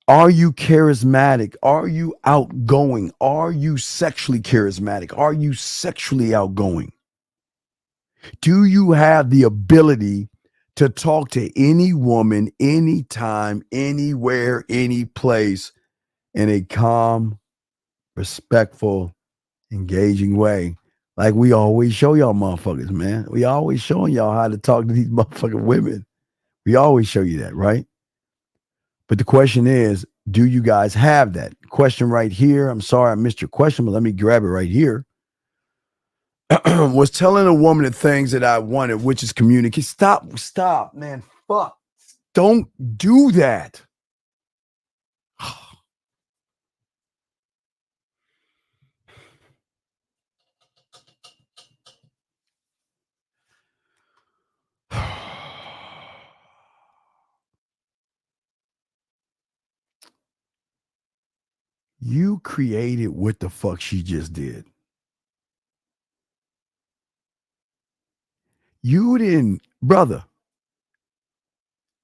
Are you charismatic? Are you outgoing? Are you sexually charismatic? Are you sexually outgoing? Do you have the ability to talk to any woman, anytime, anywhere, any place in a calm, respectful, engaging way? Like we always show y'all motherfuckers, man. We always showing y'all how to talk to these motherfucking women. We always show you that, right? But the question is, do you guys have that? Question right here. I'm sorry I missed your question, but let me grab it right here. Was telling a woman the things that I wanted, which is communicate. Stop, man. Fuck. Don't do that. You created what the fuck she just did. You didn't, brother.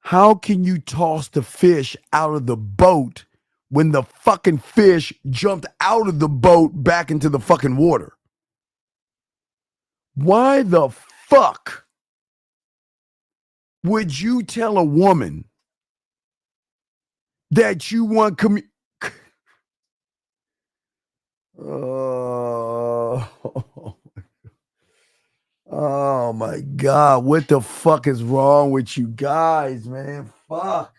How can you toss the fish out of the boat when the fucking fish jumped out of the boat back into the fucking water? Why the fuck would you tell a woman that you want Oh my God. What the fuck is wrong with you guys, man? Fuck.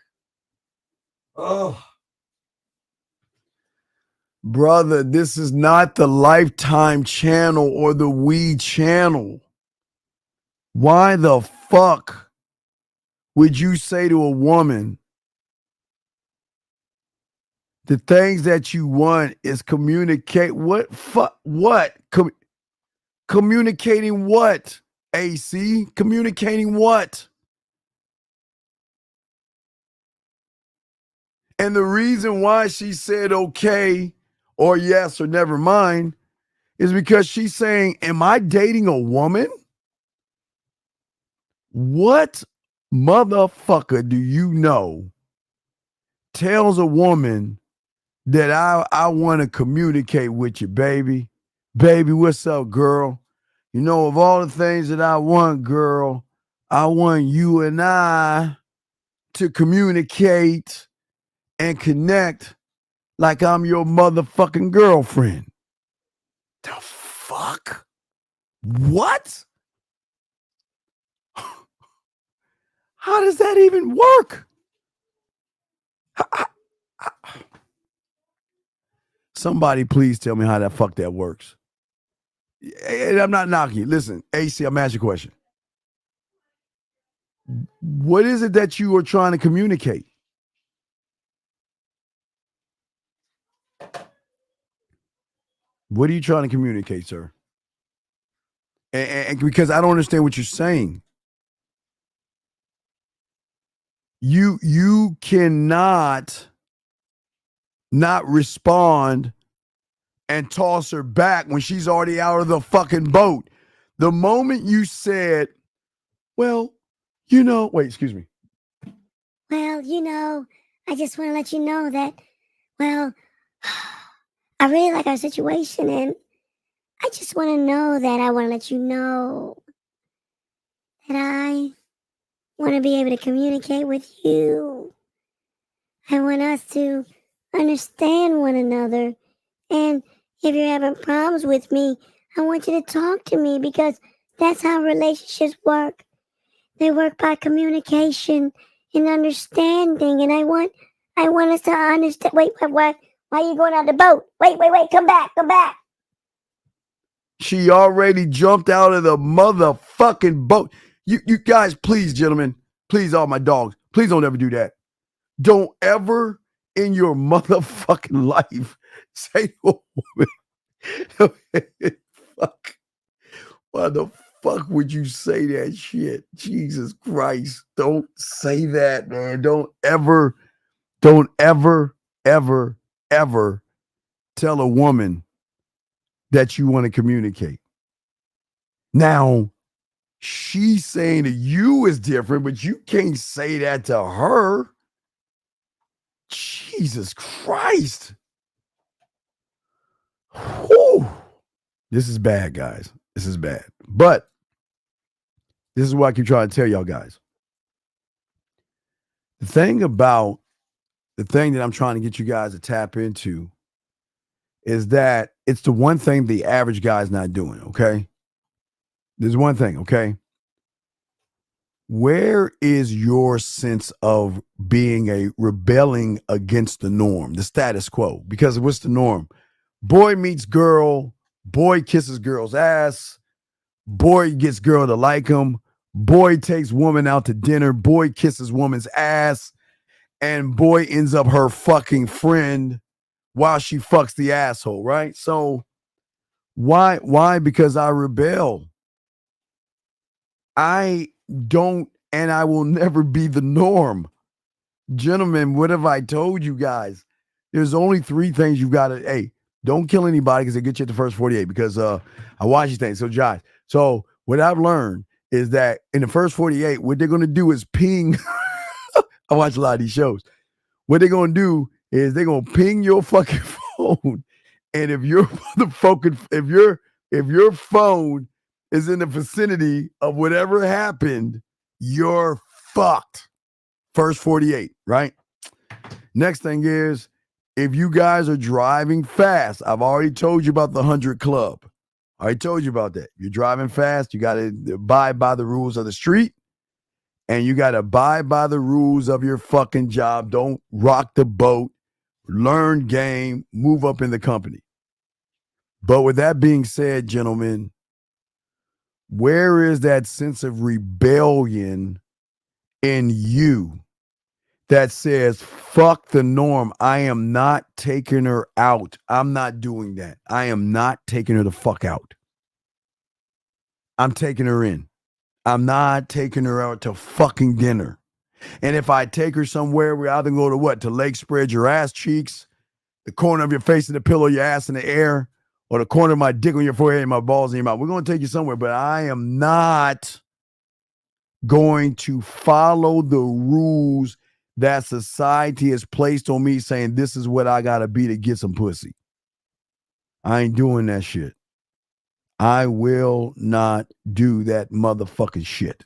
Oh. Brother, this is not the Lifetime channel or the We channel. Why the fuck would you say to a woman the things that you want is communicate? What? Communicating what? AC? Communicating what? And the reason why she said okay or yes or never mind is because she's saying, am I dating a woman? What motherfucker do you know tells a woman that I want to communicate with you, baby? Baby, what's up, girl? You know, of all the things that I want, girl, I want you and I to communicate and connect like I'm your motherfucking girlfriend. The fuck? What? How does that even work? Somebody please tell me how the fuck that works. And I'm not knocking you. Listen, AC, I'm asking you a question. What is it that you are trying to communicate? What are you trying to communicate, sir? And because I don't understand what you're saying. You cannot not respond and toss her back when she's already out of the fucking boat. The moment you said, well, you know, wait, excuse me. Well, you know, I just want to let you know that, well, I really like our situation, and I just want to know that I want to let you know that I want to be able to communicate with you. I want us to understand one another. And if you're having problems with me, I want you to talk to me, because that's how relationships work. They work by communication and understanding. And I want us to understand. Wait, why are you going out the boat? Wait, come back. She already jumped out of the motherfucking boat. You guys, please, gentlemen, please, all my dogs, please don't ever do that. Don't ever in your motherfucking life say to a woman, fuck. Why the fuck would you say that shit? Jesus Christ. Don't say that, man. Don't ever, ever tell a woman that you want to communicate. Now, she's saying to you is different, but you can't say that to her. Jesus Christ. Whew. This is bad, guys. This is bad. But this is what I keep trying to tell y'all guys. The thing that I'm trying to get you guys to tap into is that it's the one thing the average guy's not doing, okay? There's one thing, okay? Where is your sense of being a rebelling against the norm, the status quo? Because what's the norm? Boy meets girl, boy kisses girl's ass, boy gets girl to like him, boy takes woman out to dinner, boy kisses woman's ass, and boy ends up her fucking friend while she fucks the asshole, right? So why? Because I rebel. I don't, and I will never be the norm. Gentlemen, what have I told you guys? There's only 3 things you got to, hey, don't kill anybody because they get you at the first 48 because I watch these things. So Josh, so what I've learned is that in the first 48, what they're going to do is ping. I watch a lot of these shows. What they're going to do is they're going to ping your fucking phone. And if your motherfucking, if your phone is in the vicinity of whatever happened, you're fucked. First 48, right? Next thing is, if you guys are driving fast, I've already told you about the 100 Club. I already told you about that. If you're driving fast, you got to abide by the rules of the street. And you got to abide by the rules of your fucking job. Don't rock the boat. Learn game. Move up in the company. But with that being said, gentlemen, where is that sense of rebellion in you that says, fuck the norm? I am not taking her out. I'm not doing that. I am not taking her the fuck out. I'm taking her in. I'm not taking her out to fucking dinner. And if I take her somewhere, we either go to what? To leg spread your ass cheeks, the corner of your face in the pillow, your ass in the air, or the corner of my dick on your forehead and my balls in your mouth. We're going to take you somewhere, but I am not going to follow the rules that society has placed on me saying this is what I got to be to get some pussy. I ain't doing that shit. I will not do that motherfucking shit.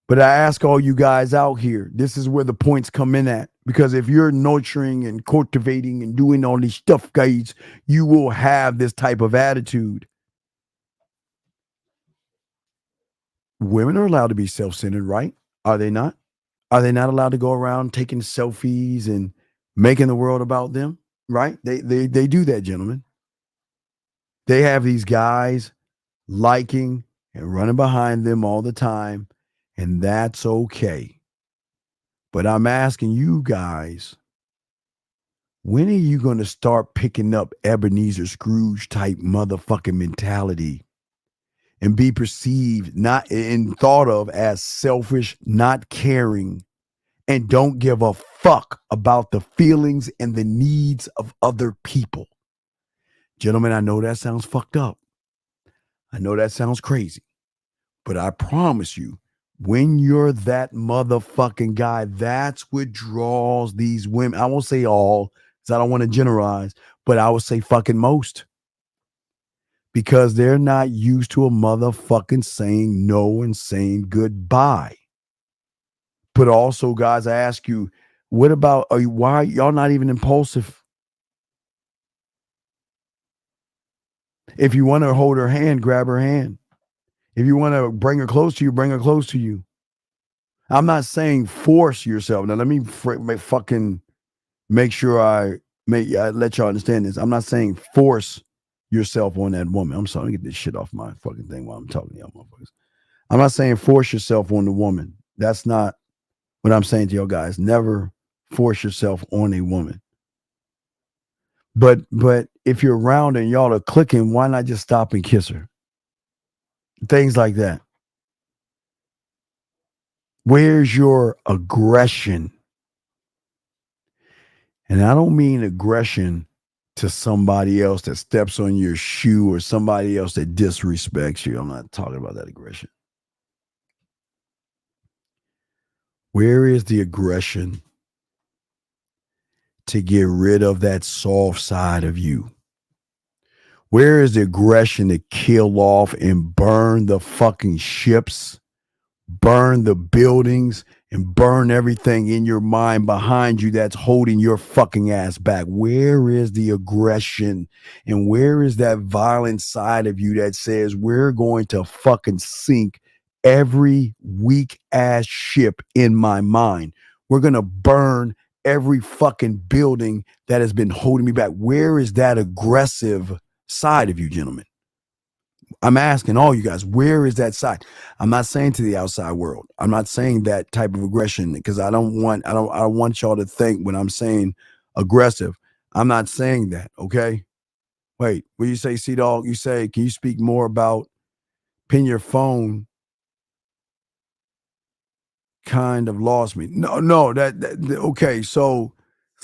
But I ask all you guys out here, this is where the points come in at. Because if you're nurturing and cultivating and doing all these stuff, guys, you will have this type of attitude. Women are allowed to be self-centered, right? Are they not? Are they not allowed to go around taking selfies and making the world about them? Right? They do that, gentlemen. They have these guys liking and running behind them all the time, and that's okay. But I'm asking you guys, when are you going to start picking up Ebenezer Scrooge type motherfucking mentality and be perceived not and thought of as selfish, not caring, and don't give a fuck about the feelings and the needs of other people? Gentlemen, I know that sounds fucked up. I know that sounds crazy. But I promise you, when you're that motherfucking guy, that's what draws these women. I won't say all, because I don't want to generalize, but I would say fucking most. Because they're not used to a motherfucking saying no and saying goodbye. But also, guys, I ask you, what about, why are y'all not even impulsive? If you want to hold her hand, grab her hand. If you want to bring her close to you, bring her close to you. I'm not saying force yourself. Now, let me fucking make sure I let y'all understand this. I'm not saying force yourself on that woman. I'm sorry, let me get this shit off my fucking thing while I'm talking to y'all motherfuckers. I'm not saying force yourself on the woman. That's not what I'm saying to y'all guys. Never force yourself on a woman. But if you're around and y'all are clicking, why not just stop and kiss her? Things like that. Where's your aggression? And I don't mean aggression to somebody else that steps on your shoe or somebody else that disrespects you. I'm not talking about that aggression. Where is the aggression to get rid of that soft side of you? Where is the aggression to kill off and burn the fucking ships, burn the buildings, and burn everything in your mind behind you that's holding your fucking ass back? Where is the aggression? And where is that violent side of you that says we're going to fucking sink every weak ass ship in my mind? We're going to burn every fucking building that has been holding me back. Where is that aggressive side of you, gentlemen? I'm asking all you guys, where is that side? I'm not saying to the outside world. I'm not saying that type of aggression because I don't want y'all to think when I'm saying aggressive. I'm not saying that, okay? Wait, what you say, C-Dog? You say, can you speak more about pin your phone? Kind of lost me. No, okay. So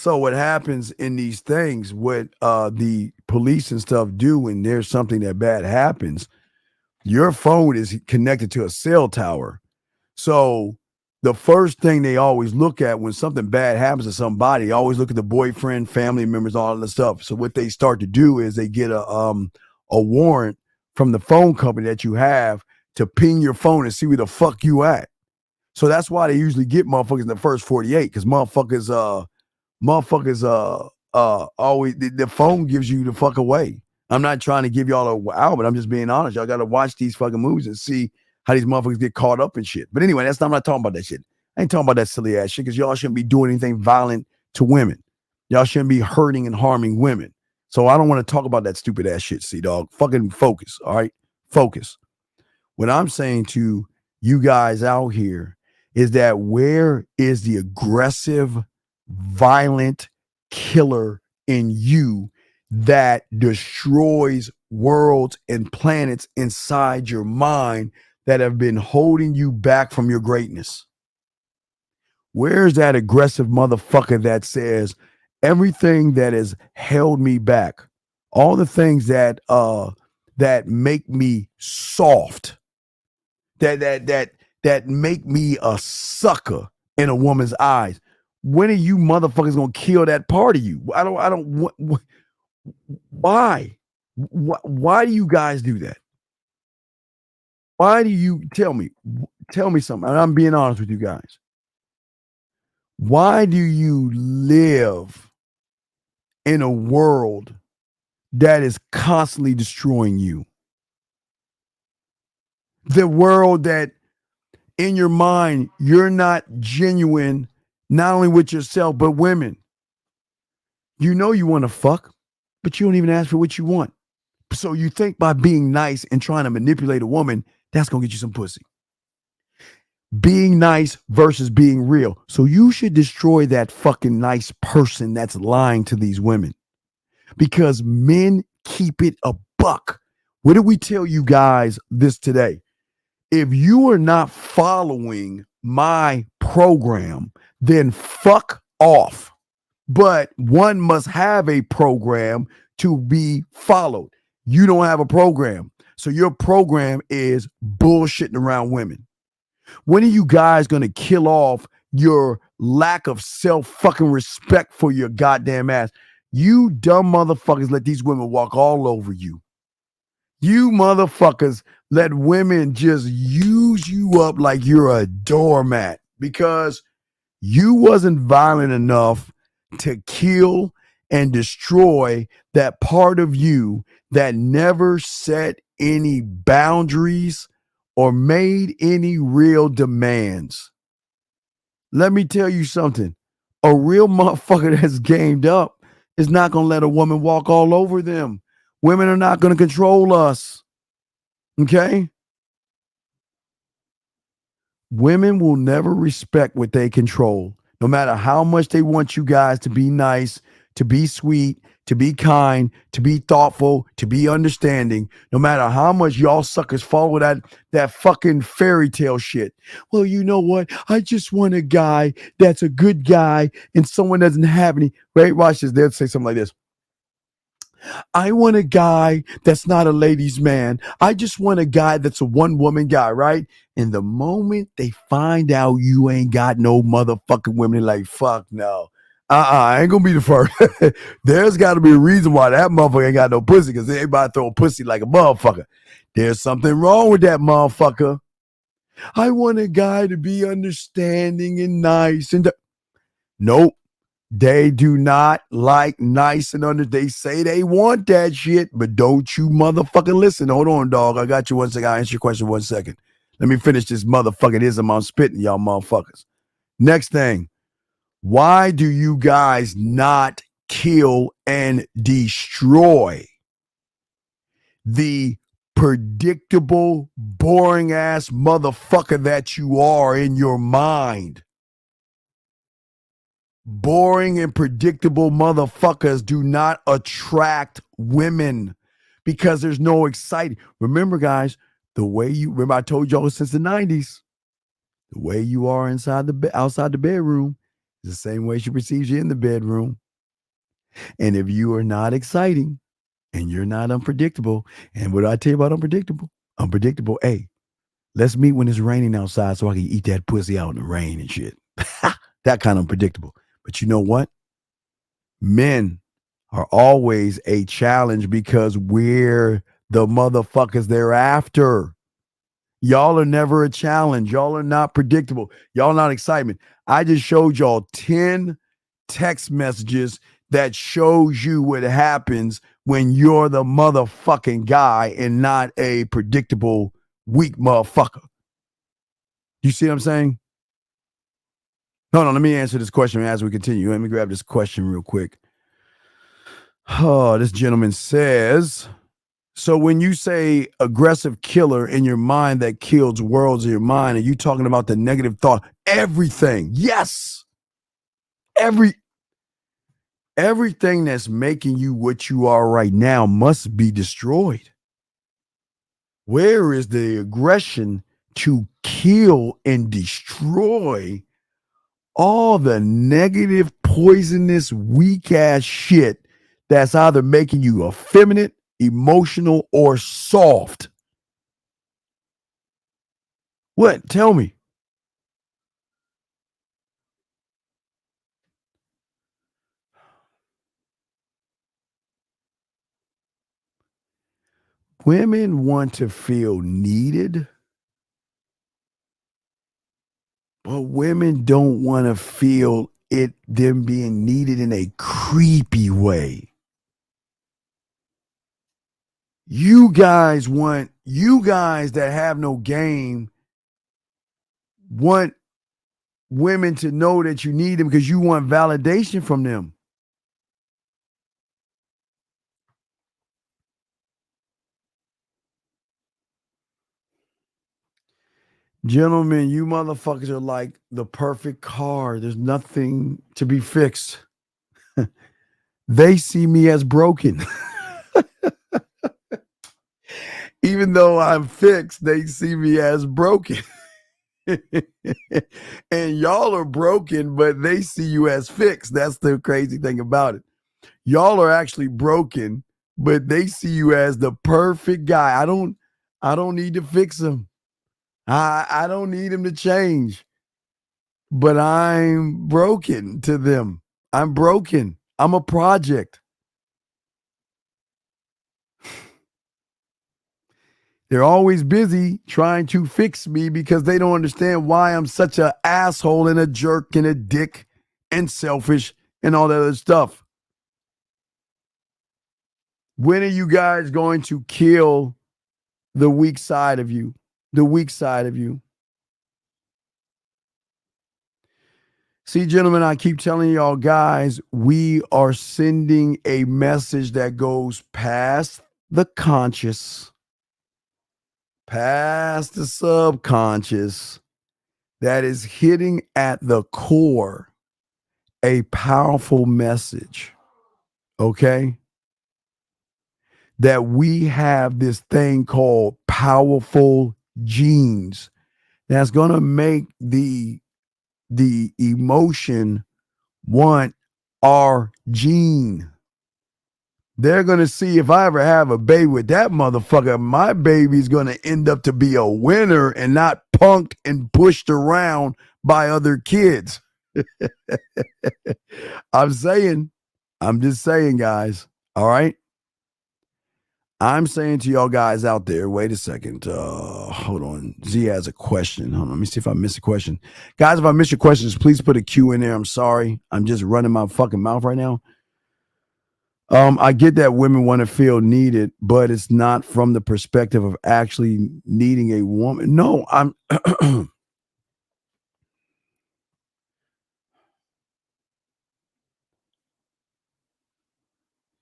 what happens in these things, what the police and stuff do when there's something that bad happens, your phone is connected to a cell tower. So the first thing they always look at when something bad happens to somebody, always look at the boyfriend, family members, all of the stuff. So what they start to do is they get a warrant from the phone company that you have to ping your phone and see where the fuck you at. So that's why they usually get motherfuckers in the first 48, because motherfuckers always, the phone gives you the fuck away. I'm not trying to give y'all a out, but I'm just being honest. Y'all got to watch these fucking movies and see how these motherfuckers get caught up in shit. But anyway, I'm not talking about that shit. I ain't talking about that silly ass shit, because y'all shouldn't be doing anything violent to women. Y'all shouldn't be hurting and harming women. So I don't want to talk about that stupid ass shit, C-Dog. Fucking focus, all right? Focus. What I'm saying to you guys out here is that where is the aggressive, violent killer in you that destroys worlds and planets inside your mind that have been holding you back from your greatness? Where's that aggressive motherfucker that says everything that has held me back, all the things that make me soft, that make me a sucker in a woman's eyes? When are you motherfuckers gonna kill that part of you? Why do you guys do that? Why do you tell me something? And I'm being honest with you guys. Why do you live in a world that is constantly destroying you? The world that in your mind, you're not genuine, not only with yourself, but women. You know you want to fuck, but you don't even ask for what you want. So you think by being nice and trying to manipulate a woman, that's going to get you some pussy. Being nice versus being real. So you should destroy that fucking nice person that's lying to these women, because men keep it a buck. What did we tell you guys this today? If you are not following my program, then fuck off. But one must have a program to be followed. You don't have a program. So your program is bullshitting around women. When are you guys going to kill off your lack of self-fucking respect for your goddamn ass? You dumb motherfuckers let these women walk all over you. You motherfuckers let women just use you up like you're a doormat because you wasn't violent enough to kill and destroy that part of you that never set any boundaries or made any real demands. Let me tell you something. A real motherfucker that's gamed up is not going to let a woman walk all over them. Women are not going to control us. Okay? Women will never respect what they control, no matter how much they want you guys to be nice, to be sweet, to be kind, to be thoughtful, to be understanding. No matter how much y'all suckers follow that fucking fairy tale shit. Well, you know what? I just want a guy that's a good guy and someone doesn't have any. Right? Watch this. They'll say something like this. I want a guy that's not a ladies' man. I just want a guy that's a one-woman guy, right? And the moment they find out you ain't got no motherfucking women, they're like, fuck no. I ain't gonna be the first. There's got to be a reason why that motherfucker ain't got no pussy, because everybody throw a pussy like a motherfucker. There's something wrong with that motherfucker. I want a guy to be understanding and nice. Nope. They do not like nice and under. They say they want that shit, but don't you motherfucking listen. Hold on, dog. I got you 1 second. I'll answer your question 1 second. Let me finish this motherfucking ism I'm spitting, y'all motherfuckers. Next thing. Why do you guys not kill and destroy the predictable, boring ass motherfucker that you are in your mind? Boring and predictable motherfuckers do not attract women because there's no exciting. Remember, guys, the way you remember I told y'all since the 90s, the way you are outside the bedroom is the same way she perceives you in the bedroom. And if you are not exciting and you're not unpredictable, and what do I tell you about unpredictable? Unpredictable, hey, let's meet when it's raining outside so I can eat that pussy out in the rain and shit. That kind of unpredictable. But you know what? Men are always a challenge because we're the motherfuckers they're after. Y'all are never a challenge. Y'all are not predictable. Y'all not excitement. I just showed y'all 10 text messages that shows you what happens when you're the motherfucking guy and not a predictable, weak motherfucker. You see what I'm saying? Hold on, let me answer this question as we continue. Let me grab this question real quick. Oh, this gentleman says, so when you say aggressive killer in your mind that kills worlds in your mind, are you talking about the negative thought? Everything. Yes. Everything that's making you what you are right now must be destroyed. Where is the aggression to kill and destroy all the negative, poisonous, weak ass shit that's either making you effeminate, emotional, or soft? What? Tell me. Women want to feel needed, but women don't want to feel them being needed in a creepy way. You guys that have no game want women to know that you need them because you want validation from them. Gentlemen, you motherfuckers are like the perfect car. There's nothing to be fixed. They see me as broken. Even though I'm fixed, they see me as broken. And y'all are broken, but they see you as fixed. That's the crazy thing about it. Y'all are actually broken, but they see you as the perfect guy. I don't need to fix him. I don't need him to change. But I'm broken to them. I'm broken. I'm a project. They're always busy trying to fix me because they don't understand why I'm such an asshole and a jerk and a dick and selfish and all that other stuff. When are you guys going to kill the weak side of you? The weak side of you. See, gentlemen, I keep telling y'all guys, we are sending a message that goes past the conscious, past the subconscious, that is hitting at the core a powerful message. Okay? That we have this thing called powerful genes that's going to make the emotion want our gene. They're going to see if I ever have a baby with that motherfucker, my baby's going to end up to be a winner and not punked and pushed around by other kids. I'm just saying, guys. All right. I'm saying to y'all guys out there, wait a second. Hold on. Z has a question. Hold on. Let me see if I missed a question. Guys, if I miss your questions, please put a Q in there. I'm sorry. I'm just running my fucking mouth right now. I get that women want to feel needed, but it's not from the perspective of actually needing a woman. No, I'm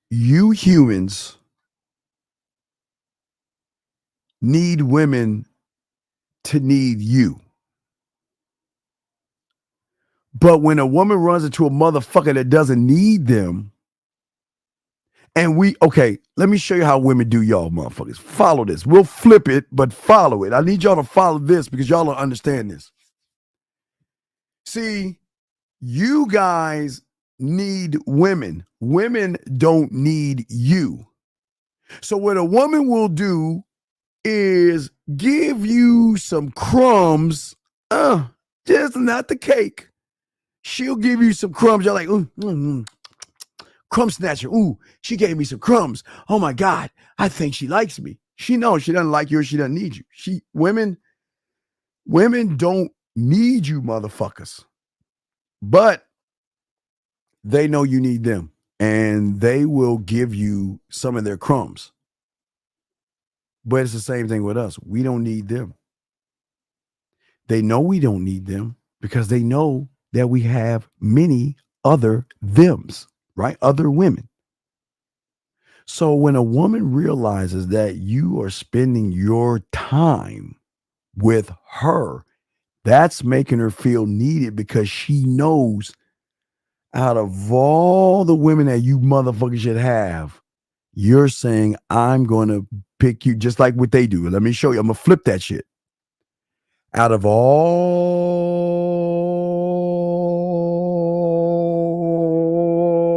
you humans need women to need you. But when a woman runs into a motherfucker that doesn't need them, and okay, let me show you how women do y'all motherfuckers. Follow this. We'll flip it, but follow it. I need y'all to follow this because y'all don't understand this. See, you guys need women. Women don't need you. So what a woman will do is give you some crumbs, just not the cake. She'll give you some crumbs. You're like, crumb snatcher. Ooh, she gave me some crumbs. Oh my God, I think she likes me. She knows she doesn't like you or she doesn't need you. Women don't need you motherfuckers. But they know you need them. And they will give you some of their crumbs. But it's the same thing with us. We don't need them. They know we don't need them because they know that we have many other thems. Right? Other women. So when a woman realizes that you are spending your time with her, that's making her feel needed because she knows out of all the women that you motherfuckers should have, you're saying, I'm going to pick you just like what they do. Let me show you. I'm going to flip that shit. Out of all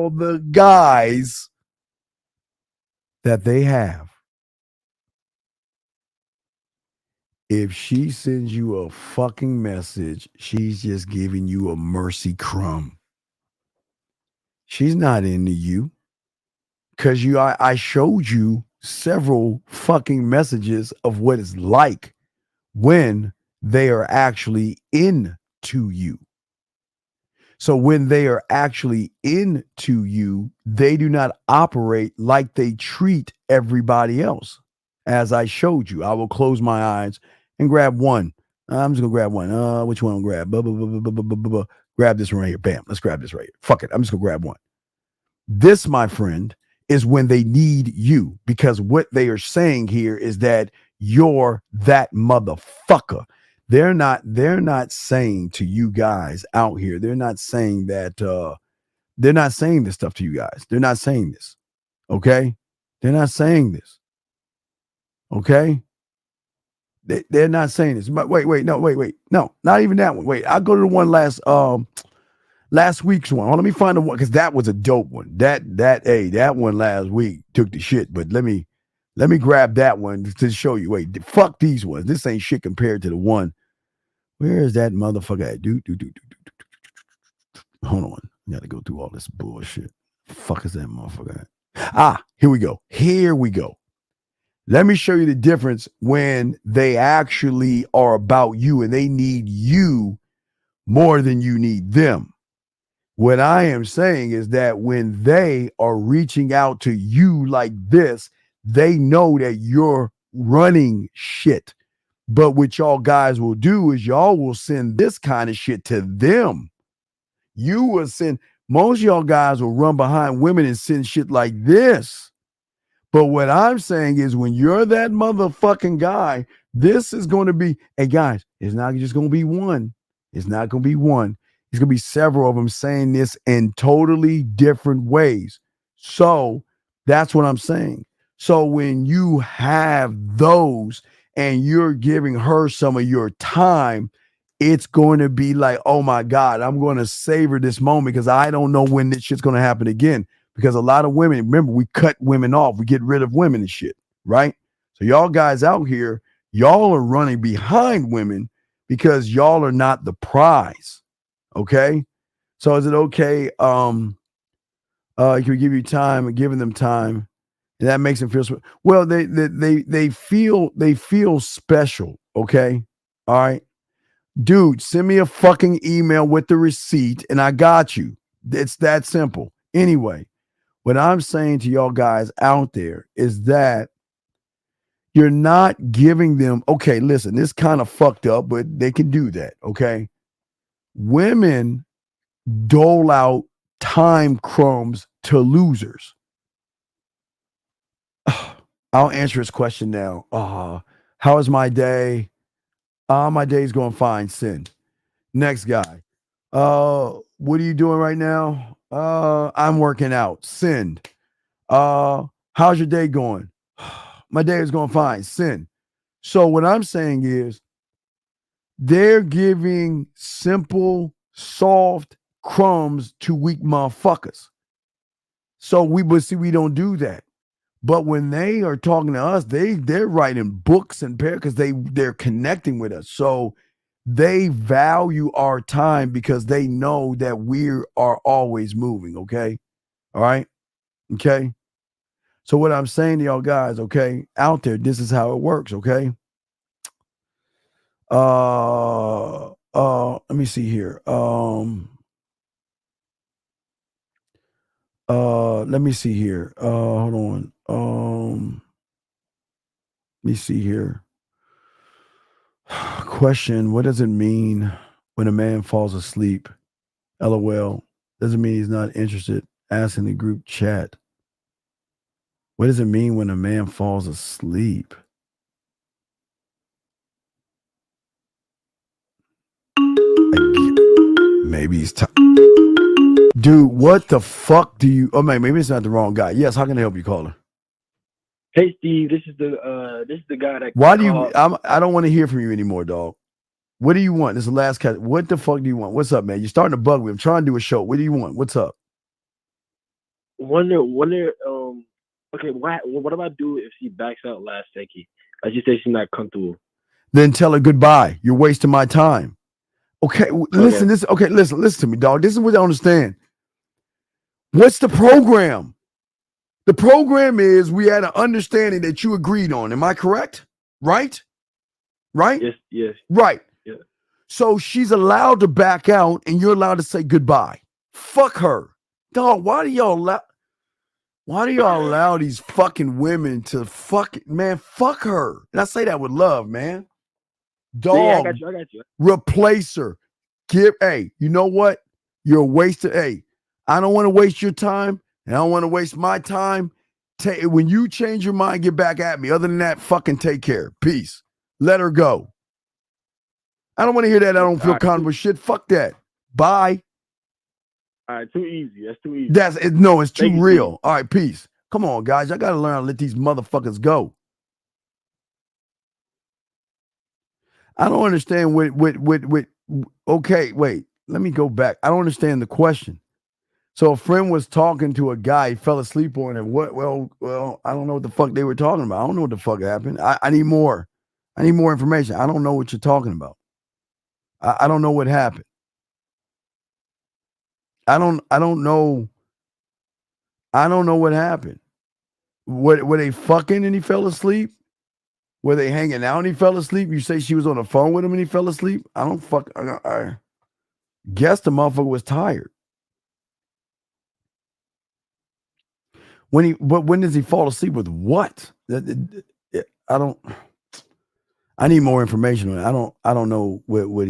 the guys that they have, if she sends you a fucking message, she's just giving you a mercy crumb. She's not into you. Because I showed you several fucking messages of what it's like when they are actually into you. So when they are actually into you, they do not operate like they treat everybody else. As I showed you, I will close my eyes and grab one. I'm just going to grab one. Which one I'll grab? Grab this one right here. Bam. Let's grab this right here. Fuck it. I'm just going to grab one. This, my friend, is when they need you, because what they are saying here is that you're that motherfucker. They're not saying to you guys out here, they're not saying that, they're not saying this stuff to you guys. They're not saying this. Okay. They're not saying this. Okay. They're not saying this. But wait. No, not even that one. Wait, I'll go to the one last week's one. Let me find the one, because that was a dope one. That one last week took the shit. But let me grab that one to show you. Wait, fuck these ones. This ain't shit compared to the one. Where is that motherfucker at? Hold on. I gotta go through all this bullshit. Fuck is that motherfucker at? Here we go. Let me show you the difference when they actually are about you and they need you more than you need them. What I am saying is that when they are reaching out to you like this, they know that you're running shit. But what y'all guys will do is y'all will send this kind of shit to them. You will send, most of y'all guys will run behind women and send shit like this. But what I'm saying is when you're that motherfucking guy, this is going to be, hey guys, it's not just going to be one. It's not going to be one. It's going to be several of them saying this in totally different ways. So that's what I'm saying. So when you have those and you're giving her some of your time, it's going to be like, oh my God, I'm going to savor this moment because I don't know when this shit's going to happen again. because a lot of women, remember, we cut women off. We get rid of women and shit, right? So y'all guys out here, y'all are running behind women because y'all are not the prize. Okay? So is it okay? Can we give you time and giving them time? And that makes them feel well, they feel special, okay? All right. Dude, send me a fucking email with the receipt and I got you. It's that simple. Anyway, what I'm saying to y'all guys out there is that you're not giving them, okay, listen, this kind of fucked up, but they can do that, okay? Women dole out time crumbs to losers. I'll answer his question now. How is my day? My day's going fine. Send. Next guy. What are you doing right now? I'm working out. Send. How's your day going? My day is going fine. Send. So what I'm saying is they're giving simple, soft crumbs to weak motherfuckers. So we don't do that. But when they are talking to us, they're writing books and because they're connecting with us. So they value our time because they know that we are always moving. Okay. All right. Okay. So what I'm saying to y'all guys, okay, out there, this is how it works. Okay. Let me see here. Let me see here. Hold on. Let me see here. Question: what does it mean when a man falls asleep? LOL. Doesn't mean he's not interested. Ask in the group chat. What does it mean when a man falls asleep? Maybe he's dude, what the fuck do you? Oh man, maybe it's not the wrong guy. Yes, how can I help you, caller? Hey Steve, this is the guy that. Why do you? I don't want to hear from you anymore, dog. What do you want? This is the last cat. What the fuck do you want? What's up, man? You're starting to bug me. I'm trying to do a show. What do you want? What's up? Wonder. Okay, what do I do if she backs out last second? Like she says she's not comfortable. Then tell her goodbye. You're wasting my time. Okay, listen. Listen to me, dog. This is what I understand. What's the program? The program is we had an understanding that you agreed on. Am I correct? Right? Right? Yes. Right. Yeah. So she's allowed to back out and you're allowed to say goodbye. Fuck her. Dog, why do y'all allow these fucking women to fuck her? And I say that with love, man. Dog, yeah, I got you. Replace her. Hey, you know what? You're a waste of, hey, I don't want to waste your time. And I don't want to waste my time. When you change your mind, get back at me. Other than that, fucking take care. Peace. Let her go. I don't want to hear that. I don't feel comfortable. Shit. Fuck that. Bye. All right, too easy. That's too easy. It's too real. All right, peace. Come on, guys. I got to learn how to let these motherfuckers go. I don't understand what. Okay, wait. Let me go back. I don't understand the question. So a friend was talking to a guy, he fell asleep on him. What? Well, I don't know what the fuck they were talking about. I don't know what the fuck happened. I need more. I need more information. I don't know what you're talking about. I don't know what happened. I don't know. I don't know what happened. Were they fucking and he fell asleep? Were they hanging out and he fell asleep? You say she was on the phone with him and he fell asleep? I guess the motherfucker was tired. When does he fall asleep with what? I need more information on it. I don't know what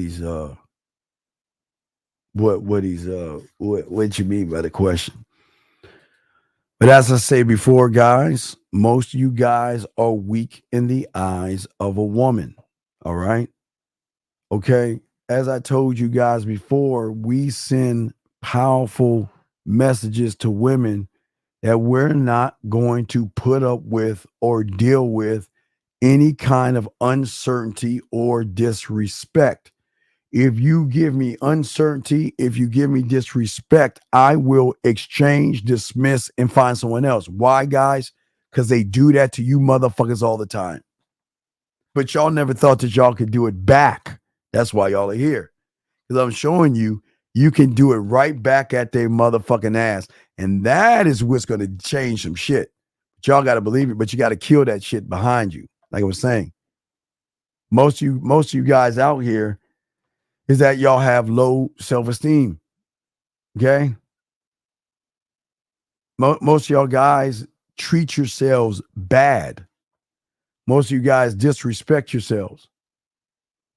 you mean by the question. But as I say before, guys, most of you guys are weak in the eyes of a woman. All right. Okay. As I told you guys before, we send powerful messages to women that we're not going to put up with or deal with any kind of uncertainty or disrespect. If you give me uncertainty, if you give me disrespect, I will exchange, dismiss, and find someone else. Why, guys? Because they do that to you motherfuckers all the time. But y'all never thought that y'all could do it back. That's why y'all are here. Because I'm showing you, you can do it right back at their motherfucking ass. And that is what's going to change some shit. But y'all got to believe it, but you got to kill that shit behind you. Like I was saying, most of you guys out here is that y'all have low self-esteem. Okay? Most of y'all guys treat yourselves bad. Most of you guys disrespect yourselves.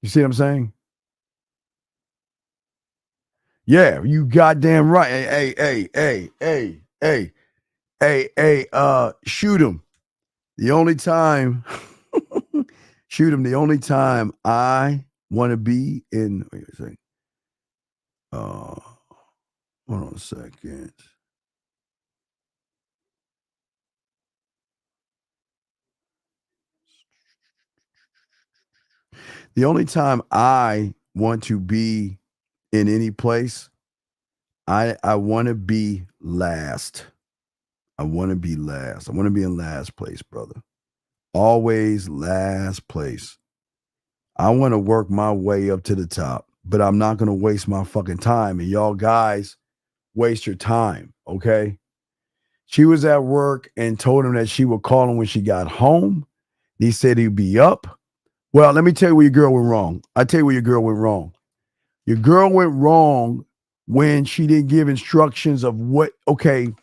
You see what I'm saying? Yeah, you goddamn right. Hey, shoot him. The only time, shoot him. The only time I want to be in, wait a second. Hold on a second. The only time I want to be in any place, I want to be last. I want to be last. I want to be in last place, brother. Always last place. I want to work my way up to the top, but I'm not going to waste my fucking time. And y'all guys waste your time, okay? She was at work and told him that she would call him when she got home. He said he'd be up. Well, let me tell you where your girl went wrong. I tell you where your girl went wrong. Your girl went wrong when she didn't give instructions of what, okay,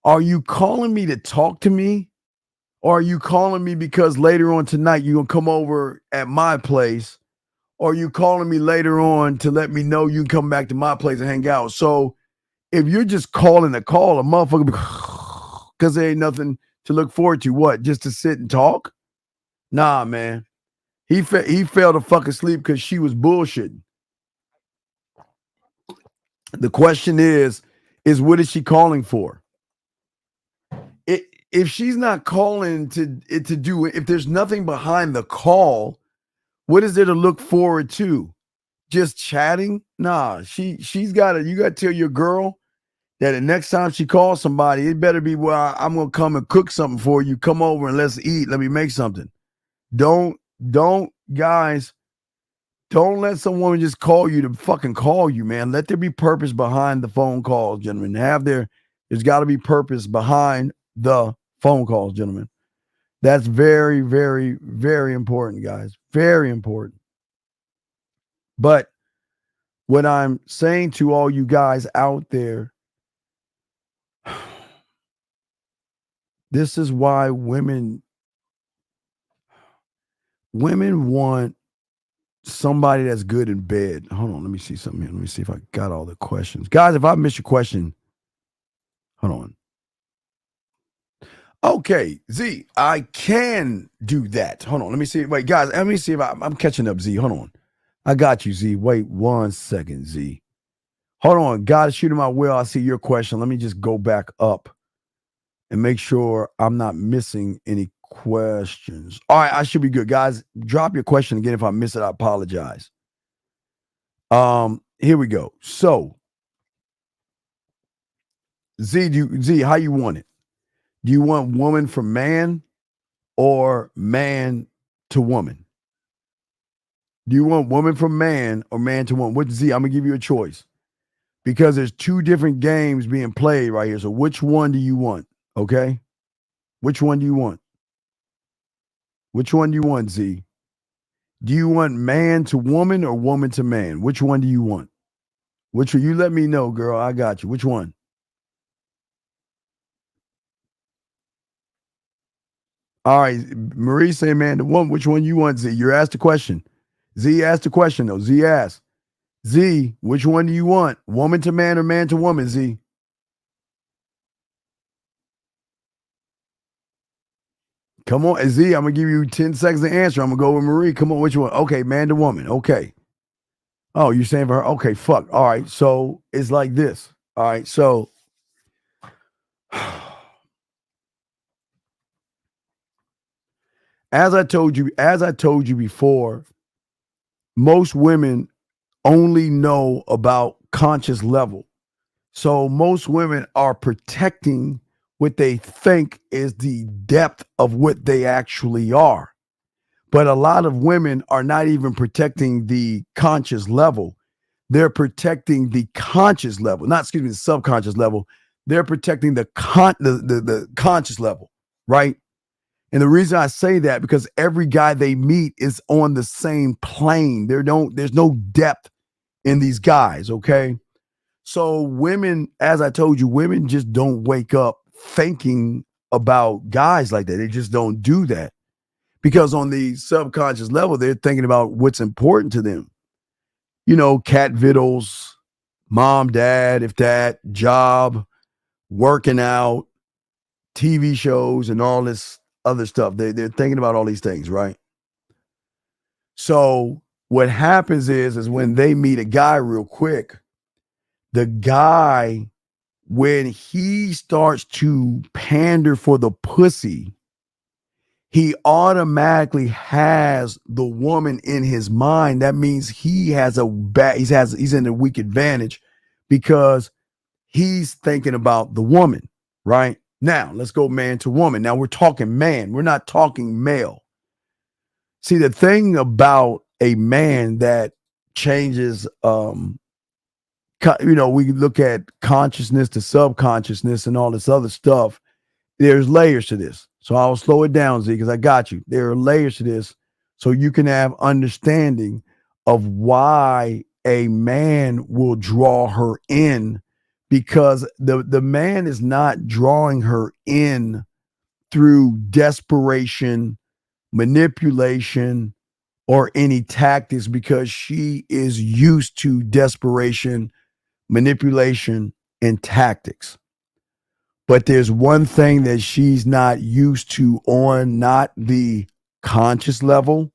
are you calling me to talk to me? Or are you calling me because later on tonight you're going to come over at my place? Or are you calling me later on to let me know you can come back to my place and hang out? So if you're just calling a call, a motherfucker, because there ain't nothing to look forward to, what, just to sit and talk? Nah, man. He fell to fucking sleep because she was bullshitting. The question is what is she calling for? If she's not calling to do it, if there's nothing behind the call, what is there to look forward to? Just chatting? Nah, she's got to, you got to tell your girl that the next time she calls somebody, it better be, well, I'm going to come and cook something for you. Come over and let's eat. Let me make something. Don't, guys, don't let some woman just call you to fucking call you, man. Let there be purpose behind the phone calls, gentlemen. There's got to be purpose behind the phone calls, gentlemen. That's very, very, very important, guys. Very important. But what I'm saying to all you guys out there, this is why women want somebody that's good in bed. Hold on, let me see something here. Let me see if I got all the questions. Guys, if I missed your question, hold on. Okay, Z, I can do that. Hold on, let me see. Wait, guys, let me see if I'm catching up, Z. Hold on. I got you, Z. Wait 1 second, Z. Hold on. God is shooting my will. I see your question. Let me just go back up and make sure I'm not missing any questions. All right, I should be good. Guys, drop your question again. If I miss it, I apologize. Here we go. So, Z, how you want it? Do you want woman for man or man to woman? Do you want woman for man or man to woman? What, Z, I'm going to give you a choice because there's two different games being played right here. So which one do you want? Okay? Which one do you want? Which one do you want, Z? Do you want man to woman or woman to man? Which one do you want? Which one? You let me know, girl. I got you. Which one? All right. Marie say man to woman. Which one you want, Z? You're asked the question. Z asked the question, though. Z asked. Z, which one do you want? Woman to man or man to woman, Z? Come on, Z, I'm going to give you 10 seconds to answer. I'm going to go with Marie. Come on, which one? Okay, man to woman. Okay. Oh, you're saying for her? Okay, fuck. All right, so it's like this. All right, so as I told you before, most women only know about conscious level. So most women are protecting what they think is the depth of what they actually are. But a lot of women are not even protecting the conscious level. They're protecting the conscious level, not excuse me, the subconscious level. They're protecting the conscious level, right? And the reason I say that because every guy they meet is on the same plane. There's no depth in these guys, okay? So women, as I told you, women just don't wake up thinking about guys like that. They just don't do that. Because on the subconscious level, they're thinking about what's important to them. You know, cat vittles, mom, dad, if that, job, working out, TV shows, and all this other stuff. They're thinking about all these things, right? So what happens is when they meet a guy real quick, the guy, when he starts to pander for the pussy, he automatically has the woman in his mind. That means he has he's in a weak advantage because he's thinking about the woman, right? Now, let's go man to woman. Now we're talking man. We're not talking male. See, the thing about a man that changes, we look at consciousness to subconsciousness and all this other stuff. There's layers to this. So I'll slow it down, Z, because I got you. There are layers to this so you can have understanding of why a man will draw her in, because the man is not drawing her in through desperation, manipulation, or any tactics, because she is used to desperation, manipulation, and tactics. But there's one thing that she's not used to on not the conscious level,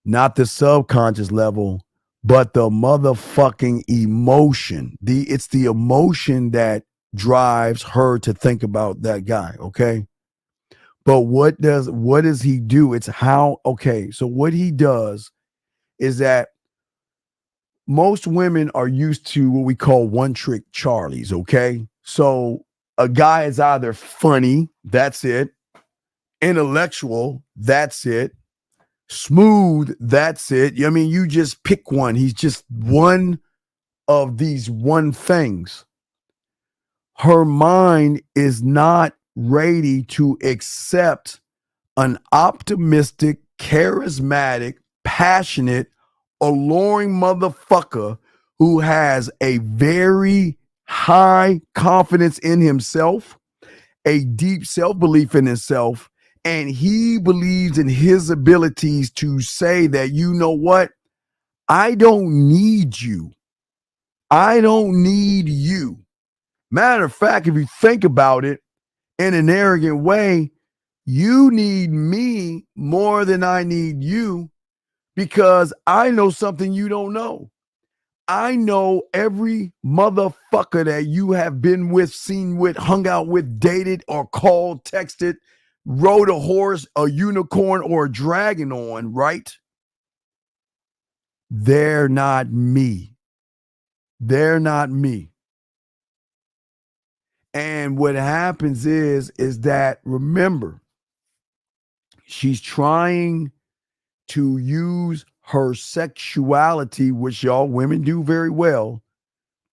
not the subconscious level, but the motherfucking emotion. It's the emotion that drives her to think about that guy, okay? But what does he do? It's how, okay, so what he does is that most women are used to what we call one-trick Charlies, okay? So a guy is either funny, that's it, intellectual, that's it, smooth, that's it. I mean, you just pick one. He's just one of these one things. Her mind is not ready to accept an optimistic, charismatic, passionate, alluring motherfucker who has a very high confidence in himself, a deep self-belief in himself, and he believes in his abilities to say that, you know what? I don't need you. I don't need you. Matter of fact, if you think about it in an arrogant way, you need me more than I need you, because I know something you don't know. I know every motherfucker that you have been with, seen with, hung out with, dated, or called, texted, rode a horse, a unicorn, or a dragon on, right? They're not me. They're not me. And what happens is that, remember, she's trying to use her sexuality, which y'all women do very well,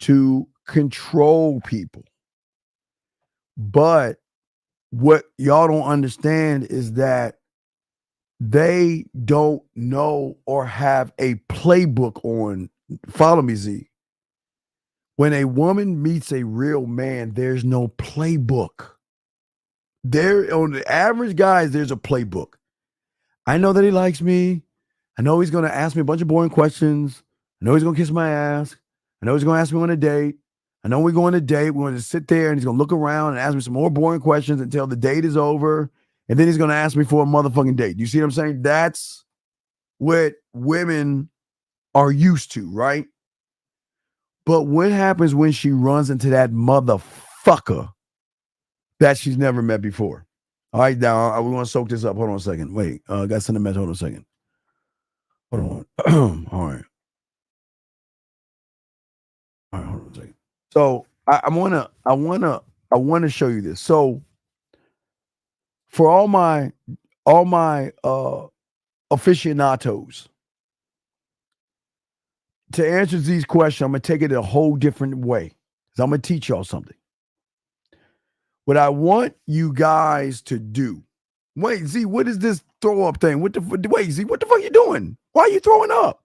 to control people. But what y'all don't understand is that they don't know or have a playbook on. Follow me, Z. When a woman meets a real man, there's no playbook. There, on the average guys, there's a playbook. I know that he likes me. I know he's going to ask me a bunch of boring questions. I know he's going to kiss my ass. I know he's going to ask me on a date. I know we're going on a date. We're going to sit there and he's going to look around and ask me some more boring questions until the date is over. And then he's going to ask me for a motherfucking date. You see what I'm saying? That's what women are used to, right? But what happens when she runs into that motherfucker that she's never met before? All right, now we want to soak this up. Hold on a second. Wait, got to send a message. Hold on a second. Hold on. All right. So I want to show you this. So for all my aficionados, to answer these questions, I'm gonna take it a whole different way. So I'm gonna teach y'all something. What I want you guys to do. Wait, Z, what is this throw up thing? Wait, Z, what the fuck are you doing? Why are you throwing up?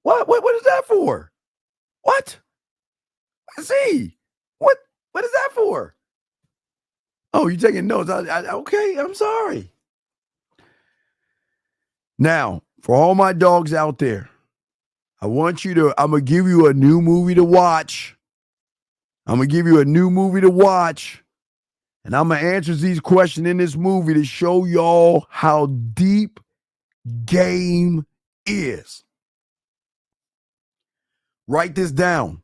What is that for? What? Z, what is that for? Oh, you taking notes? Okay, I'm sorry. Now, for all my dogs out there, I'm going to give you a new movie to watch. And I'm going to answer these questions in this movie to show y'all how deep game is. Write this down.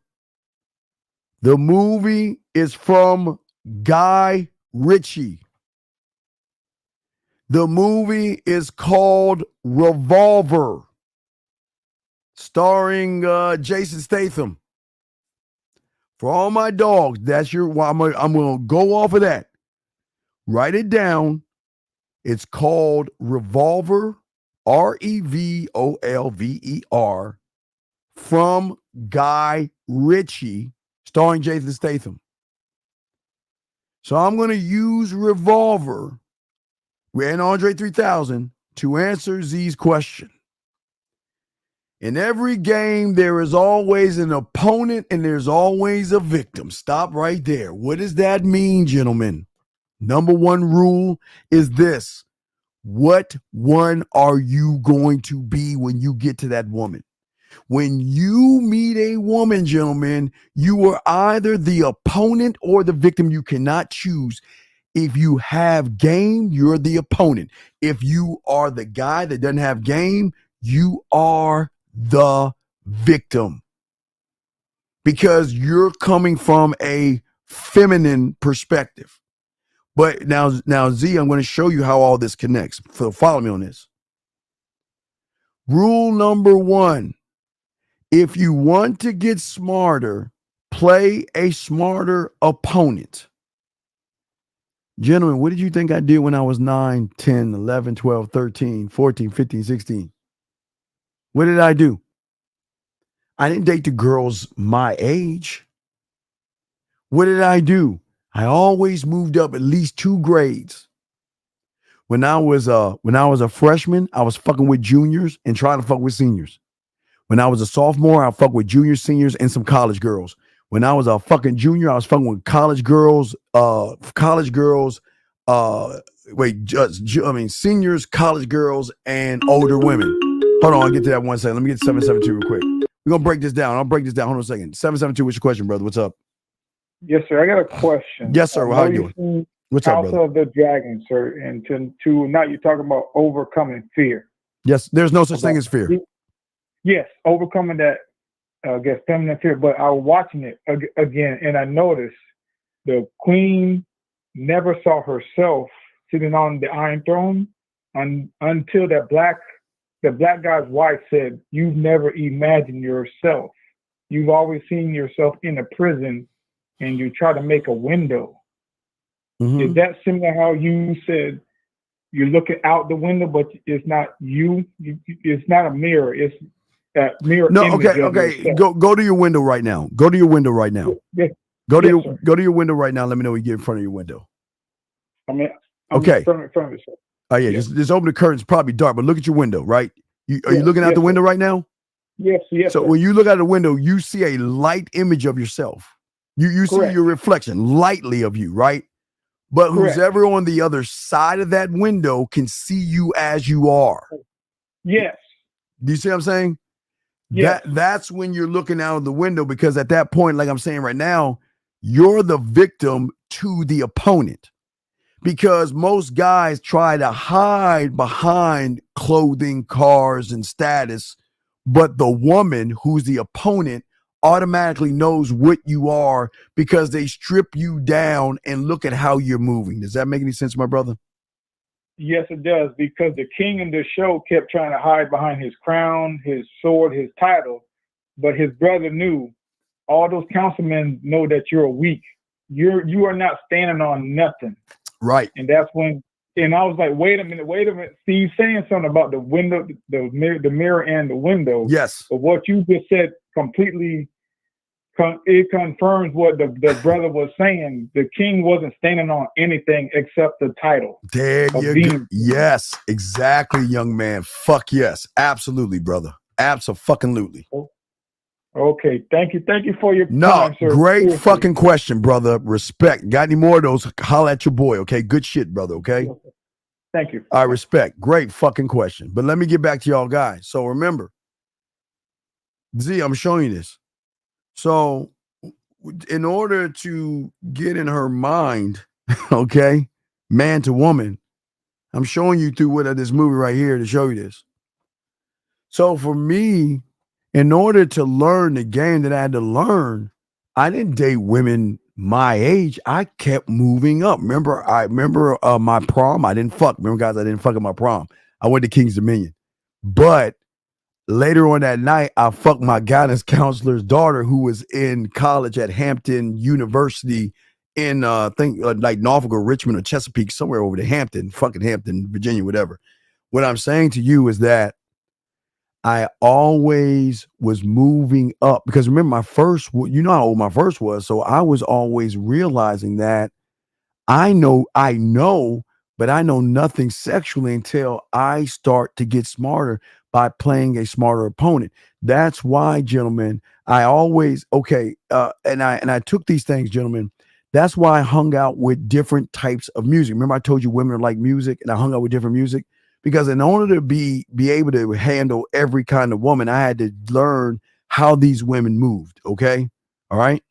The movie is from Guy Ritchie. The movie is called Revolver, starring Jason Statham. For all my dogs, I'm going to go off of that. Write it down. It's called Revolver, Revolver, from Guy Ritchie, starring Jason Statham. So I'm going to use Revolver and Andre 3000 to answer Z's question. In every game, there is always an opponent and there's always a victim. Stop right there. What does that mean, gentlemen? Number one rule is this. What one are you going to be when you get to that woman? When you meet a woman, gentlemen, you are either the opponent or the victim. You cannot choose. If you have game, you're the opponent. If you are the guy that doesn't have game, you are the victim. Because you're coming from a feminine perspective. But now Z, I'm going to show you how all this connects. So follow me on this. Rule number 1. If you want to get smarter, play a smarter opponent. Gentlemen, what did you think I did when I was 9, 10, 11, 12, 13, 14, 15, 16? What did I do? I didn't date the girls my age. What did I do? I always moved up at least 2 grades. When I was a freshman, I was fucking with juniors and trying to fuck with seniors. When I was a sophomore, I fucked with juniors, seniors, and some college girls. When I was a fucking junior, I was fucking with college girls, seniors, college girls, and older women. Hold on, I'll get to that one second. Let me get 772 real quick. We're going to break this down. I'll break this down. Hold on a second. 772, what's your question, brother? What's up? Yes, sir. I got a question. Yes, sir. How are you doing? What's up, brother? House of the Dragon, sir. And to now you're talking about overcoming fear. Yes, there's no such thing as fear. Yes, overcoming that, feminine fear. But I was watching it again, and I noticed the queen never saw herself sitting on the Iron Throne until the black guy's wife said, "You've never imagined yourself. You've always seen yourself in a prison, and you try to make a window." Mm-hmm. Is that similar how you said you're looking out the window, but it's not you? It's not a mirror. It's that mirror. No, okay. Go to your window right now. Go to your window right now. Yes. Go to your window right now. Let me know when you get in front of your window. I'm okay. In front of it. Oh yeah, just open the curtains. Probably dark, but look at your window. Right? Are you looking out the window right now? Yes. So when you look out the window, you see a light image of yourself. You see your reflection lightly of you, right? But who's ever on the other side of that window can see you as you are. Yes. Do you see what I'm saying? Yes. That's when you're looking out of the window, because at that point, like I'm saying right now, you're the victim to the opponent. Because most guys try to hide behind clothing, cars, and status, but the woman who's the opponent automatically knows what you are because they strip you down and look at how you're moving. Does that make any sense, my brother? Yes, it does, because the king in the show kept trying to hide behind his crown, his sword, his title, but his brother knew all those councilmen know that you're weak. You are not standing on nothing. Right. And that's when, and I was like, wait a minute. Steve saying something about the window, the mirror and the window. Yes. But what you just said completely, it confirms what the brother was saying. The king wasn't standing on anything except the title. There you go. Yes, exactly, young man. Fuck yes. Absolutely, brother. Absolutely. Okay. Thank you for your No, time, sir. great Seriously. fucking question, brother. Respect. Got any more of those? Holla at your boy, okay? Good shit, brother, okay? Thank you. I respect. Great fucking question. But let me get back to y'all guys. So remember, Z, I'm showing you this. So in order to get in her mind, okay, man to woman, I'm showing you through this movie right here to show you this. So for me, in order to learn the game that I had to learn, I didn't date women my age. I kept moving up. I remember my prom. I didn't fuck. Remember, guys, I didn't fuck at my prom. I went to King's Dominion. But later on that night, I fucked my guidance counselor's daughter, who was in college at Hampton University in like Norfolk or Richmond or Chesapeake, somewhere over there, fucking Hampton, Virginia, whatever. What I'm saying to you is that I always was moving up, because remember my first, you know how old my first was. So I was always realizing that I know, but I know nothing sexually until I start to get smarter by playing a smarter opponent. That's why, gentlemen, I always, and I took these things, gentlemen. That's why I hung out with different types of music. Remember I told you women are like music, and I hung out with different music. Because in order to be able to handle every kind of woman, I had to learn how these women moved. Okay. All right.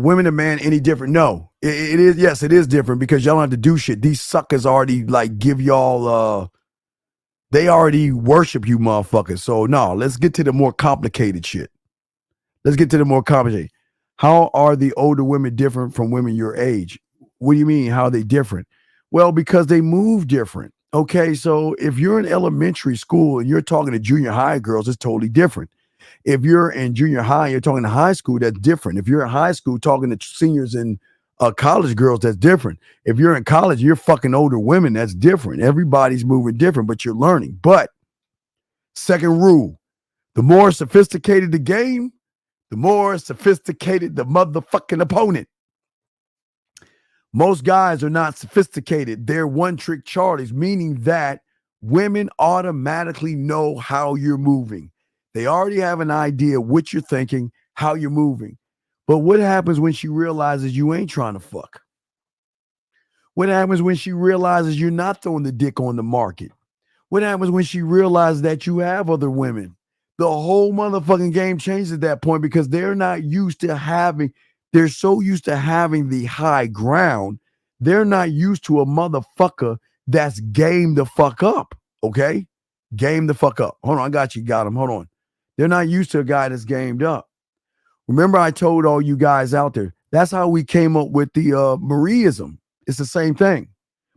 Women and man, any different? No, it is. Yes, it is different, because y'all don't have to do shit. These suckers already like give y'all, they already worship you motherfuckers. So no, let's get to the more complicated shit. How are the older women different from women your age? What do you mean? How are they different? Well, because they move different. Okay, so if you're in elementary school and you're talking to junior high girls, it's totally different. If you're in junior high, you're talking to high school, that's different. If you're in high school talking to seniors and college girls, that's different. If you're in college, you're fucking older women, that's different. Everybody's moving different, but you're learning. But second rule, the more sophisticated the game, the more sophisticated the motherfucking opponent. Most guys are not sophisticated. They're one-trick Charlies, meaning that women automatically know how you're moving. They already have an idea what you're thinking, how you're moving. But what happens when she realizes you ain't trying to fuck? What happens when she realizes you're not throwing the dick on the market? What happens when she realizes that you have other women? The whole motherfucking game changes at that point, because they're not used to having... They're so used to having the high ground. They're not used to a motherfucker that's game the fuck up. Okay? Game the fuck up. Hold on. I got you. Got him. Hold on. They're not used to a guy that's gamed up. Remember I told all you guys out there, that's how we came up with the Marieism. It's the same thing.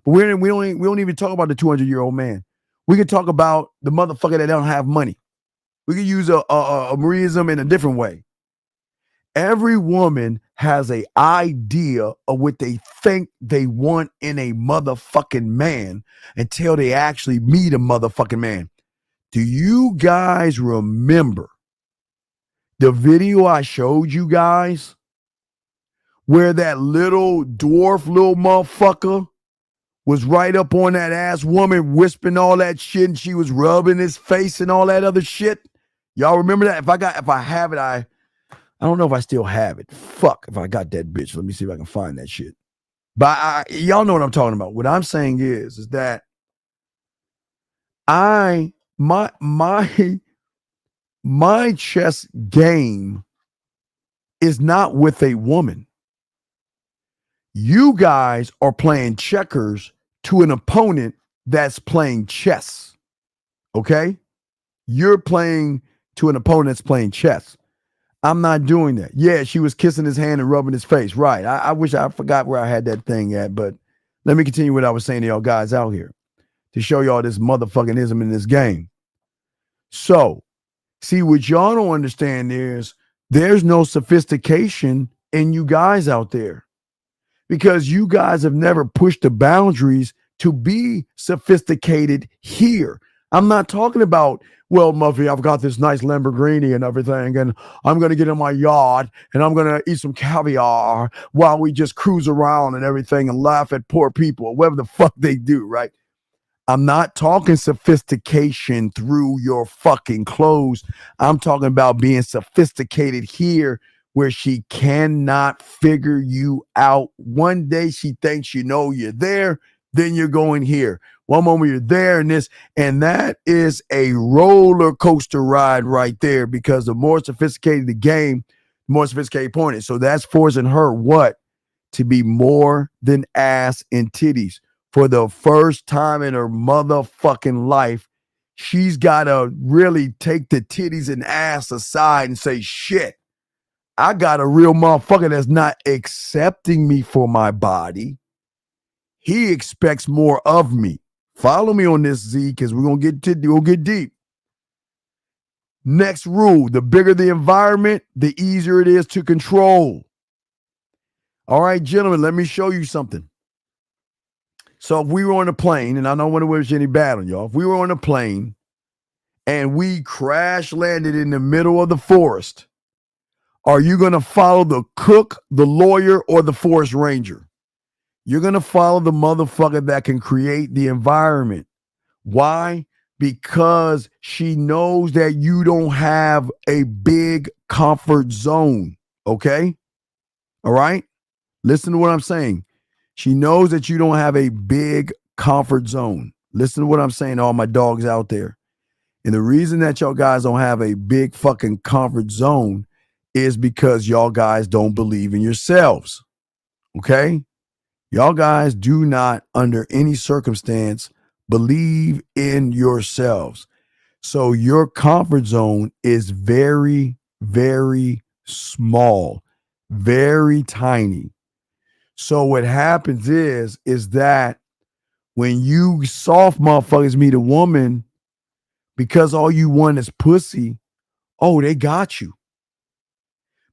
But we don't even talk about the 200-year-old man. We can talk about the motherfucker that don't have money. We can use a Marieism in a different way. Every woman has an idea of what they think they want in a motherfucking man until they actually meet a motherfucking man. Do you guys remember the video I showed you guys where that little dwarf little motherfucker was right up on that ass woman whispering all that shit, and she was rubbing his face and all that other shit? Y'all remember that? If I have it, I don't know if I still have it. Fuck if I got that bitch. Let me see if I can find that shit. But y'all know what I'm talking about. What I'm saying is that my chess game is not with a woman. You guys are playing checkers to an opponent that's playing chess. Okay? You're playing to an opponent that's playing chess. I'm not doing that. Yeah, she was kissing his hand and rubbing his face. Right. I wish I forgot where I had that thing at, but let me continue what I was saying to y'all guys out here to show y'all this motherfucking ism in this game. So, see, what y'all don't understand is There's no sophistication in you guys out there because you guys have never pushed the boundaries to be sophisticated here. I'm not talking about, well, Muffy, I've got this nice Lamborghini and everything, and I'm going to get in my yacht and I'm going to eat some caviar while we just cruise around and everything and laugh at poor people, whatever the fuck they do, right? I'm not talking sophistication through your fucking clothes. I'm talking about being sophisticated here where she cannot figure you out. One day she thinks you know you're there, then you're going here. One moment you're there and this, and that is a roller coaster ride right there because the more sophisticated the game, the more sophisticated point is. So that's forcing her what? To be more than ass and titties. For the first time in her motherfucking life, she's got to really take the titties and ass aside and say, shit, I got a real motherfucker that's not accepting me for my body. He expects more of me. Follow me on this, Z, because we'll get deep. Next rule, the bigger the environment, the easier it is to control. All right, gentlemen, let me show you something. So if we were on a plane, and I don't want to wish any bad on y'all, if we were on a plane and we crash landed in the middle of the forest, are you going to follow the cook, the lawyer, or the forest ranger? You're going to follow the motherfucker that can create the environment. Why? Because she knows that you don't have a big comfort zone. Okay? All right? Listen to what I'm saying. She knows that you don't have a big comfort zone. Listen to what I'm saying to all my dogs out there. And the reason that y'all guys don't have a big fucking comfort zone is because y'all guys don't believe in yourselves. Okay? Y'all guys do not, under any circumstance, believe in yourselves. So your comfort zone is very, very small, very tiny. So what happens is that when you soft motherfuckers meet a woman, because all you want is pussy, oh, they got you.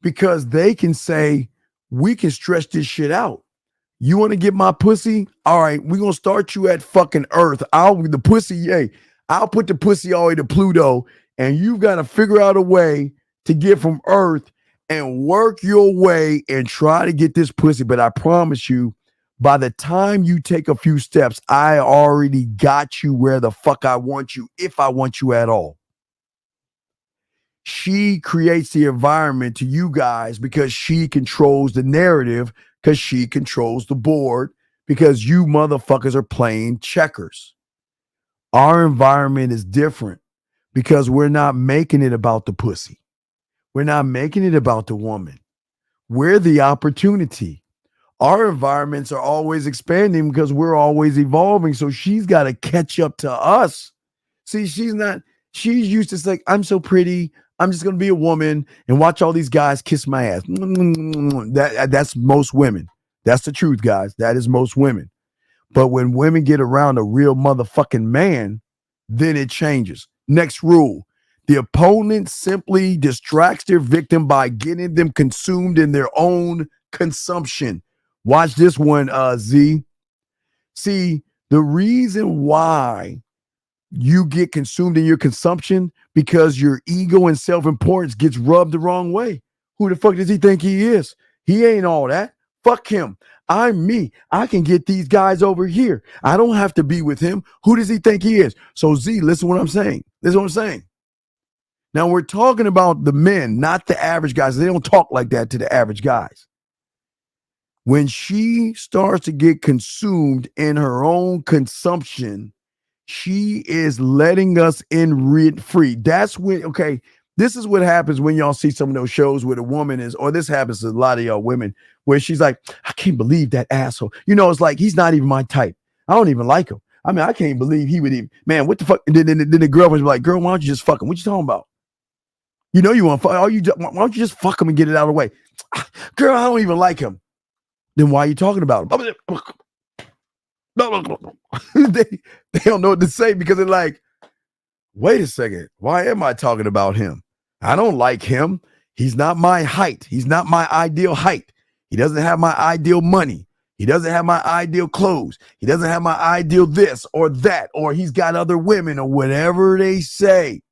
Because they can say, we can stretch this shit out. You want to get my pussy? All right, we're going to start you at fucking Earth. I'll put the pussy all the way to Pluto, and you've got to figure out a way to get from Earth and work your way and try to get this pussy. But I promise you, by the time you take a few steps, I already got you where the fuck I want you, if I want you at all. She creates the environment to you guys because she controls the narrative, because she controls the board, because you motherfuckers are playing checkers. Our environment is different because we're not making it about the pussy. We're not making it about the woman. We're the opportunity. Our environments are always expanding because we're always evolving. So she's got to catch up to us. See, she's used to say, I'm so pretty. I'm just going to be a woman and watch all these guys kiss my ass. That's most women. That's the truth, guys. That is most women. But when women get around a real motherfucking man, then it changes. Next rule. The opponent simply distracts their victim by getting them consumed in their own consumption. Watch this one, Z. See, the reason why you get consumed in your consumption because your ego and self-importance gets rubbed the wrong way. Who the fuck does he think he is? He ain't all that. Fuck him. I'm me. I can get these guys over here. I don't have to be with him. Who does he think he is? So Z, listen to what I'm saying. Listen to what I'm saying. Now we're talking about the men, not the average guys. They don't talk like that to the average guys. When she starts to get consumed in her own consumption, she is letting us in rent free. That's when, okay, this is what happens when y'all see some of those shows where the woman is, or this happens to a lot of y'all women, where she's like, I can't believe that asshole. You know, it's like, he's not even my type. I don't even like him. I mean, I can't believe he would even, man, what the fuck? And then the girlfriend's like, girl, why don't you just fuck him? What you talking about? You know you want to fuck. Why don't you just fuck him and get it out of the way? Girl, I don't even like him. Then why are you talking about him? they don't know what to say because they're like, wait a second. Why am I talking about him? I don't like him. He's not my height. He's not my ideal height. He doesn't have my ideal money. He doesn't have my ideal clothes. He doesn't have my ideal this or that, or he's got other women or whatever they say.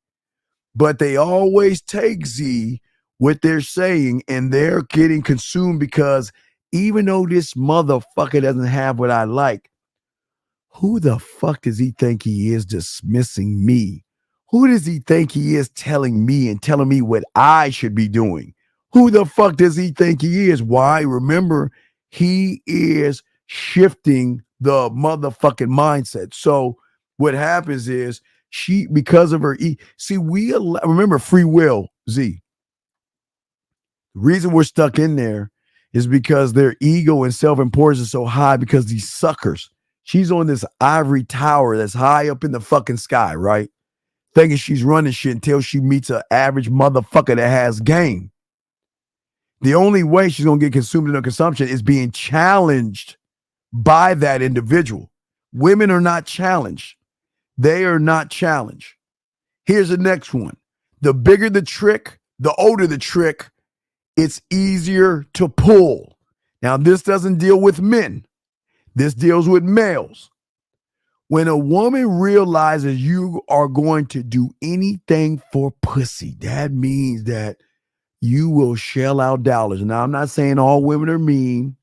But they always take Z what they're saying and they're getting consumed because even though this motherfucker doesn't have what I like, who the fuck does he think he is dismissing me? Who does he think he is telling me and telling me what I should be doing? Who the fuck does he think he is? Why? Remember, he is shifting the motherfucking mindset. So what happens is she, because of her, remember free will, Z. The reason we're stuck in there is because their ego and self-importance is so high because these suckers, she's on this ivory tower that's high up in the fucking sky, right? Thinking she's running shit until she meets an average motherfucker that has game. The only way she's going to get consumed in her consumption is being challenged by that individual. Women are not challenged. They are not challenged. Here's the next one. The bigger the trick, the older the trick, it's easier to pull. Now, this doesn't deal with men. This deals with males. When a woman realizes you are going to do anything for pussy, that means that you will shell out dollars. Now, I'm not saying all women are mean.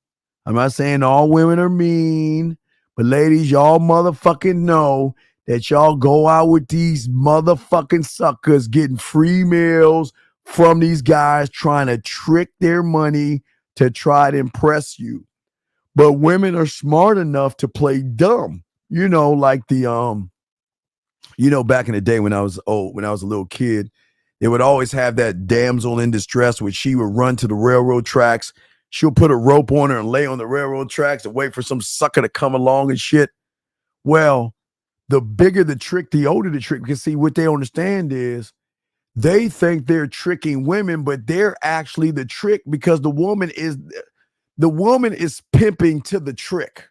I'm not saying all women are mean. But ladies, y'all motherfucking know that y'all go out with these motherfucking suckers getting free meals from these guys trying to trick their money to try to impress you. But women are smart enough to play dumb. You know, like the back in the day when I was a little kid, they would always have that damsel in distress where she would run to the railroad tracks. She'll put a rope on her and lay on the railroad tracks and wait for some sucker to come along and shit. Well, the bigger the trick, the older the trick, because see, what they understand is they think they're tricking women, but they're actually the trick because the woman is pimping to the trick.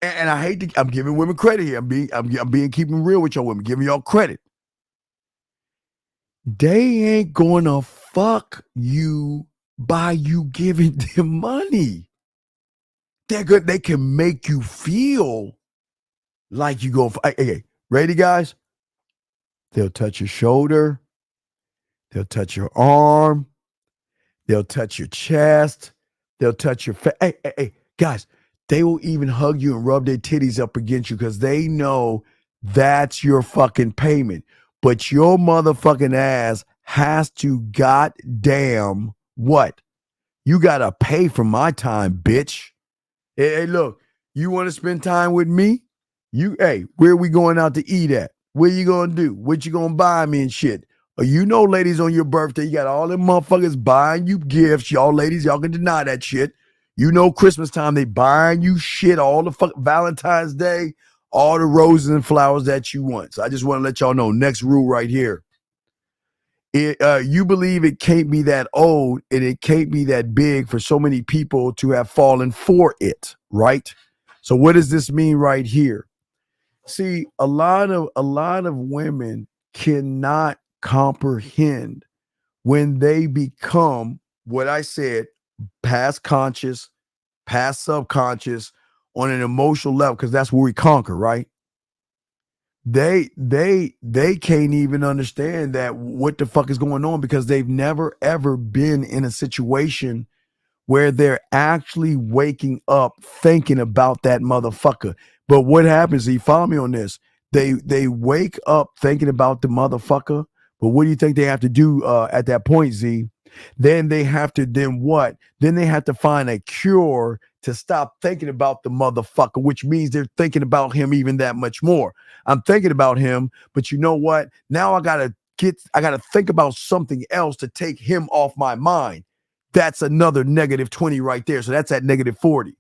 And I hate to, I'm giving women credit here. I'm being keeping real with y'all women, giving y'all credit. They ain't gonna fuck you by you giving them money. They're good. They can make you feel like you go. Hey, ready, guys? They'll touch your shoulder. They'll touch your arm. They'll touch your chest. They'll touch your face. Hey, guys. They will even hug you and rub their titties up against you because they know that's your fucking payment. But your motherfucking ass has to goddamn what? You got to pay for my time, bitch. Hey, look, you want to spend time with me? Where are we going out to eat at? What you going to do? What you going to buy me and shit? You know, ladies, on your birthday, you got all them motherfuckers buying you gifts. Y'all ladies, y'all can deny that shit. You know, Christmas time, they buying you shit, all the Valentine's Day, all the roses and flowers that you want. So I just want to let y'all know, next rule right here. You believe it can't be that old and it can't be that big for so many people to have fallen for it, right? So what does this mean right here? See, a lot of women cannot comprehend when they become what I said, past conscious, past subconscious, on an emotional level, because that's where we conquer, right? They can't even understand that what the fuck is going on because they've never ever been in a situation where they're actually waking up thinking about that motherfucker. But what happens, you follow me on this? They wake up thinking about the motherfucker, but what do you think they have to do at that point, Z? Then they have to, Then they have to find a cure to stop thinking about the motherfucker, which means they're thinking about him even that much more. I'm thinking about him, but you know what? Now I gotta think about something else to take him off my mind. That's another negative 20 right there. So that's at negative 40.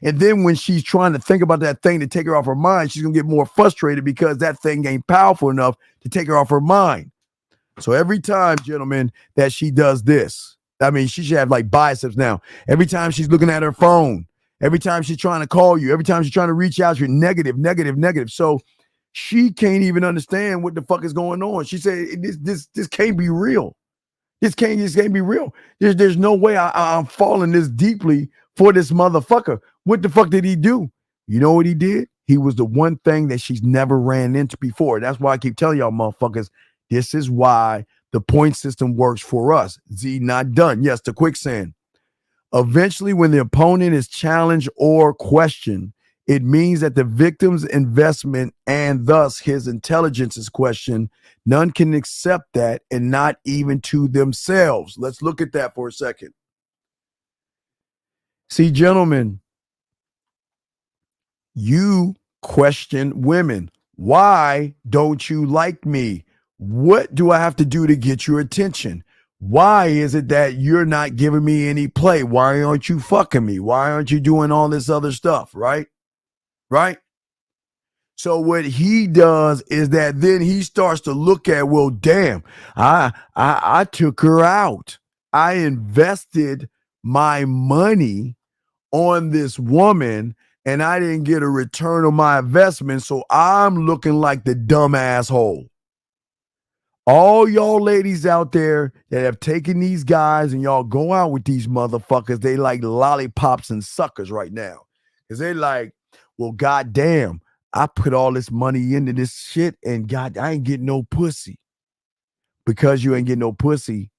And then when she's trying to think about that thing to take her off her mind, she's gonna get more frustrated because that thing ain't powerful enough to take her off her mind. So every time, gentlemen, that she does this, I mean, she should have like biceps now. Every time she's looking at her phone, every time she's trying to call you, every time she's trying to reach out, you're negative. So she can't even understand what the fuck is going on. She said, this can't be real. This can't be real. There's no way I'm falling this deeply for this motherfucker. What the fuck did he do? You know what he did? He was the one thing that she's never ran into before. That's why I keep telling y'all motherfuckers, this is why the point system works for us. Z, not done. Yes, the quicksand. Eventually, when the opponent is challenged or questioned, it means that the victim's investment and thus his intelligence is questioned. None can accept that, and not even to themselves. Let's look at that for a second. See, gentlemen, you question women. Why don't you like me? What do I have to do to get your attention? Why is it that you're not giving me any play? Why aren't you fucking me? Why aren't you doing all this other stuff? Right? Right? So what he does is that then he starts to look at, well, damn, I took her out. I invested my money on this woman and I didn't get a return on my investment. So I'm looking like the dumb asshole. All y'all ladies out there that have taken these guys and y'all go out with these motherfuckers, they like lollipops and suckers right now. Because they like, well, goddamn, I put all this money into this shit and God, I ain't getting no pussy. Because you ain't getting no pussy,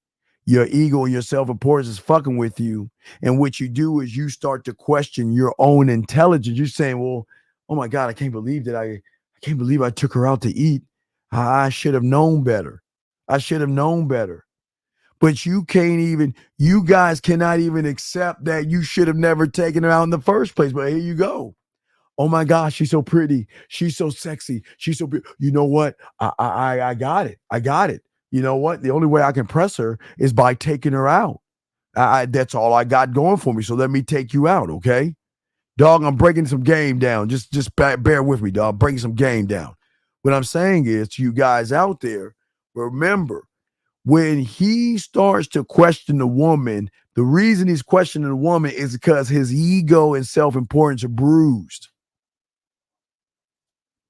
your ego and your self-importance is fucking with you. And what you do is you start to question your own intelligence. You're saying, well, oh my God, I can't believe I took her out to eat. I should have known better. I should have known better. But you guys cannot even accept that you should have never taken her out in the first place. But here you go. Oh my gosh, she's so pretty. She's so sexy. She's so beautiful. You know what? I got it. I got it. You know what? The only way I can press her is by taking her out. That's all I got going for me. So let me take you out, okay? Dog, I'm breaking some game down. Just bear with me, dog. Breaking some game down. What I'm saying is to you guys out there, remember, when he starts to question the woman, the reason he's questioning the woman is because his ego and self-importance are bruised.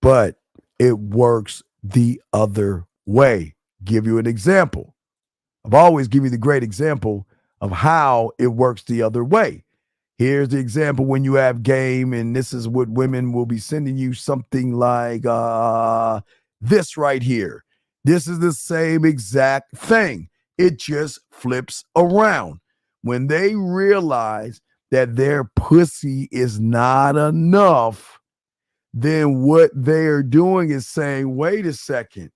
But it works the other way. Give you an example. I've always given you the great example of how it works the other way. Here's the example when you have game, and this is what women will be sending you, something like this right here. This is the same exact thing. It just flips around. When they realize that their pussy is not enough, then what they're doing is saying, wait a second.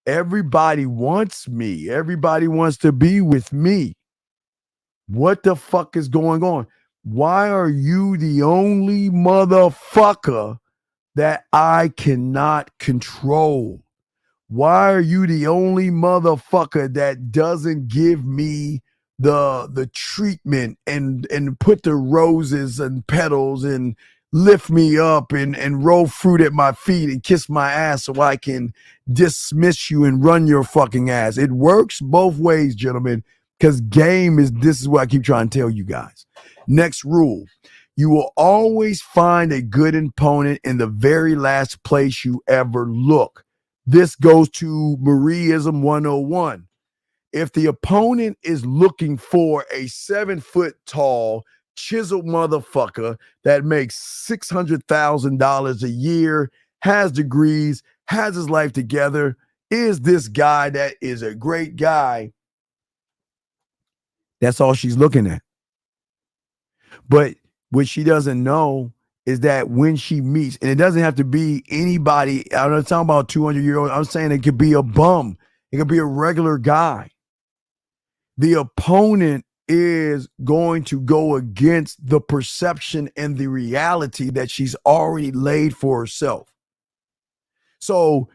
Everybody wants me. Everybody wants to be with me. What the fuck is going on? Why are you the only motherfucker that I cannot control? Why are you the only motherfucker that doesn't give me the treatment and put the roses and petals and lift me up and roll fruit at my feet and kiss my ass so I can dismiss you and run your fucking ass? It works both ways, gentlemen, because this is what I keep trying to tell you guys. Next rule, you will always find a good opponent in the very last place you ever look. This goes to Marieism 101. If the opponent is looking for a 7-foot tall, chiseled motherfucker that makes $600,000 a year, has degrees, has his life together, is this guy that is a great guy, that's all she's looking at. But what she doesn't know is that when she meets, and it doesn't have to be anybody, I'm not talking about 200-year-old, I'm saying it could be a bum, it could be a regular guy. The opponent is going to go against the perception and the reality that she's already laid for herself. So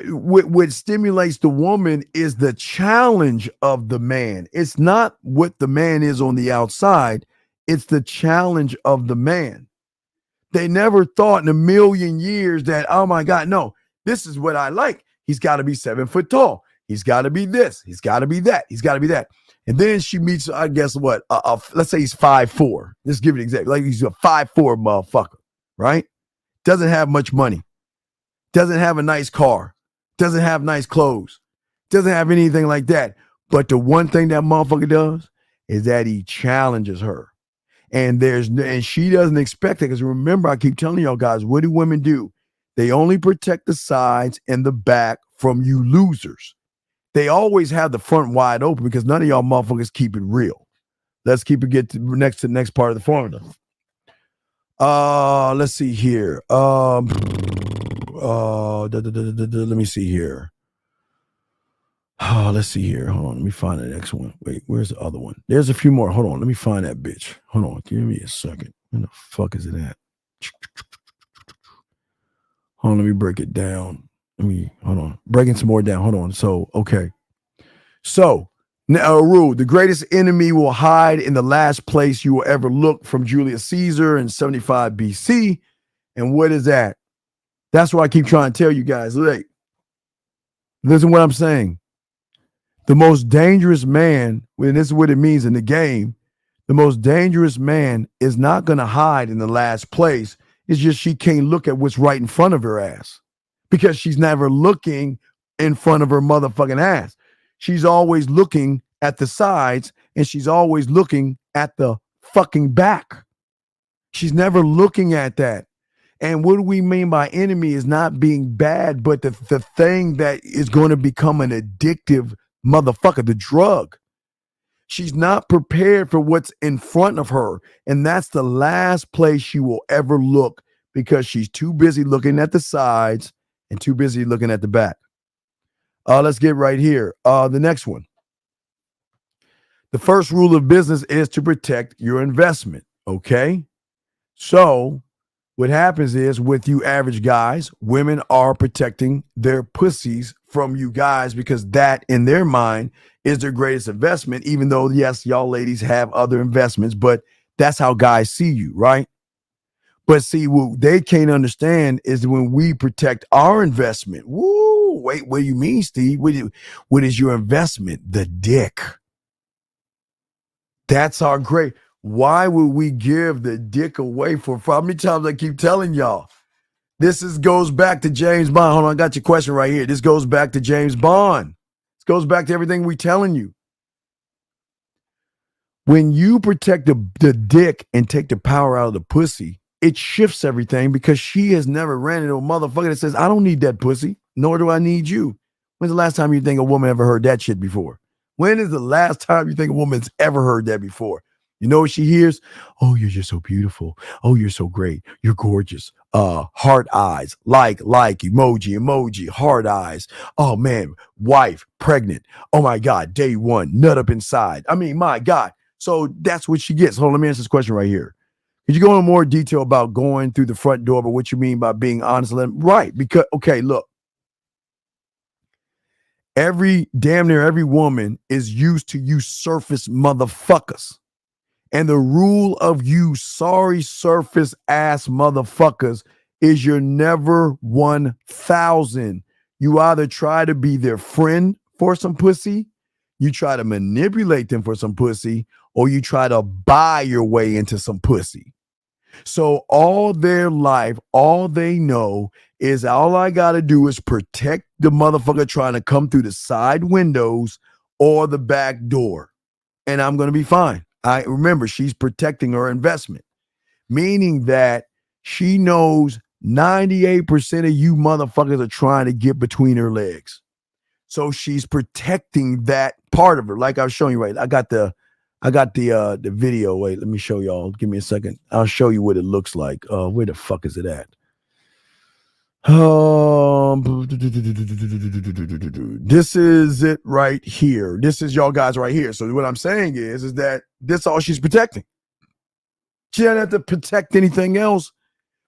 what stimulates the woman is the challenge of the man. It's not what the man is on the outside. It's the challenge of the man. They never thought in a million years that, oh my God, no, this is what I like. He's got to be 7 foot tall. He's got to be this. He's got to be that. He's got to be that. And then she meets, I guess what? Let's say he's 5'4". Let's give it an example. Like he's a 5'4" motherfucker, right? Doesn't have much money. Doesn't have a nice car. Doesn't have nice clothes. Doesn't have anything like that. But the one thing that motherfucker does is that he challenges her. And she doesn't expect it, because remember, I keep telling y'all guys, what do women do? They only protect the sides and the back from you losers. They always have the front wide open because none of y'all motherfuckers keep it real. Let's keep it get to the next part of the formula. Let's see here. Let me see here. Let's see here. Hold on. Let me find the next one. Wait, where's the other one? There's a few more. Hold on. Let me find that bitch. Hold on. Give me a second. Where the fuck is it at? Hold on. Let me break it down. Hold on. Breaking some more down. Hold on. So, okay. So, now a rule. The greatest enemy will hide in the last place you will ever look, from Julius Caesar in 75 BC. And what is that? That's why I keep trying to tell you guys. Like, listen to what I'm saying. The most dangerous man, and this is what it means in the game, the most dangerous man is not going to hide in the last place. It's just she can't look at what's right in front of her ass, because she's never looking in front of her motherfucking ass. She's always looking at the sides, and she's always looking at the fucking back. She's never looking at that. And what do we mean by enemy is not being bad, but the thing that is going to become an addictive motherfucker, the drug. She's not prepared for what's in front of her. And that's the last place she will ever look, because she's too busy looking at the sides and too busy looking at the back. Let's get right here. The next one. The first rule of business is to protect your investment. Okay. So what happens is, with you average guys, women are protecting their pussies from you guys, because that in their mind is their greatest investment, even though, yes, y'all ladies have other investments, but that's how guys see you, right? But see, what they can't understand is when we protect our investment. Woo, wait, what do you mean, Steve? What is your investment? The dick. That's our great. Why would we give the dick away for? How many times I keep telling y'all? This goes back to James Bond. Hold on, I got your question right here. This goes back to James Bond. This goes back to everything we're telling you. When you protect the dick and take the power out of the pussy, it shifts everything, because she has never ran into a motherfucker that says, I don't need that pussy, nor do I need you. When's the last time you think a woman ever heard that shit before? When is the last time you think a woman's ever heard that before? You know what she hears? Oh, you're just so beautiful. Oh, you're so great. You're gorgeous. Heart eyes, like, emoji, heart eyes. Oh man, wife, pregnant. Oh my God, day one, nut up inside. I mean, my God. So that's what she gets. Hold on, let me answer this question right here. Could you go into more detail about going through the front door, but what you mean by being honest? Right, because, okay, look. Damn near every woman is used to you surface motherfuckers. And the rule of you sorry surface ass motherfuckers is you're never 1,000. You either try to be their friend for some pussy, you try to manipulate them for some pussy, or you try to buy your way into some pussy. So all their life, all they know is, all I got to do is protect the motherfucker trying to come through the side windows or the back door, and I'm going to be fine. I remember, she's protecting her investment, meaning that she knows 98% of you motherfuckers are trying to get between her legs. So she's protecting that part of her. Like I was showing you, right? I got the video. Wait, let me show y'all. Give me a second. I'll show you what it looks like. Where the fuck is it at? This is it right here. This is y'all guys right here. So what I'm saying is that this all she's protecting. She doesn't have to protect anything else,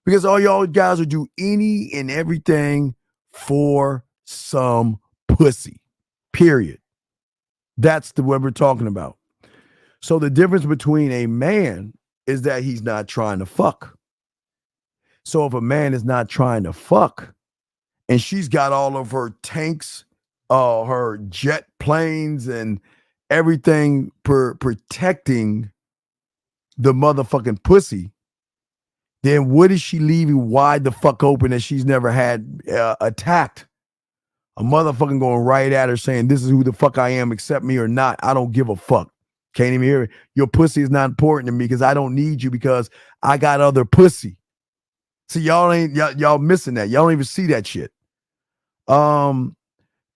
because all y'all guys will do any and everything for some pussy. Period. That's what we're talking about. So the difference between a man is that he's not trying to fuck. So if a man is not trying to fuck, and she's got all of her tanks, her jet planes and everything protecting the motherfucking pussy, then what is she leaving wide the fuck open that she's never had attacked? A motherfucking going right at her saying, this is who the fuck I am, accept me or not. I don't give a fuck. Can't even hear it. Your pussy is not important to me because I don't need you because I got other pussy. See, y'all missing that. Y'all don't even see that shit.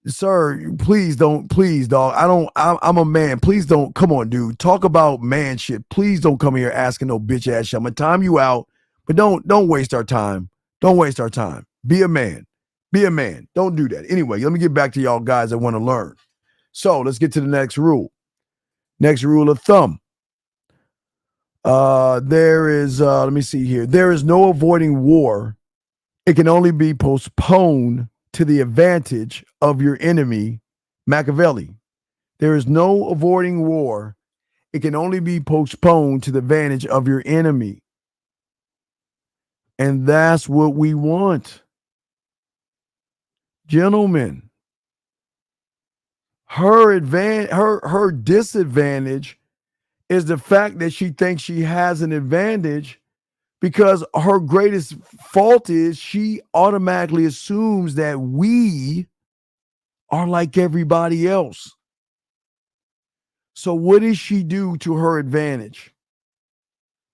Sir, please don't, please, dog. I'm a man. Please don't. Come on, dude. Talk about man shit. Please don't come here asking no bitch ass shit. I'm gonna time you out, but don't waste our time. Don't waste our time. Be a man. Be a man. Don't do that. Anyway, let me get back to y'all guys that want to learn. So let's get to the next rule. Next rule of thumb. There is, let me see here. There is no avoiding war. It can only be postponed to the advantage of your enemy, Machiavelli. There is no avoiding war. It can only be postponed to the advantage of your enemy. And that's what we want. Gentlemen, her disadvantage is the fact that she thinks she has an advantage because her greatest fault is she automatically assumes that we are like everybody else. So what does she do to her advantage?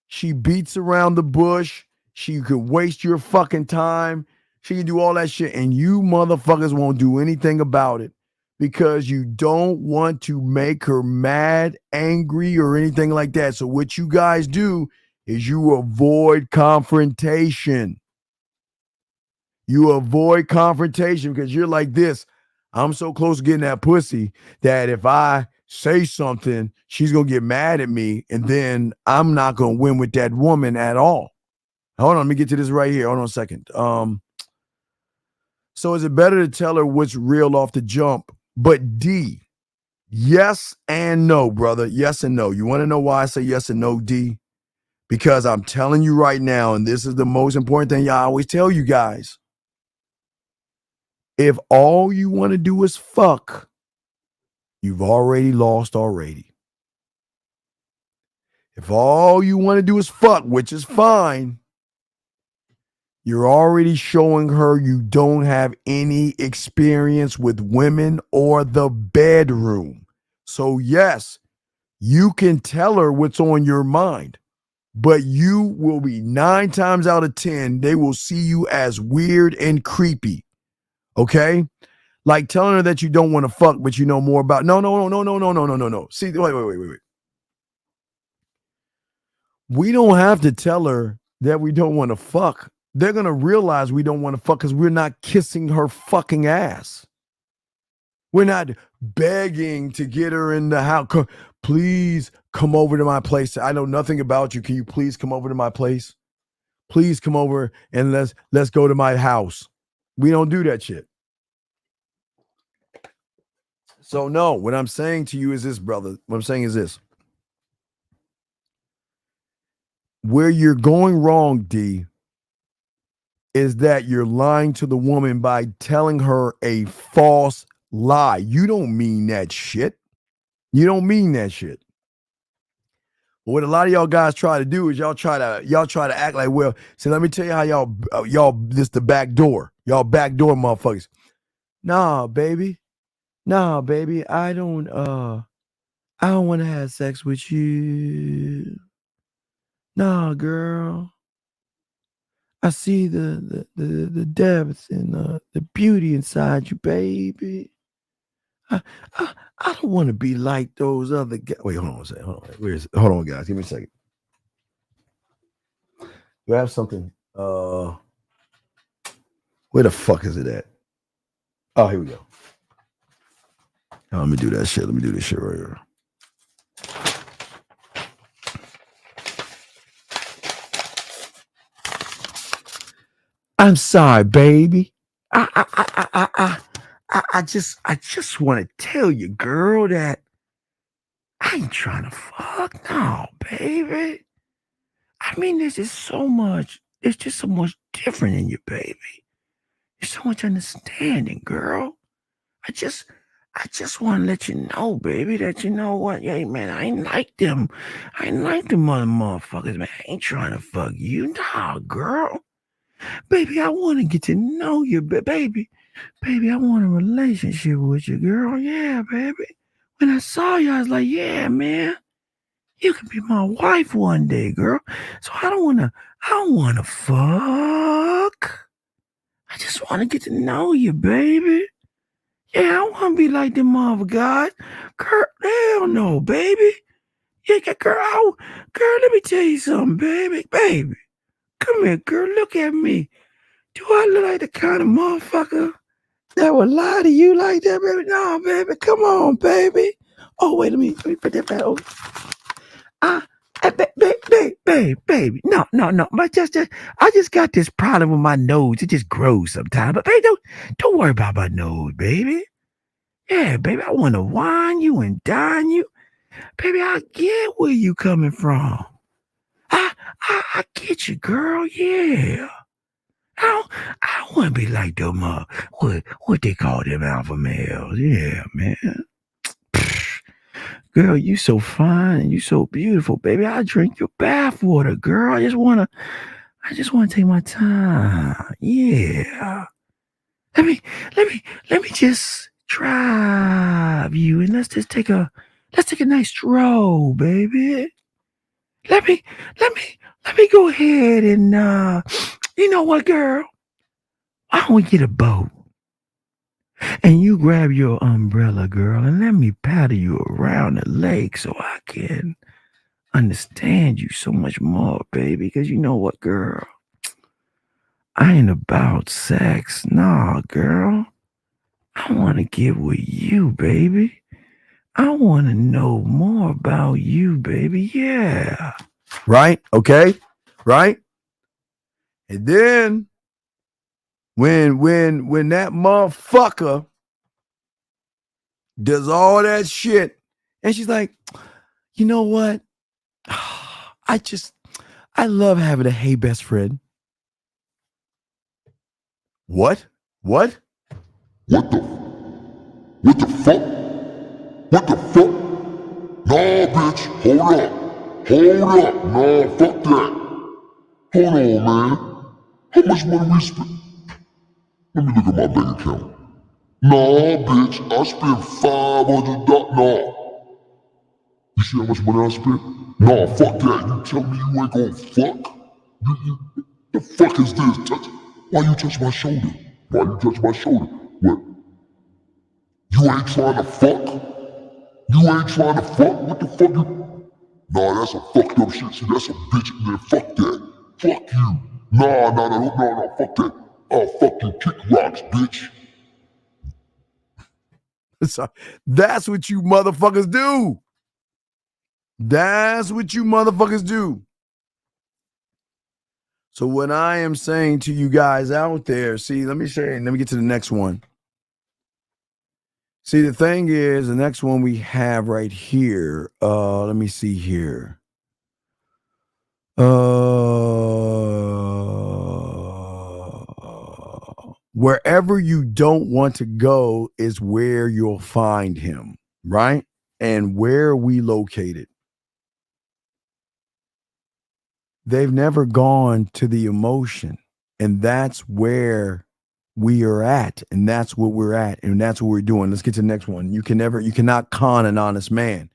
She beats around the bush. She could waste your fucking time. She can do all that shit, and you motherfuckers won't do anything about it because you don't want to make her mad, angry, or anything like that. So what you guys do is you avoid confrontation. You avoid confrontation because you're like this. I'm so close to getting that pussy that if I say something, she's going to get mad at me, and then I'm not going to win with that woman at all. Hold on, let me get to this right here. Hold on a second. So is it better to tell her what's real off the jump? But D, yes and no, brother. Yes and no. You want to know why I say yes and no, D? Because I'm telling you right now, and this is the most important thing I always tell you guys. If all you want to do is fuck, you've already lost already. If all you want to do is fuck, which is fine, you're already showing her you don't have any experience with women or the bedroom. So yes, you can tell her what's on your mind, but you will be 9 times out of 10, they will see you as weird and creepy. Okay? Like telling her that you don't want to fuck, but you know more about. No. See, wait. We don't have to tell her that we don't want to fuck. They're going to realize we don't want to fuck because we're not kissing her fucking ass. We're not begging to get her in the house. Please come over to my place. I know nothing about you. Can you please come over to my place? Please come over and let's go to my house. We don't do that shit. So no, what I'm saying to you is this, brother. What I'm saying is this. Where you're going wrong, D, is that you're lying to the woman by telling her a false lie. You don't mean that shit. You don't mean that shit. But what a lot of y'all guys try to do is y'all try to act like, well, see, let me tell you how y'all this the back door. Y'all back door motherfuckers. Nah, baby, I don't want to have sex with you. Nah, girl. I see the depth and the beauty inside you, baby. I don't want to be like those other guys. Wait, hold on a second. Hold on, guys. Give me a second. Do I have something? Where the fuck is it at? Oh, here we go. Oh, let me do that shit. Let me do this shit right here. I'm sorry, baby. I just want to tell you, girl, that I ain't trying to fuck. No, baby. I mean, there's just so much different in you, baby. There's so much understanding, girl. I just want to let you know, baby, that you know what? Yeah, man, I ain't like them. I ain't like them motherfuckers, man. I ain't trying to fuck you. Nah, girl. Baby, I want to get to know you, baby. baby, I want a relationship with you, girl. Yeah, baby. When I saw you, I was like, yeah, man, you can be my wife one day, girl. So I don't wanna fuck. I just wanna get to know you, baby. Yeah, I don't wanna be like them other guys. Girl, hell no, baby. Yeah, girl, let me tell you something, baby. Baby, come here, girl, look at me. Do I look like the kind of motherfucker that would lie to you like that, baby? No, baby, come on, baby. Oh, wait, let me put that back over. Baby. No. But I just got this problem with my nose. It just grows sometimes. But baby, don't worry about my nose, baby. Yeah, baby, I want to wine you and dine you. Baby, I get where you coming from. I get you, girl. Yeah. I don't want to be like them, what they call them alpha males. Yeah, man. Girl, you so fine and you so beautiful, baby. I drink your bath water, girl. I just wanna take my time. Yeah. Let me just drive you and let's take a nice stroll, baby. Let me go ahead and you know what, girl? Why don't we get a boat? And you grab your umbrella, girl, and let me paddle you around the lake so I can understand you so much more, baby. Because you know what, girl? I ain't about sex. Nah, girl. I want to get with you, baby. I want to know more about you, baby. Yeah. Right? Okay? Right? And then when that motherfucker does all that shit, and she's like, you know what? I love having a hey best friend. What? What? What the fuck? What the fuck? Nah, bitch, hold up. Nah, fuck that. Hold on, man. How much money we spent? Let me look at my bank account. Nah, bitch, I spent $500. Nah. You see how much money I spent? Nah, fuck that. You tell me you ain't gonna fuck? The fuck is this? Why you touch my shoulder? What? You ain't trying to fuck? What the fuck you? Nah, that's some fucked up shit. See, that's a bitch. Man, fuck that. Fuck you. Nah, fuck that. Oh, fuck you. Kick rocks, bitch. So that's what you motherfuckers do. That's what you motherfuckers do. So what I am saying to you guys out there, see, let me get to the next one. See, the thing is, the next one we have right here, let me see here. Wherever you don't want to go is where you'll find him, right? And where are we located? They've never gone to the emotion, and that's where we are at, and that's what we're at, and that's what we're doing. Let's get to the next one. You cannot con an honest man.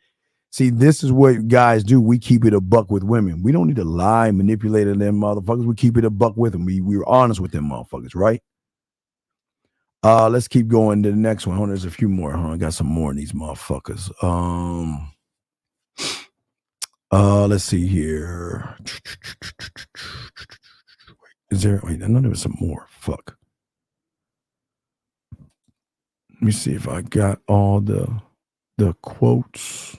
See, this is what guys do. We keep it a buck with women. We don't need to lie, manipulate them motherfuckers. We keep it a buck with them. We're honest with them motherfuckers, right? Let's keep going to the next one. There's a few more. I got some more in these motherfuckers. Let's see here. Is there? Wait, I know there was some more. Fuck. Let me see if I got all the quotes.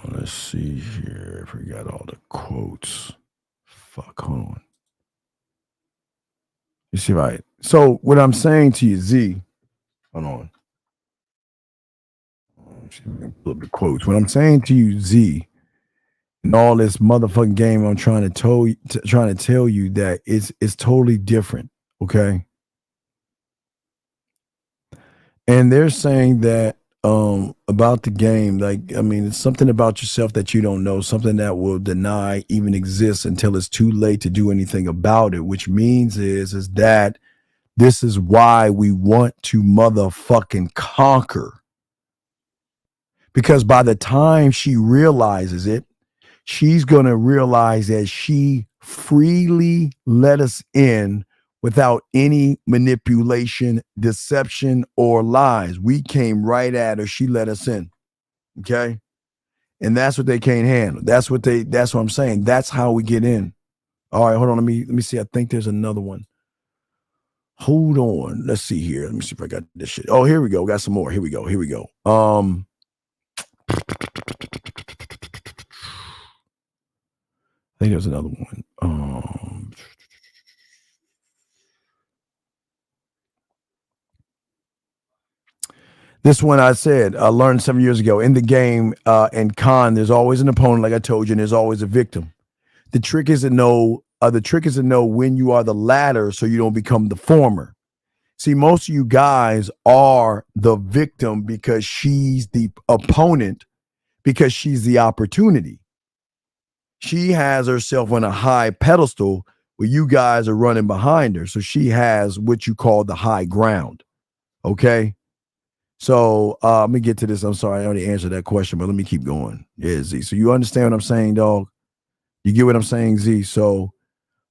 Let's see here if we got all the quotes. Fuck, hold on. You see, right? So what I'm saying to you, Z, hold on. Pull up the quotes. What I'm saying to you, Z, and all this motherfucking game, I'm trying to tell you that it's totally different. Okay. And they're saying that about the game. Like, I mean, it's something about yourself that you don't know, something that will deny even exists until it's too late to do anything about it, which means is that this is why we want to motherfucking conquer. Because by the time she realizes it, she's going to realize that she freely let us in without any manipulation, deception, or lies. We came right at her. She let us in. Okay. And that's what they can't handle. That's what I'm saying. That's how we get in. All right, hold on. Let me see. I think there's another one. Hold on. Let's see here. Let me see if I got this shit. Oh, here we go. Got some more. Here we go. I think there's another one. This one I said, I learned 7 years ago. In the game and con, there's always an opponent, like I told you, and there's always a victim. The trick is to know when you are the latter so you don't become the former. See, most of you guys are the victim because she's the opponent, because she's the opportunity. She has herself on a high pedestal where you guys are running behind her. So she has what you call the high ground. Okay. So let me get to this. I'm sorry, I already answered that question, but let me keep going. Yeah, Z. So you understand what I'm saying, dog? You get what I'm saying, Z? So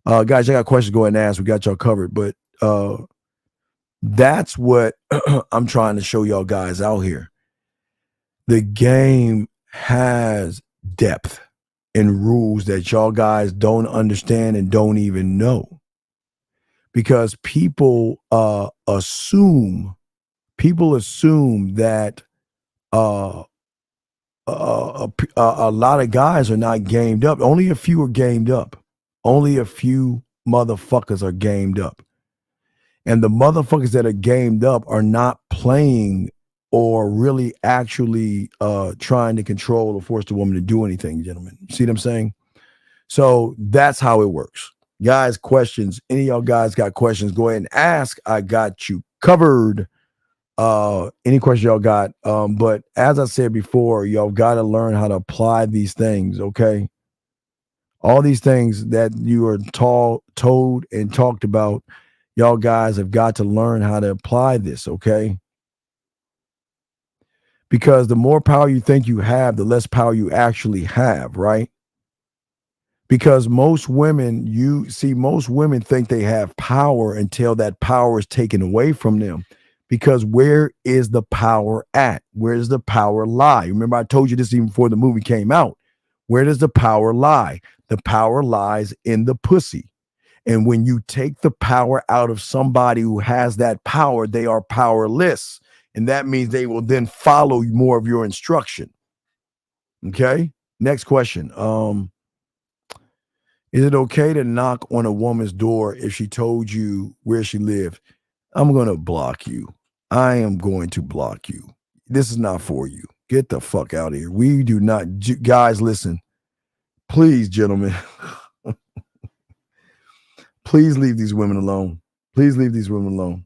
guys, I got questions, go ahead and ask. We got y'all covered. But that's what I'm trying to show y'all guys out here. The game has depth and rules that y'all guys don't understand and don't even know. Because people assume that a lot of guys are not gamed up. Only a few are gamed up. Only a few motherfuckers are gamed up. And the motherfuckers that are gamed up are not playing or really actually trying to control or force the woman to do anything, gentlemen. See what I'm saying? So that's how it works. Guys, questions. Any of y'all guys got questions, go ahead and ask. I got you covered. Any question y'all got? But as I said before, y'all got to learn how to apply these things, okay? All these things that you are told and talked about, y'all guys have got to learn how to apply this, okay? Because the more power you think you have, the less power you actually have, right? Because most women think they have power until that power is taken away from them. Because where is the power at? Where does the power lie? Remember, I told you this even before the movie came out. Where does the power lie? The power lies in the pussy. And when you take the power out of somebody who has that power, they are powerless. And that means they will then follow more of your instruction. Okay? Next question. Is it okay to knock on a woman's door if she told you where she lived? I'm going to block you. I am going to block you. This is not for you. Get the fuck out of here. We do not, guys, listen. Please, gentlemen. Please leave these women alone. Please leave these women alone.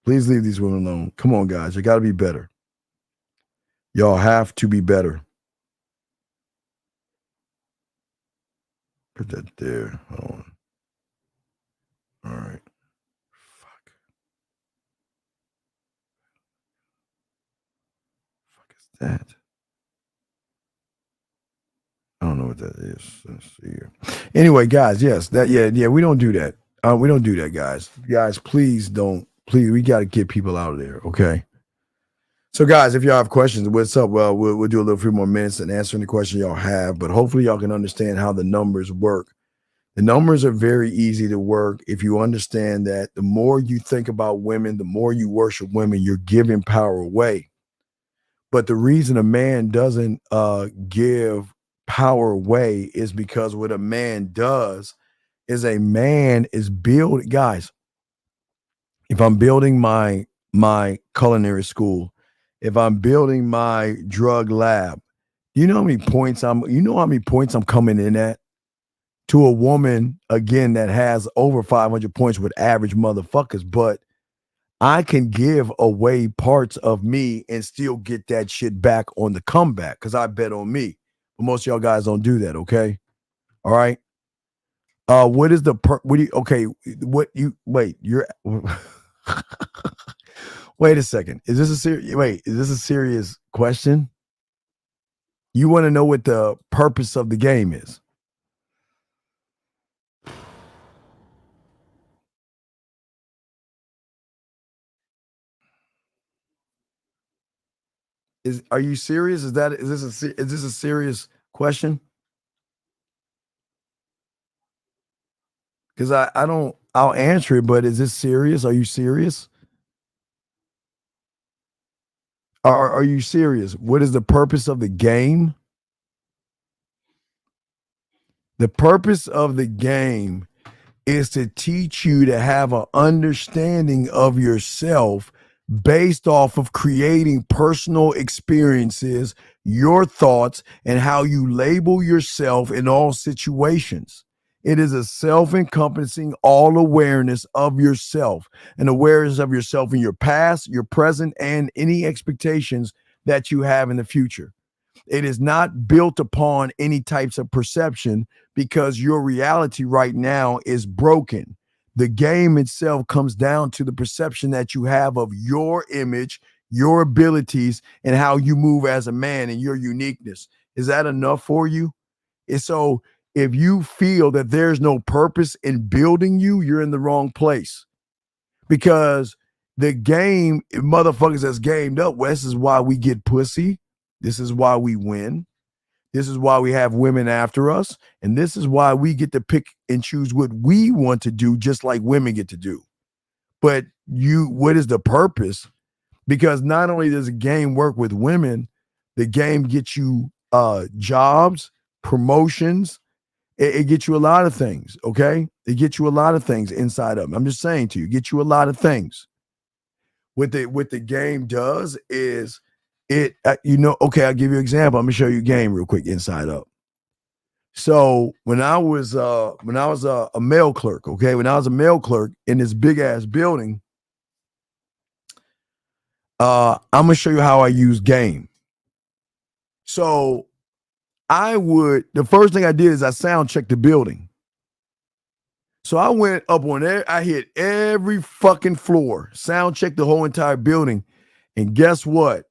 Please leave these women alone. Come on, guys. You got to be better. Y'all have to be better. Put that there. Hold on. All right. Fuck is that? I don't know what that is. Let's see here. Anyway, guys, yes, we don't do that. We don't do that, guys. Guys, please don't. Please, we got to get people out of there, okay? So, guys, if y'all have questions, what's up? Well, we'll do a little few more minutes and answer any questions y'all have, but hopefully y'all can understand how the numbers work. The numbers are very easy to work if you understand that the more you think about women, the more you worship women, you're giving power away. But the reason a man doesn't give power away is because what a man does is a man is building, guys, if I'm building my culinary school, if I'm building my drug lab, you know how many points I'm coming in at to a woman, again, that has over 500 points with average motherfuckers, but I can give away parts of me and still get that shit back on the comeback because I bet on me. But most of y'all guys don't do that, okay? All right. What is the you're wait a second. Is this a serious question? You want to know what the purpose of the game is? Are you serious? Is this a serious question? Because I'll answer it, but is this serious? Are you serious? Are you serious? What is the purpose of the game? The purpose of the game is to teach you to have an understanding of yourself based off of creating personal experiences, your thoughts, and how you label yourself in all situations. It is a self-encompassing all awareness of yourself, an awareness of yourself in your past, your present, and any expectations that you have in the future. It is not built upon any types of perception because your reality right now is broken. The game itself comes down to the perception that you have of your image, your abilities, and how you move as a man and your uniqueness. Is that enough for you? And so if you feel that there's no purpose in building you, you're in the wrong place. Because the game, motherfuckers that's gamed up, well, this is why we get pussy. This is why we win. This is why we have women after us. And this is why we get to pick and choose what we want to do, just like women get to do. But what is the purpose? Because not only does the game work with women, the game gets you jobs, promotions. It gets you a lot of things, okay? It gets you a lot of things inside of them. I'm just saying to you, it gets you a lot of things. What the game does is okay, I'll give you an example. I'm gonna show you a game real quick inside up. So when I was a mail clerk, okay, when I was a mail clerk in this big ass building, I'm gonna show you how I use game. So the first thing I did is I sound checked the building. So I went up on there, I hit every fucking floor, sound checked the whole entire building, and guess what?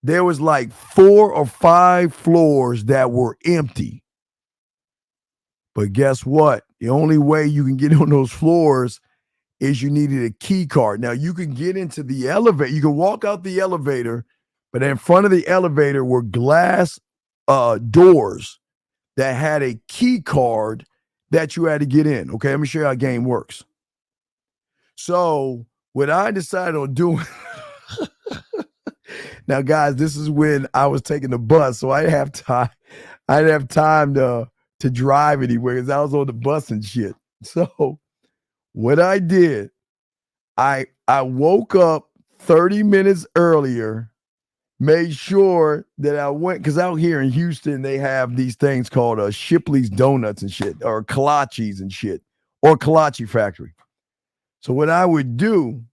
There was like 4 or 5 floors that were empty. But guess what? The only way you can get on those floors is you needed a key card. Now you can get into the elevator. You can walk out the elevator, but in front of the elevator were glass doors that had a key card that you had to get in. Okay, let me show you how the game works. So what I decided on doing... Now, guys, this is when I was taking the bus, so I didn't have time. I didn't have time to drive anywhere because I was on the bus and shit. So what I did, I woke up 30 minutes earlier, made sure that I went, because out here in Houston, they have these things called Shipley's Donuts and shit, or Kolaches and shit, or Kolache Factory. So what I would do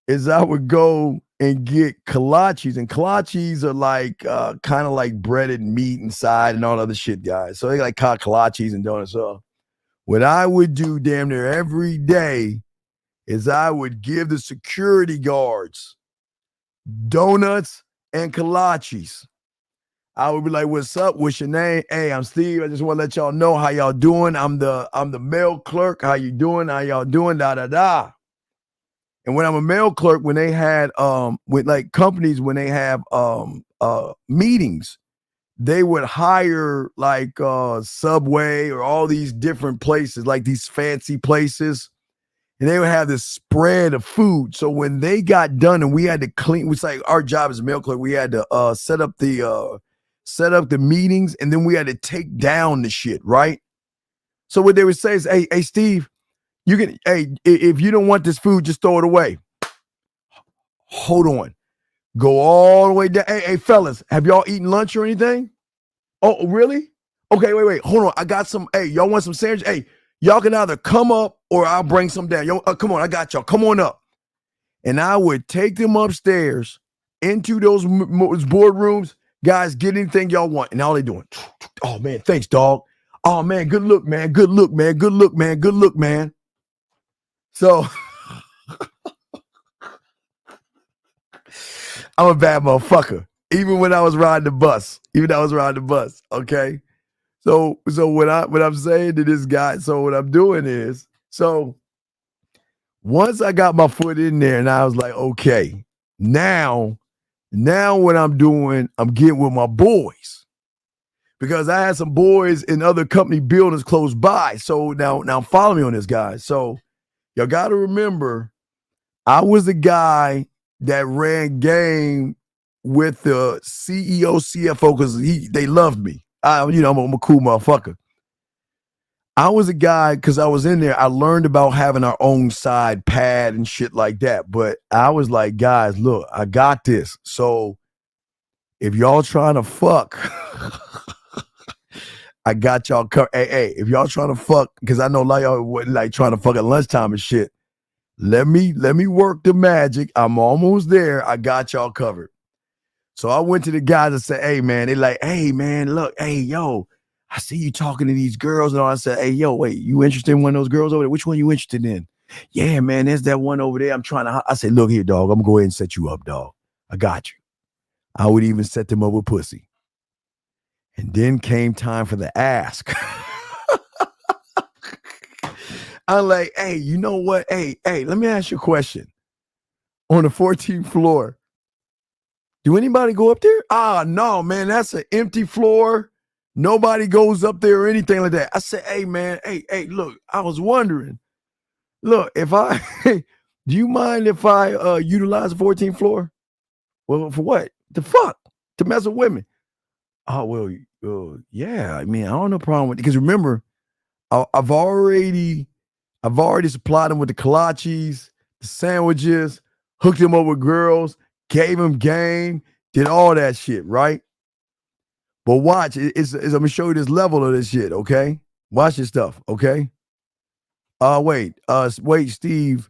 is I would go and get kolaches, and kolaches are like kind of like breaded meat inside and all other shit, guys. So they like kolaches and donuts. So what I would do damn near every day is I would give the security guards donuts and kolaches. I would be like, "What's up? What's your name? Hey, I'm Steve. I just want to let y'all know how y'all doing. I'm the mail clerk. How you doing? How y'all doing? Da da da." And when I'm a mail clerk, when they had with like companies, when they have meetings, they would hire like Subway or all these different places, like these fancy places, and they would have this spread of food. So when they got done and we had to clean, it's like our job as a mail clerk, we had to set up the meetings, and then we had to take down the shit, right? So what they would say is, hey Steve, if you don't want this food, just throw it away. Hold on. Go all the way down. Hey, fellas, have y'all eaten lunch or anything? Oh, really? Okay, wait. Hold on. I got some. Hey, y'all want some sandwich? Hey, y'all can either come up or I'll bring some down. Yo, come on, I got y'all. Come on up. and I would take them upstairs into those boardrooms. Guys, get anything y'all want. And all they doing, oh, man, thanks, dog. Oh, man, good look, man. Good look, man. Good look, man. Good look, man. So I'm a bad motherfucker. Even when I was riding the bus. Okay. So what I'm saying to this guy, so what I'm doing is, so once I got my foot in there and I was like, okay, now what I'm doing, I'm getting with my boys. Because I had some boys in other company buildings close by. So now follow me on this, guys. So y'all got to remember, I was the guy that ran game with the CEO, CFO, because they loved me. I'm a cool motherfucker. I was a guy, because I was in there, I learned about having our own side pad and shit like that. But I was like, guys, look, I got this. So if y'all trying to fuck, I got y'all covered. Hey, if y'all trying to fuck, because I know a lot of y'all wasn't like trying to fuck at lunchtime and shit. Let me work the magic. I'm almost there. I got y'all covered. So I went to the guys and said, hey, man, they like, hey, man, look, hey, yo, I see you talking to these girls. And all. I said, hey, yo, wait, you interested in one of those girls over there? Which one you interested in? Yeah, man, there's that one over there. I said, look here, dog. I'm going to go ahead and set you up, dog. I got you. I would even set them up with pussy. And then came time for the ask. I'm like, hey, you know what? Hey, let me ask you a question. On the 14th floor, do anybody go up there? No, man, that's an empty floor. Nobody goes up there or anything like that. I said, hey, man, hey, look, I was wondering. Look, do you mind if I utilize the 14th floor? Well, for what? The fuck? To mess with women. Oh, well, yeah. I mean, I don't have no problem with it. Because remember, I've already supplied them with the kolaches, the sandwiches, hooked them up with girls, gave them game, did all that shit, right? But watch, I'm going to show you this level of this shit, okay? Watch this stuff, okay? Wait, Steve,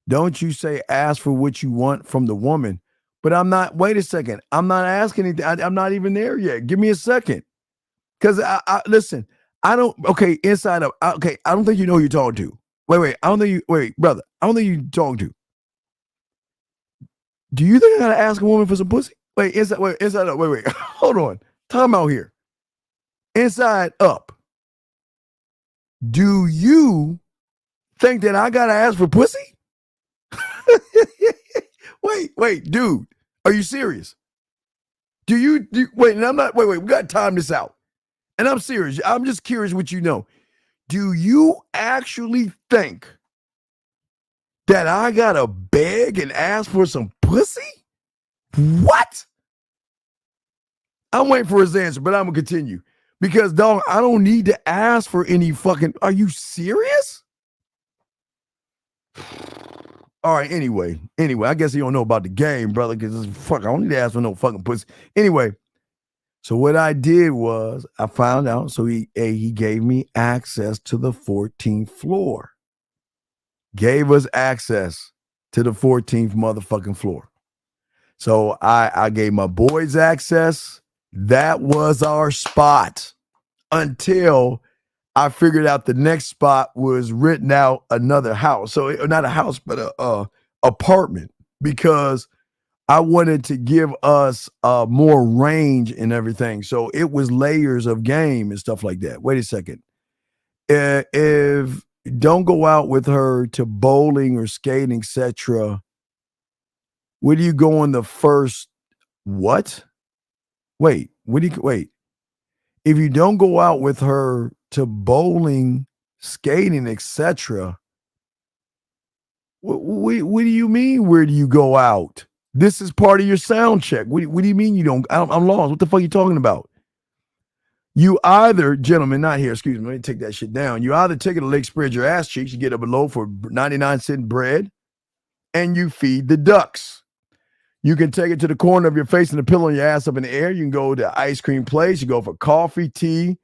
don't you say ask for what you want from the woman. But I'm not, wait a second. I'm not asking anything. I'm not even there yet. Give me a second. Because, listen, inside up. Okay, I don't think you know who you're talking to. Wait, brother. I don't think you're talking to. Do you think I gotta ask a woman for some pussy? Inside up. Wait. Hold on. Time out here. Inside up. Do you think that I gotta ask for pussy? Wait, dude. Are you serious? Wait, and I'm not, wait, we gotta time this out. And I'm serious. I'm just curious what you know. Do you actually think that I gotta beg and ask for some pussy? What? I'm waiting for his answer, but I'm gonna continue. Because, dog, I don't need to ask for any fucking, are you serious? All right, anyway, I guess you don't know about the game, brother, because I don't need to ask for no fucking pussy. Anyway, so what I did was I found out, so he gave me access to the 14th floor. Gave us access to the 14th motherfucking floor. So I gave my boys access. That was our spot until I figured out the next spot was written out another house. So not a house, but a apartment, because I wanted to give us more range and everything. So it was layers of game and stuff like that. Wait a second. If don't go out with her to bowling or skating, etc. Where do you go on the first? What? Wait. If you don't go out with her to bowling, skating, etc. What do you mean? Where do you go out? This is part of your sound check. What do you mean you don't? I'm lost. What the fuck are you talking about? You either, gentlemen, not here, excuse me, let me take that shit down. You either take it to Lake, spread your ass cheeks, you get up below for 99-cent bread, and you feed the ducks. You can take it to the corner of your face and the pillow on your ass up in the air. You can go to ice cream place. You go for coffee, tea.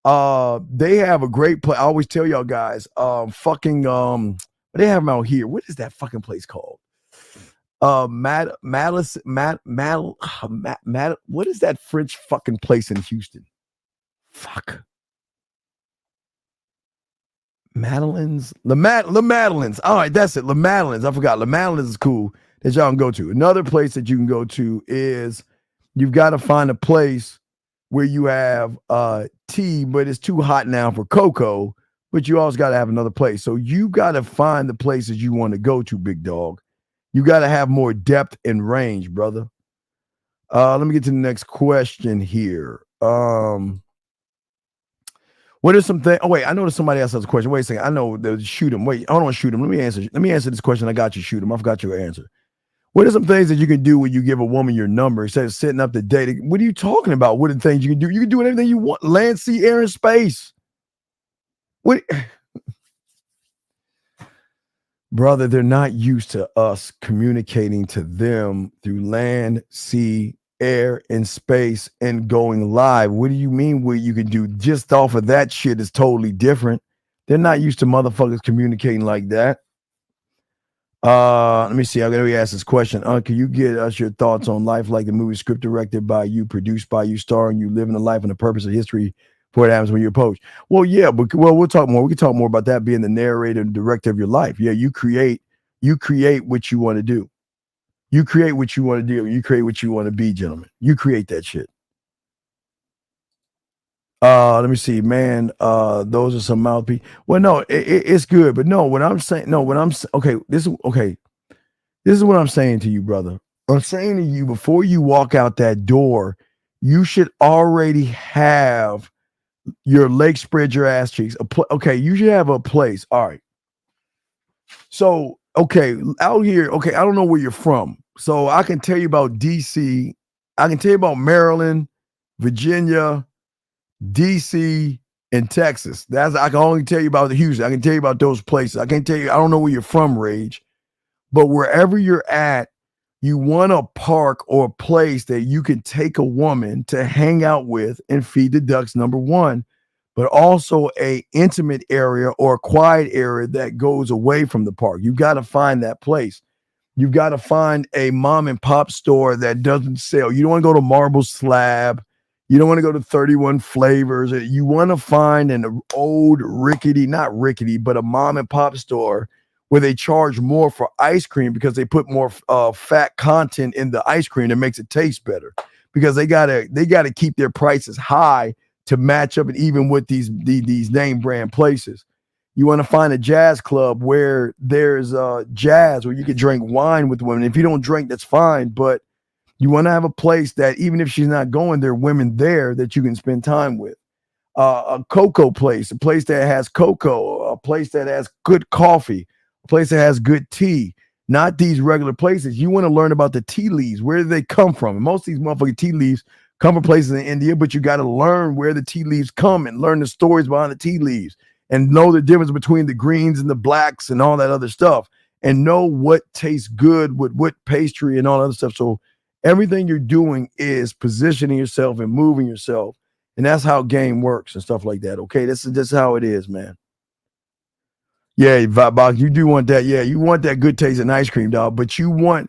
They have a great place. I always tell y'all guys, they have them out here. What is that fucking place called? What is that French fucking place in Houston? Fuck. Madeline's. Le Madeline's. All right, that's it. Le Madeline's. I forgot. Le Madeline's is cool that y'all can go to. Another place that you can go to is you've got to find a place where you have tea, but it's too hot now for cocoa, but you also got to have another place. So you got to find the places you want to go to, big dog. You got to have more depth and range, brother. Let me get to the next question here. What are some things? Oh, wait, I know there's somebody else has a question. Wait a second. I know they'll shoot him. Wait, hold on, shoot him. Let me answer this question. I got you, shoot him. I forgot your answer. What are some things that you can do when you give a woman your number instead of setting up the date? What are you talking about? What are the things you can do? You can do anything you want. Land, sea, air, and space. What? Brother, they're not used to us communicating to them through land, sea, air, and space and going live. What do you mean what you can do just off of that shit is totally different? They're not used to motherfuckers communicating like that. Let me see. I'm going to ask this question. Can you get us your thoughts on life like the movie script directed by you, produced by you, starring you, living a life and the purpose of history for what happens when you're poached? Well, yeah, but we'll talk more. We can talk more about that being the narrator and director of your life. Yeah, you create what you want to do. You create what you want to do. You create what you want to be, gentlemen. You create that shit. Let me see, man. Those are some mouthpiece. Well, no, it's good, but no. This is what I'm saying to you, brother. I'm saying to you, before you walk out that door, you should already have your legs spread your ass cheeks. You should have a place. All right. So, out here, I don't know where you're from. So I can tell you about DC. I can tell you about Maryland, Virginia, DC, and Texas. I can only tell you about the Houston. I can tell you about those places. I can't tell you, I don't know where you're from, Rage. But wherever you're at, you want a park or a place that you can take a woman to hang out with and feed the ducks, number one, but also a intimate area or a quiet area that goes away from the park. You got to find that place. You've got to find a mom and pop store that doesn't sell. You don't want to go to Marble Slab. You don't want to go to 31 Flavors. You want to find an old not rickety, but a mom and pop store where they charge more for ice cream because they put more fat content in the ice cream that makes it taste better, because they gotta keep their prices high to match up and even with these name brand places. You want to find a jazz club where there's jazz, where you can drink wine with women. If you don't drink, that's fine, but you want to have a place that even if she's not going, there are women there that you can spend time with. A cocoa place, a place that has cocoa, a place that has good coffee, a place that has good tea, not these regular places. You want to learn about the tea leaves. Where do they come from? And most of these motherfucking tea leaves come from places in India, but you got to learn where the tea leaves come and learn the stories behind the tea leaves and know the difference between the greens and the blacks and all that other stuff, and know what tastes good with what pastry and all that other stuff. So everything you're doing is positioning yourself and moving yourself. And that's how game works and stuff like that. Okay, this is how it is, man. Yeah, Box, you do want that. Yeah, you want that good taste in ice cream, dog. But you want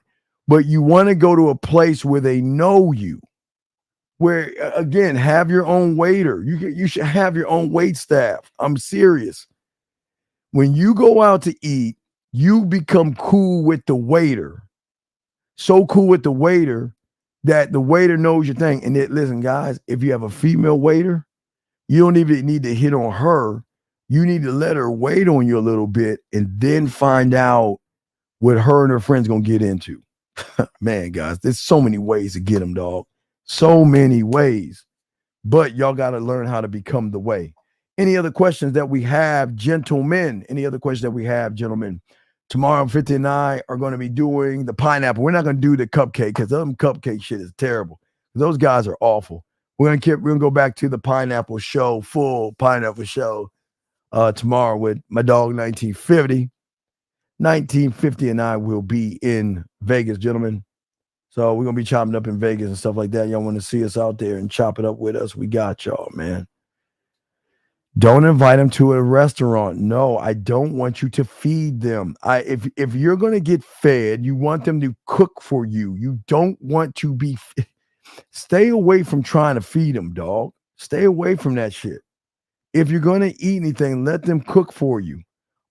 to go to a place where they know you. Where, again, have your own waiter. You should have your own wait staff. I'm serious. When you go out to eat, you become cool with the waiter. So cool with the waiter that the waiter knows your thing. And listen, guys, if you have a female waiter, you don't even need to hit on her. You need to let her wait on you a little bit and then find out what her and her friends going to get into. Man, guys, there's so many ways to get them, dog. So many ways. But y'all got to learn how to become the way. Any other questions that we have, gentlemen? Any other questions that we have, gentlemen? Tomorrow, 50 and I are going to be doing the pineapple. We're not going to do the cupcake because them cupcake shit is terrible. Those guys are awful. We're gonna go back to the pineapple show, full pineapple show, tomorrow with my dog 1950. 1950 and I will be in Vegas, gentlemen. So we're gonna be chopping up in Vegas and stuff like that. Y'all want to see us out there and chop it up with us? We got y'all, man. Don't invite them to a restaurant. No, I don't want you to feed them. If you're going to get fed, you want them to cook for you. You don't want to be stay away from trying to feed them, dog. Stay away from that shit. If you're going to eat anything, let them cook for you.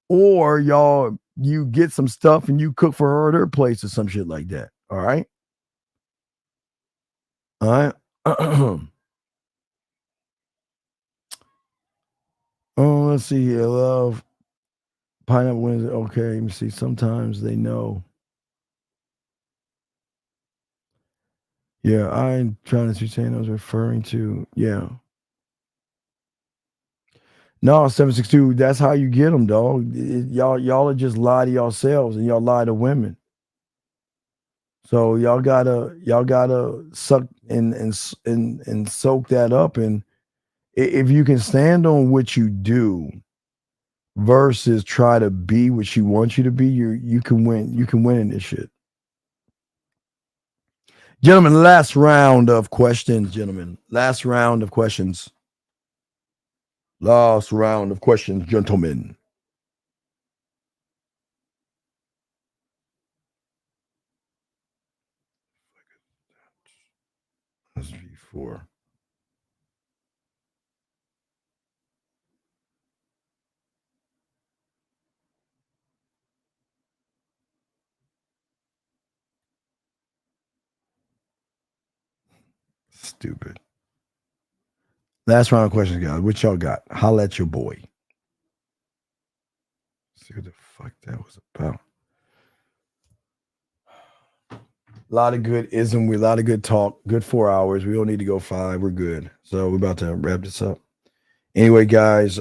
Or you get some stuff and you cook for her at her place or some shit like that. All right? All right? Oh, let's see here. Love. Pineapple Wednesday. Okay, let me see. Sometimes they know. Yeah, I'm trying to see saying I was referring to. Yeah. No, 762, that's how you get them, dog. Y'all are just lie to yourselves and y'all lie to women. So y'all gotta suck and soak that up. And if you can stand on what you do versus try to be what she wants you to be, you can win. You can win in this shit. Gentlemen, last round of questions, gentlemen. Last round of questions. Last round of questions, gentlemen. That's V4. Stupid. Last round of questions, guys. What y'all got? Holla at your boy. See what the fuck that was about. A lot of good ism. A lot of good talk. Good 4 hours. We don't need to go 5. We're good. So we're about to wrap this up. Anyway, guys,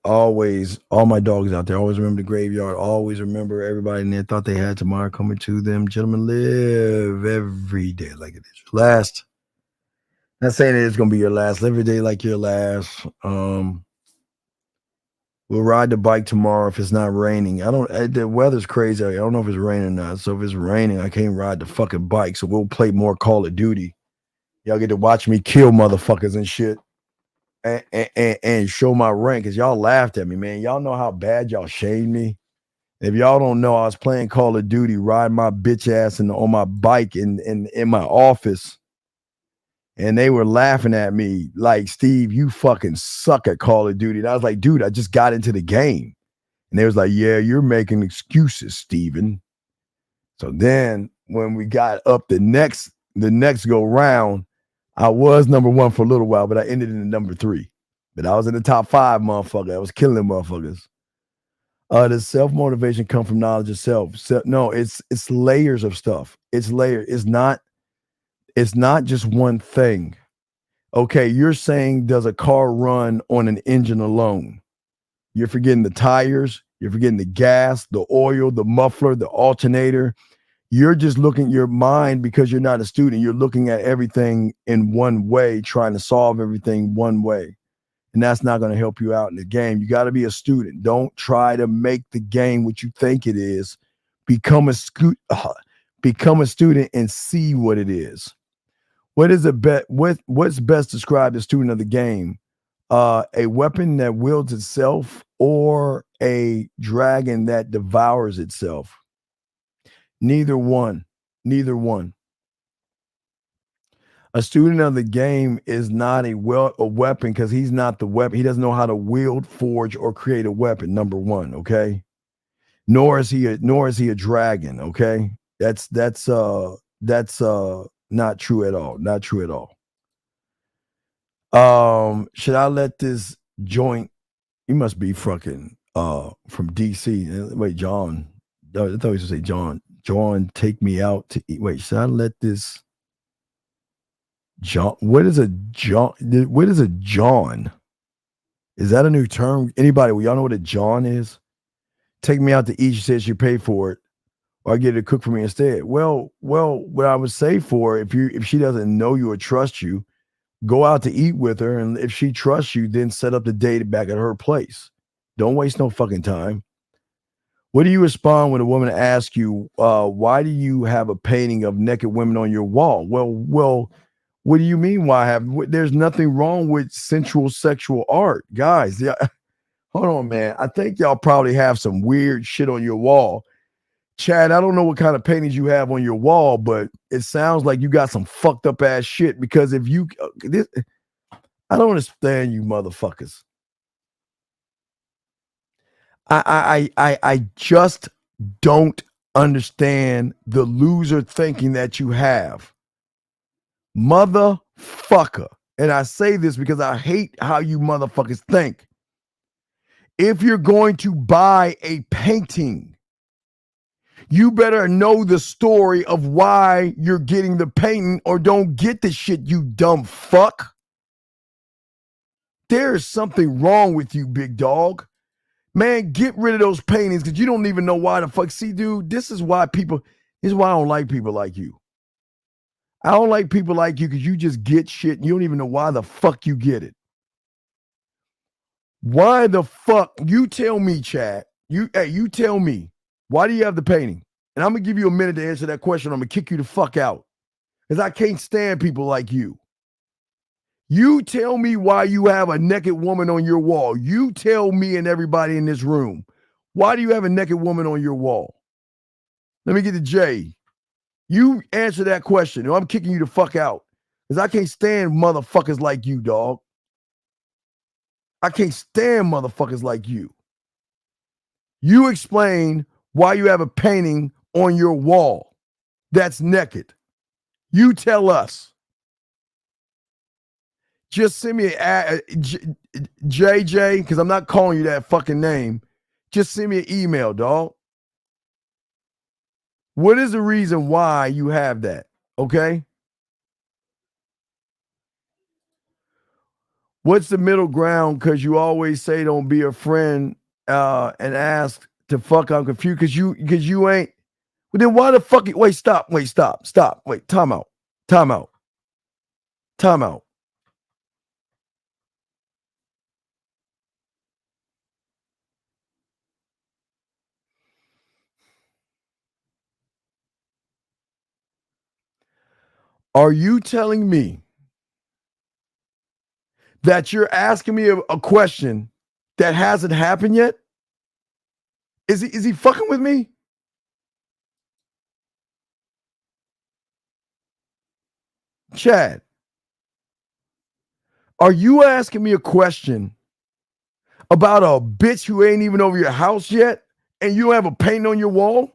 always, all my dogs out there, always remember the graveyard. Always remember everybody in there thought they had tomorrow coming to them. Gentlemen, live every day like it is your last. Not saying it's going to be your last. Live every day like your last. We'll ride the bike tomorrow if it's not raining. The weather's crazy. I don't know if it's raining or not. So if it's raining, I can't ride the fucking bike. So we'll play more Call of Duty. Y'all get to watch me kill motherfuckers and shit. And show my rank, because y'all laughed at me, man. Y'all know how bad y'all shamed me. If y'all don't know, I was playing Call of Duty, riding my bitch ass on my bike in my office. And they were laughing at me like, Steve, you fucking suck at Call of Duty. And I was like, dude, I just got into the game. And they was like, yeah, you're making excuses, Steven. So then when we got up the next go round, I was number 1 for a little while, but I ended in the number 3. But I was in the top 5, motherfucker. I was killing them motherfuckers. Does self-motivation come from knowledge of self? No, it's layers of stuff. It's layers. It's not just one thing. Okay, you're saying, does a car run on an engine alone? You're forgetting the tires, you're forgetting the gas, the oil, the muffler, the alternator. You're just looking your mind, because you're not a student. You're looking at everything in one way, trying to solve everything one way. And that's not going to help you out in the game. You got to be a student. Don't try to make the game what you think it is. Become a student and see what it is. What's best described as student of the game? A weapon that wields itself, or a dragon that devours itself? Neither one. A student of the game is not a weapon, because he's not the weapon. He doesn't know how to wield, forge, or create a weapon. Number 1, okay. Nor is he a dragon, okay. That's not true at all. Not true at all. Should I let this joint? You must be fucking from DC. Wait, John. I thought he was to say John. John, take me out to eat. Wait, should I let this John? What is a John? What is a John? Is that a new term? Anybody? Y'all know what a John is? Take me out to eat. She says she paid for it, or I get her to cook for me instead. Well, what I would say for if she doesn't know you or trust you, go out to eat with her, and if she trusts you, then set up the date back at her place. Don't waste no fucking time. What do you respond when a woman asks you, why do you have a painting of naked women on your wall? Well, What do you mean? Why have? There's nothing wrong with sensual sexual art, guys. Yeah, hold on, man. I think y'all probably have some weird shit on your wall. Chad, I don't know what kind of paintings you have on your wall, but it sounds like you got some fucked up ass shit. Because if you, I don't understand you motherfuckers. I just don't understand the loser thinking that you have. Motherfucker. And I say this because I hate how you motherfuckers think. If you're going to buy a painting, you better know the story of why you're getting the painting, or don't get the shit, you dumb fuck. There's something wrong with you, big dog. Man, get rid of those paintings because you don't even know why the fuck. See, dude, this is why I don't like people like you. I don't like people like you because you just get shit and you don't even know why the fuck you get it. Why the fuck? You tell me, Chad. You tell me. Why do you have the painting? And I'm going to give you a minute to answer that question. I'm going to kick you the fuck out because I can't stand people like you. You tell me why you have a naked woman on your wall. You tell me and everybody in this room. Why do you have a naked woman on your wall? Let me get to Jay. You answer that question, or I'm kicking you the fuck out. Because I can't stand motherfuckers like you, dog. I can't stand motherfuckers like you. You explain why you have a painting on your wall that's naked. You tell us. Just send me a JJ, because I'm not calling you that fucking name. Just send me an email, dog. What is the reason why you have that? Okay? What's the middle ground? Because you always say don't be a friend and ask to fuck. I'm confused because you ain't. Well, then why the fuck? Wait, stop. Wait, time out. Are you telling me that you're asking me a question that hasn't happened yet? Is he fucking with me? Chad, are you asking me a question about a bitch who ain't even over your house yet and you don't have a painting on your wall?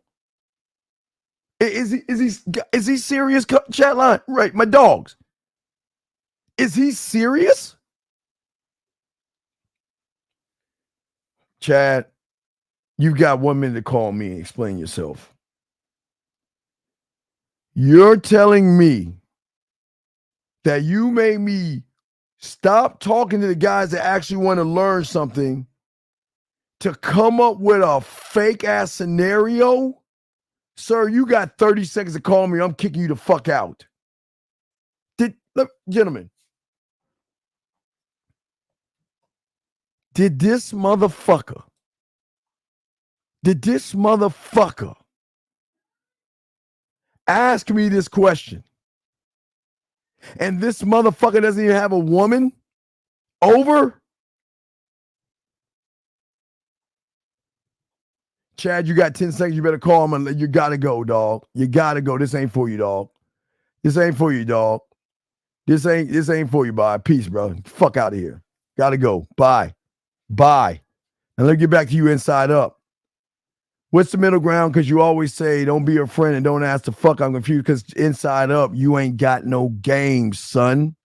Is he serious? Chat line, right? My dogs. Is he serious? Chad, you've got 1 minute to call me and explain yourself. You're telling me that you made me stop talking to the guys that actually want to learn something to come up with a fake ass scenario? Sir, you got 30 seconds to call me. I'm kicking you the fuck out. Gentlemen, did this motherfucker ask me this question? And this motherfucker doesn't even have a woman over? Chad, you got 10 seconds. You better call him. And you got to go, dog. You got to go. This ain't for you, dog. This ain't for you, dog. This ain't for you, bye. Peace, bro. Fuck out of here. Got to go. Bye. And let me get back to you inside up. What's the middle ground? Because you always say don't be a friend and don't ask to fuck. I'm confused because inside up, you ain't got no game, son.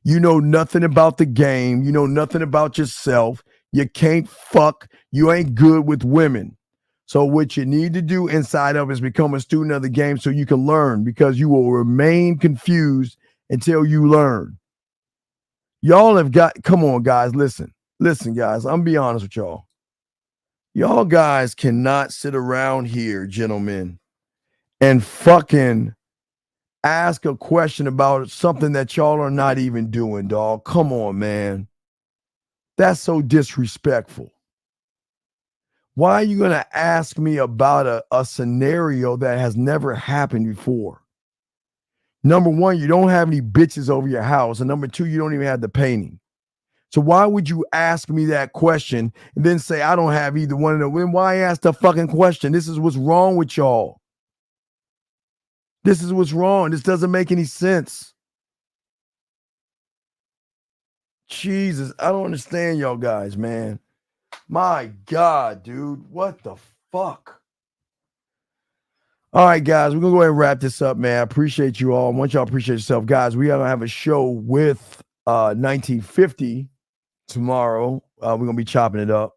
You know nothing about the game. You know nothing about yourself. You can't fuck. You ain't good with women. So what you need to do inside of is become a student of the game so you can learn, because you will remain confused until you learn. Y'all have got, come on, guys, listen, guys, I'm be honest with y'all. Y'all guys cannot sit around here, gentlemen, and fucking ask a question about something that y'all are not even doing, dog. Come on, man. That's so disrespectful. Why are you going to ask me about a scenario that has never happened before? Number one, you don't have any bitches over your house. And number two, you don't even have the painting. So why would you ask me that question and then say I don't have either one of them? Then why ask the fucking question? This is what's wrong with y'all. This is what's wrong. This doesn't make any sense. Jesus, I don't understand y'all guys, man. My God, dude. What the fuck? All right, guys, we're going to go ahead and wrap this up, man. I appreciate you all. I want y'all to appreciate yourself. Guys, we are going to have a show with 1950 tomorrow. We're going to be chopping it up.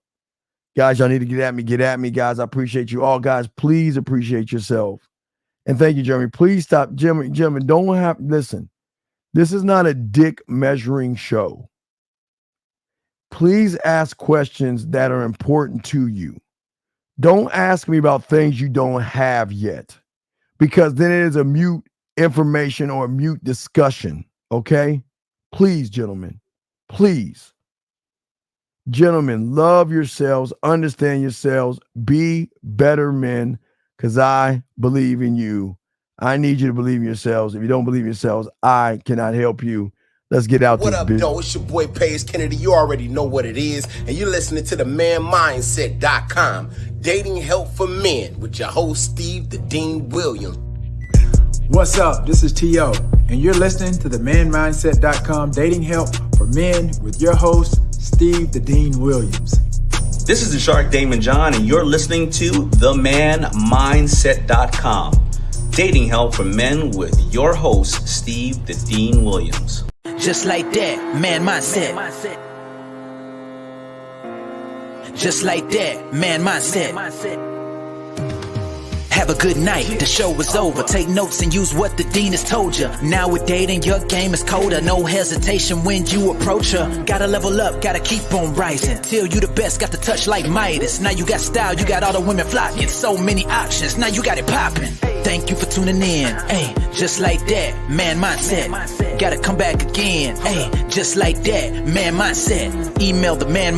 Guys, y'all need to get at me. Get at me, guys. I appreciate you all. Guys, please appreciate yourself. And thank you, Jeremy. Please stop. Gentlemen, don't have, listen. This is not a dick measuring show. Please ask questions that are important to you. Don't ask me about things you don't have yet, because then it is a mute information or a mute discussion. Okay? Please, gentlemen. Please. Gentlemen, love yourselves, understand yourselves, be better men, because I believe in you. I need you to believe in yourselves. If you don't believe in yourselves, I cannot help you. Let's get out What this up, bitch. though? It's your boy, Paige Kennedy. You already know what it is. And you're listening to the manmindset.com. Dating help for men with your host, Steve the Dean Williams. What's up? This is T.O. And you're listening to the manmindset.com dating help for men with your host, Steve the Dean Williams. This is the Shark Damon John, and you're listening to themanmindset.com. Dating help for men with your host, Steve the Dean Williams. Just like that, man mindset. Just like that, man mindset. Have a good night, the show is over. Take notes and use what the dean has told you. Now with dating, your game is colder. No hesitation when you approach her. Gotta level up, gotta keep on rising. Till you the best, got the touch like Midas. Now you got style, you got all the women flocking. So many options, now you got it popping. Thank you for tuning in. Hey, just like that, man mindset. Gotta come back again. Hey, just like that, man mindset. Email the man